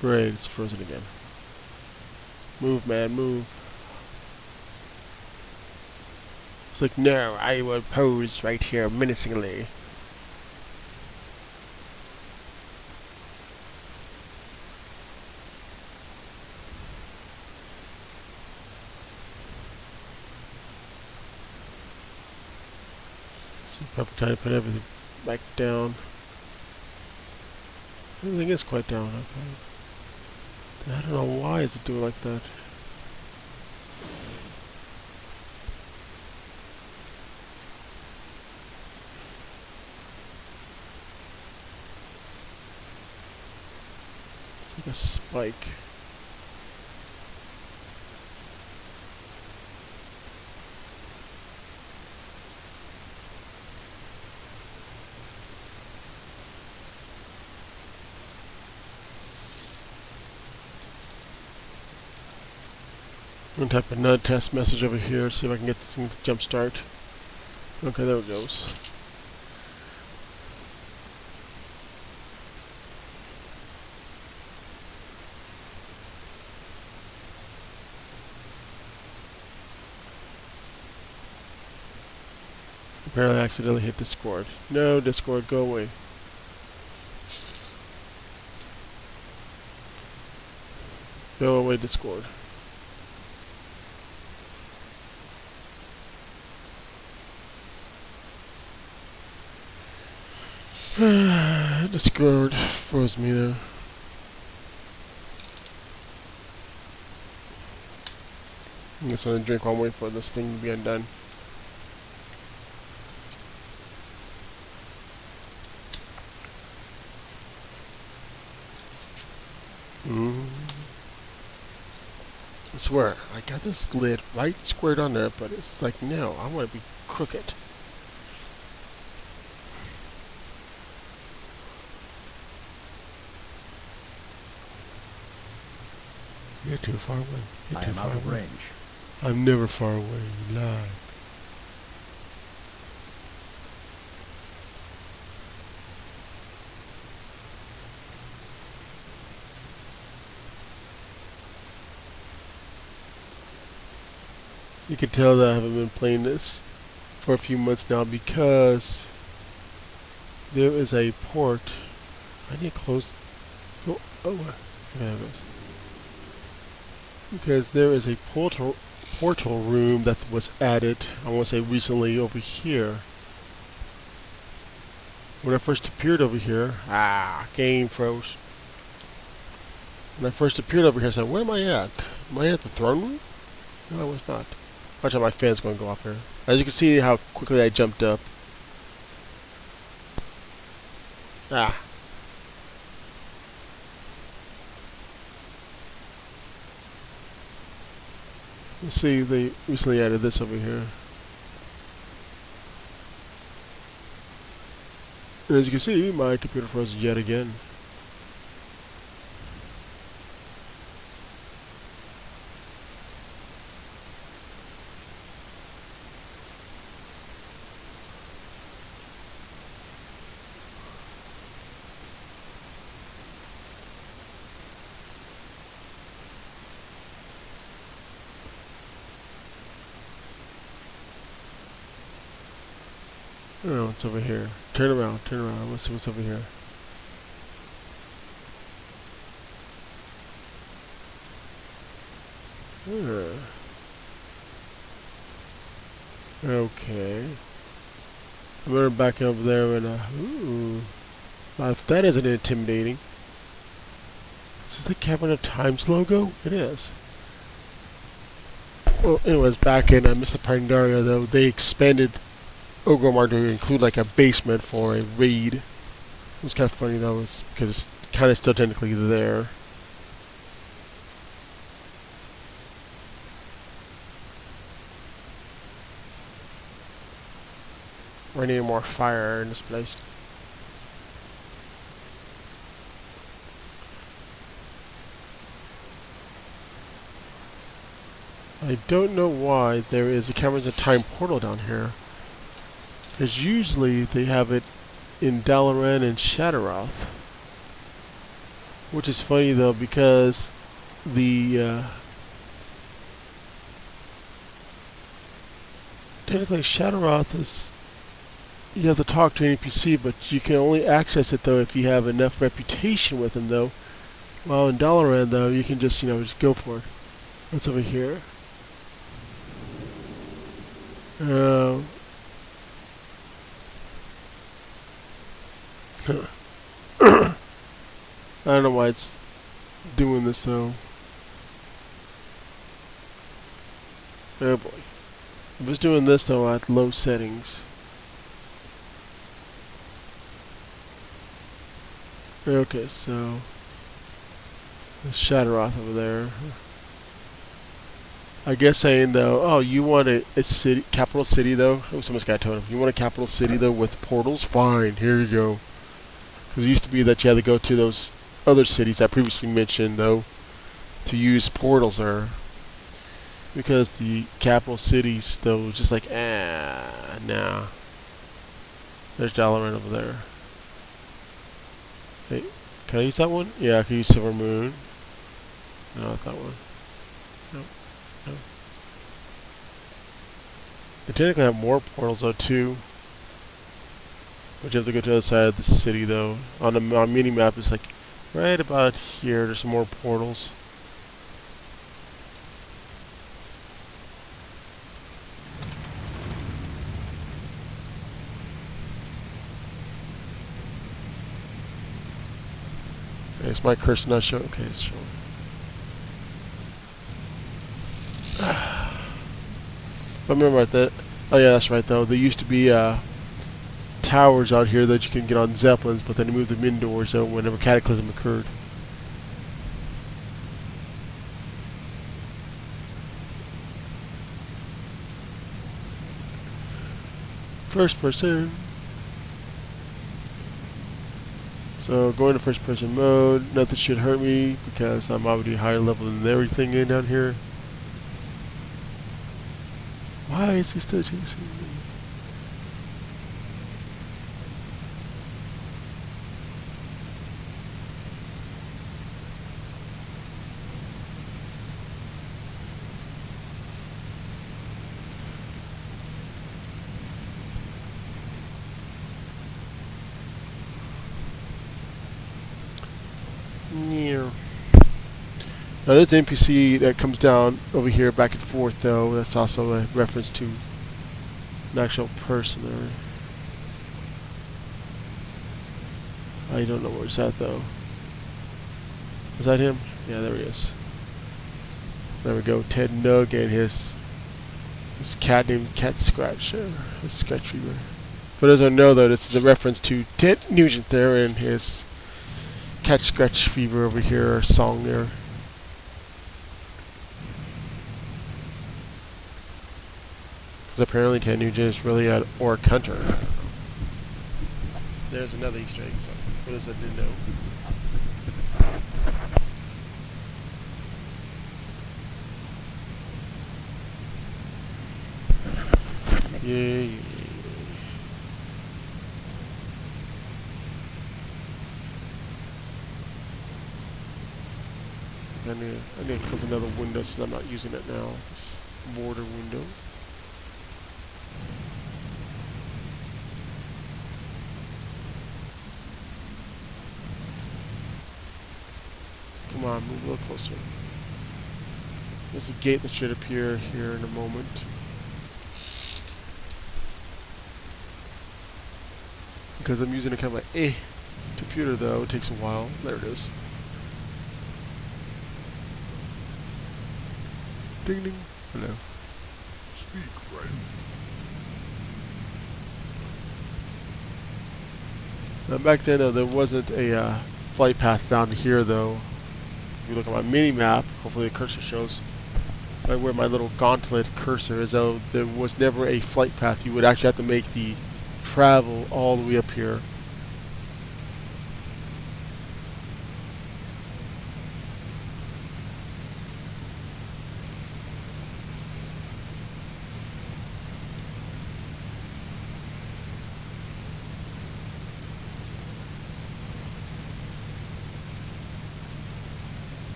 Great, it's frozen again. Move, man, move. It's like, no, I will pose right here menacingly. So probably trying to put everything back down. Everything is quite down, okay. I don't know why it's doing like that. It's like a spike. I'm gonna type another test message over here, see if I can get this thing to jump start. Okay, there it goes. Apparently I accidentally hit Discord. No, Discord, go away. Go away, Discord. Discord froze me there. I guess I'm gonna drink while I'm waiting for this thing to be undone. I swear, I got this lid right squared on there, but it's like, no, I want to be crooked. You're too far away. You're too far out of away. range. I'm never far away, you lie. You can tell that I haven't been playing this for a few months now because there is a port. I need to close. Go. Oh, there it goes. Because there is a portal room that was added, I want to say recently, over here. when I first appeared over here, game froze. When I first appeared over here, I said, where am I at? Am I at the throne room? No, I was not. Watch out, my fan's going to go off here. As you can see how quickly I jumped up. Let's see, they recently added this over here. And as you can see, my computer froze yet again. Oh, what's over here? Turn around, turn around. Let's see what's over here. Okay. I'm gonna back over there and ooh. If that isn't intimidating. Is this the Cavern of Times logo? It is. Well, anyways, back in Mr. Pandaria though, they expanded Orgrimmar to include like a basement for a raid. It was kind of funny though, because it's kind of still technically there. We need more fire in this place. I don't know why there is a Caverns of Time portal down here. Because usually they have it in Dalaran and Shatteroth. Which is funny though, because the technically Shatteroth is, you have to talk to an NPC, but you can only access it though if you have enough reputation with them though. While in Dalaran though, you can just, just go for it. What's over here? I don't know why it's doing this though. Oh boy. If it's doing this though at low settings. Okay, so there's Shatteroth over there. I guess saying though, oh, you want a city, capital city though? Oh, someone's got told him. You want a capital city though with portals? Fine, here you go. Because it used to be that you had to go to those other cities I previously mentioned though to use portals there. Because the capital cities though was just like, nah. There's Dalaran over there. Hey, can I use that one? Yeah, I can use Silver Moon. No, not that one. No. They technically have more portals though too. But you have to go to the other side of the city though. On the mini map it's like right about here there's some more portals. Okay, is my cursor not showing? Okay, it's showing. If I remember right that. Oh yeah, that's right though. There used to be towers out here that you can get on zeppelins, but then they moved them indoors though whenever cataclysm occurred. First person. So going to first person mode, nothing should hurt me because I'm already higher level than everything in down here. Why is he still chasing me? Now there's an NPC that comes down over here back and forth though. That's also a reference to an actual person there. I don't know where he's at though. Is that him? Yeah, there he is. There we go. Ted Nug and his cat named Cat Scratch, his Scratch Fever. For those who don't know though, this is a reference to Ted Nugent there and his Cat Scratch Fever over here, song there. Because apparently Ted Nugent is really an orc hunter. There's another Easter egg, so for those that didn't know. Yay. I need to close another window since I'm not using it now. This border window. Come on, move a little closer. There's a gate that should appear here in a moment. Because I'm using a kind of a computer though, it takes a while. There it is. Ding ding. Hello. Speak, friend. Back then though, there wasn't a flight path down here though. If you look at my mini map, hopefully the cursor shows right where my little gauntlet cursor is, though there was never a flight path. You would actually have to make the travel all the way up here.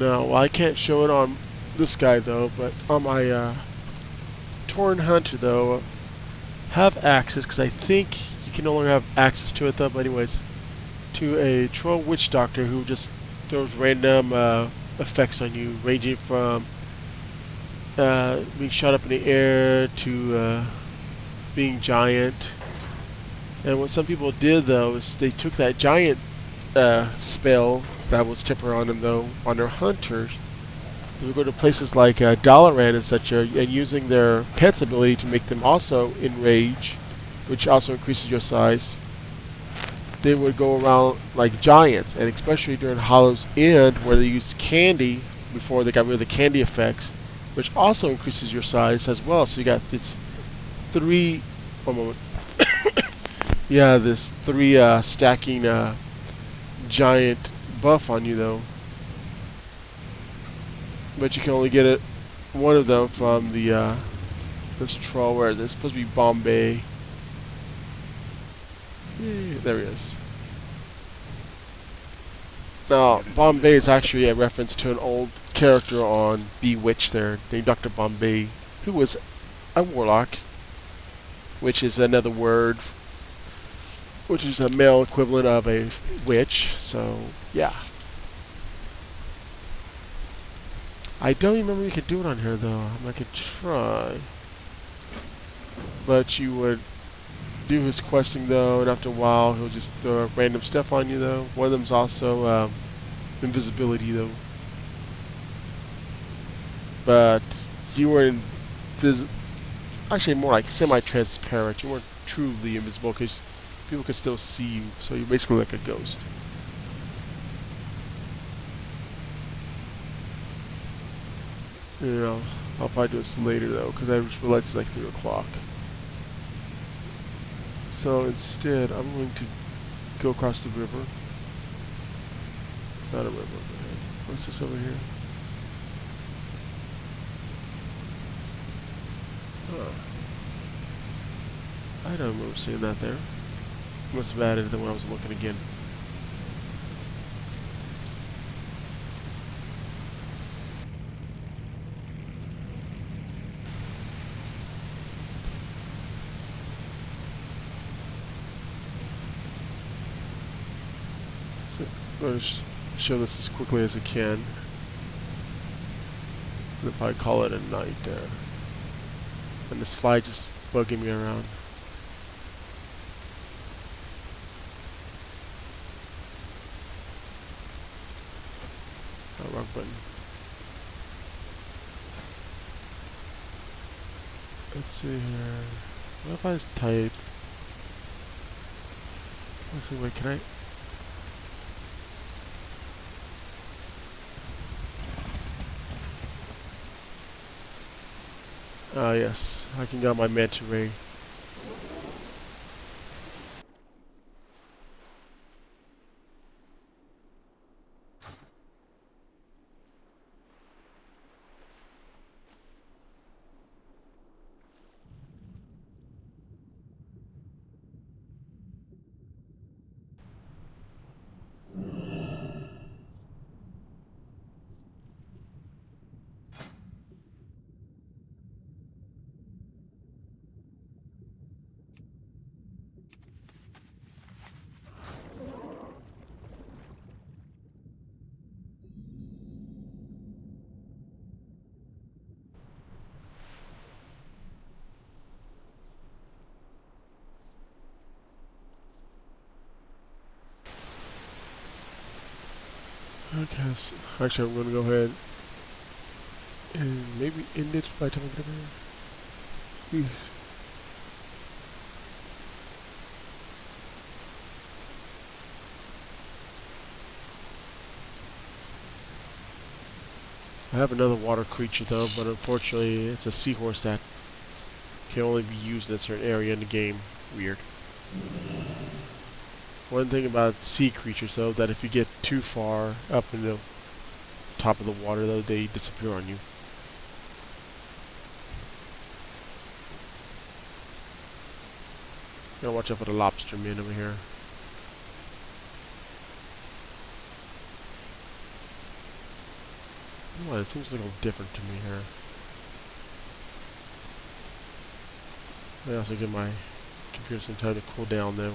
No, I can't show it on this guy though, but on my Torn Hunter though, have access, because I think you can no longer have access to it though, but anyways, to a Troll Witch Doctor who just throws random effects on you, ranging from being shot up in the air to being giant. And what some people did though is they took that giant spell that was temporary on them though, on their hunters. They would go to places like Dalaran and such, and using their pet's ability to make them also enrage, which also increases your size. They would go around like giants, and especially during Hollow's End, where they used candy before they got rid of the candy effects, which also increases your size as well. So you got this three, one moment, yeah, this three stacking giant buff on you though, but you can only get it one of them from the this troll. Where is it? It's supposed to be Bombay. There he is. Now Bombay is actually a reference to an old character on Bewitched there named Dr. Bombay, who was a warlock, which is another word, which is a male equivalent of a witch. So yeah, I don't remember you could do it on here though. I could try, but you would do his questing though, and after a while he'll just throw random stuff on you though. One of them's also invisibility though, but you were actually more like semi-transparent. You weren't truly invisible because people could still see you, so you're basically like a ghost. You know, I'll probably do this later though, because I just realized it's like 3 o'clock. So instead, I'm going to go across the river. It's not a river. What's this over here? Oh. I don't remember seeing that there. Must have added it when I was looking again. So I'm going to show this as quickly as I can. I'll probably call it a night there. And this fly just bugging me around. Oh, wrong button. Let's see here. What if I just type? Let's see, wait, can I? Ah, yes. I can get my manta ray. Okay, so actually I'm going to go ahead and maybe end it by time I get over here. I have another water creature though, but unfortunately it's a seahorse that can only be used in a certain area in the game. Weird. One thing about sea creatures though, that if you get too far up in the top of the water though, they disappear on you. Gotta watch out for the lobster man over here. What? It seems a little different to me here. I also give my computer some time to cool down though.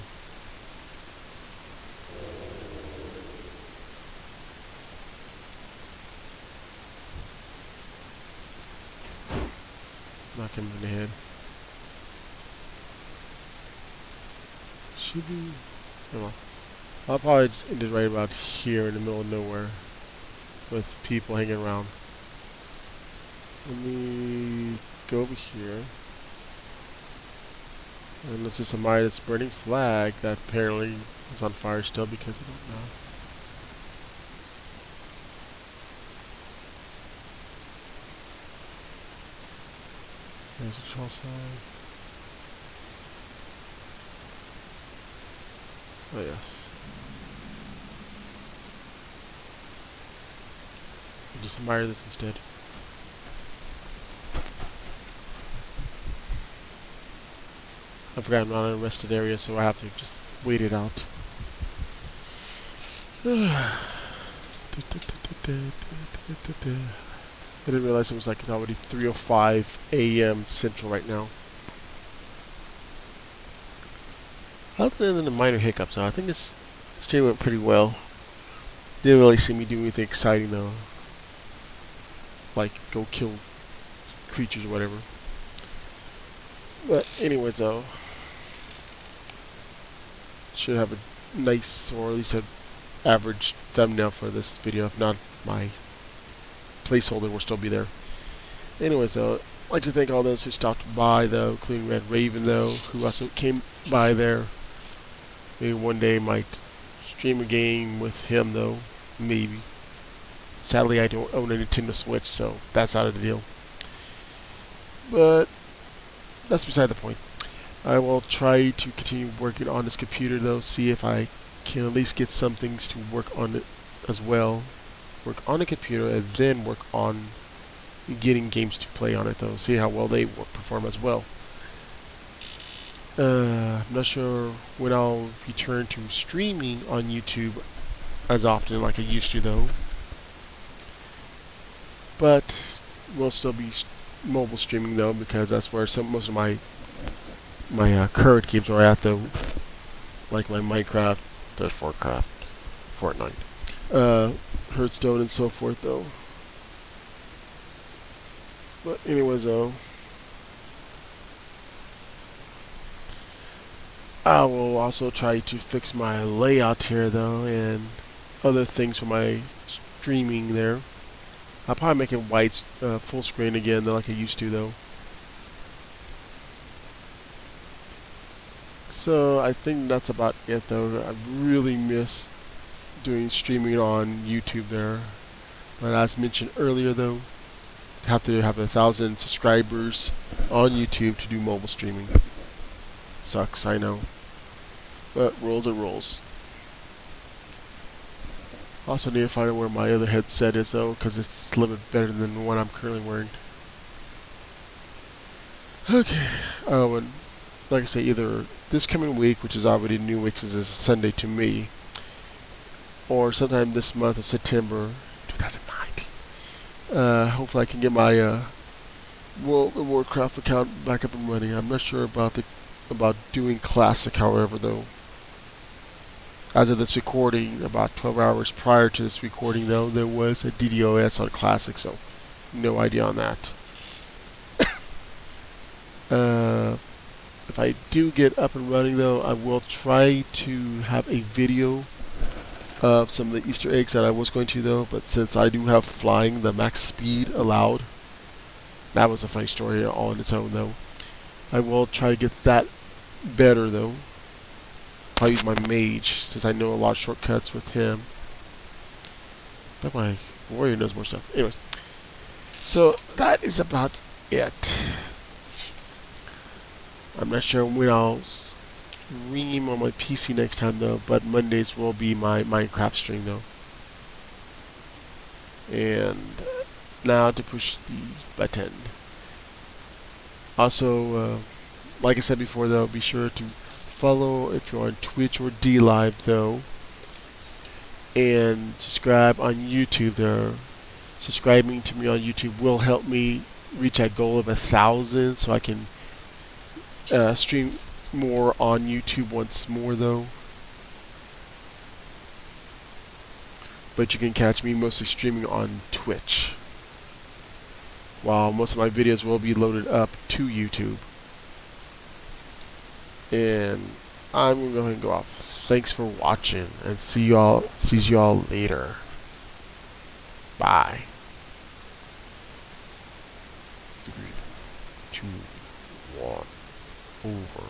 Knock him in the head. Should be. Oh well. I'll probably just end it right about here in the middle of nowhere, with people hanging around. Let me go over here. And let's just admire this burning flag that apparently is on fire still because I don't know. There's a troll sign. Oh yes. I'll just admire this instead. I forgot I'm not in a rested area, so I have to just wait it out. I didn't realize it was like already 3:05 a.m. Central right now. Other than the minor hiccups, though, I think this stream went pretty well. Didn't really see me do anything exciting though, like go kill creatures or whatever. But anyways, though, should have a nice, or at least an average thumbnail for this video. If not, my placeholder will still be there. Anyways, though, I'd like to thank all those who stopped by, though, including Red Raven, though, who also came by there. Maybe one day might stream a game with him, though. Maybe. Sadly, I don't own a Nintendo Switch, so that's out of the deal. But that's beside the point. I will try to continue working on this computer, though, see if I can at least get some things to work on it as well. Work on a computer and then work on getting games to play on it, though. See how well they perform as well. I'm not sure when I'll return to streaming on YouTube as often like I used to, though. But we'll still be mobile streaming, though, because that's where most of my current games are at, though. Like my Minecraft, there's Warcraft, Fortnite, Hearthstone, and so forth, though. But anyways, though, I will also try to fix my layout here though, and other things for my streaming there. I'll probably make it full screen again, like I used to though. So I think that's about it though. I really miss doing streaming on YouTube there. But as mentioned earlier though, you have to have 1,000 subscribers on YouTube to do mobile streaming. Sucks, I know. But rules are rules. Also need to find out where my other headset is though, because it's a little bit better than the one I'm currently wearing. Okay. Oh, and like I say, either this coming week, which is already New Week's, is a Sunday to me, or sometime this month of September 2019. Hopefully I can get my Warcraft account back up and running. I'm not sure about doing Classic, however, though. As of this recording, about 12 hours prior to this recording, though, there was a DDoS on Classic, so no idea on that. If I do get up and running, though, I will try to have a video of some of the Easter eggs that I was going to, though, but since I do have flying the max speed allowed, that was a funny story all on its own, though. I will try to get that better, though. I'll use my mage, since I know a lot of shortcuts with him. But my warrior knows more stuff. Anyways, so that is about it. I'm not sure when I'll stream on my PC next time, though, but Mondays will be my Minecraft stream, though. And now to push the button. Also, like I said before, though, be sure to follow if you're on Twitch or Dlive, though, and subscribe on YouTube. There, subscribing to me on YouTube will help me reach that goal of 1,000, so I can stream more on YouTube once more, though. But you can catch me mostly streaming on Twitch, while most of my videos will be loaded up to YouTube. And I'm gonna go ahead and go off. Thanks for watching, and see you all later. Bye. 3, 2, 1, over.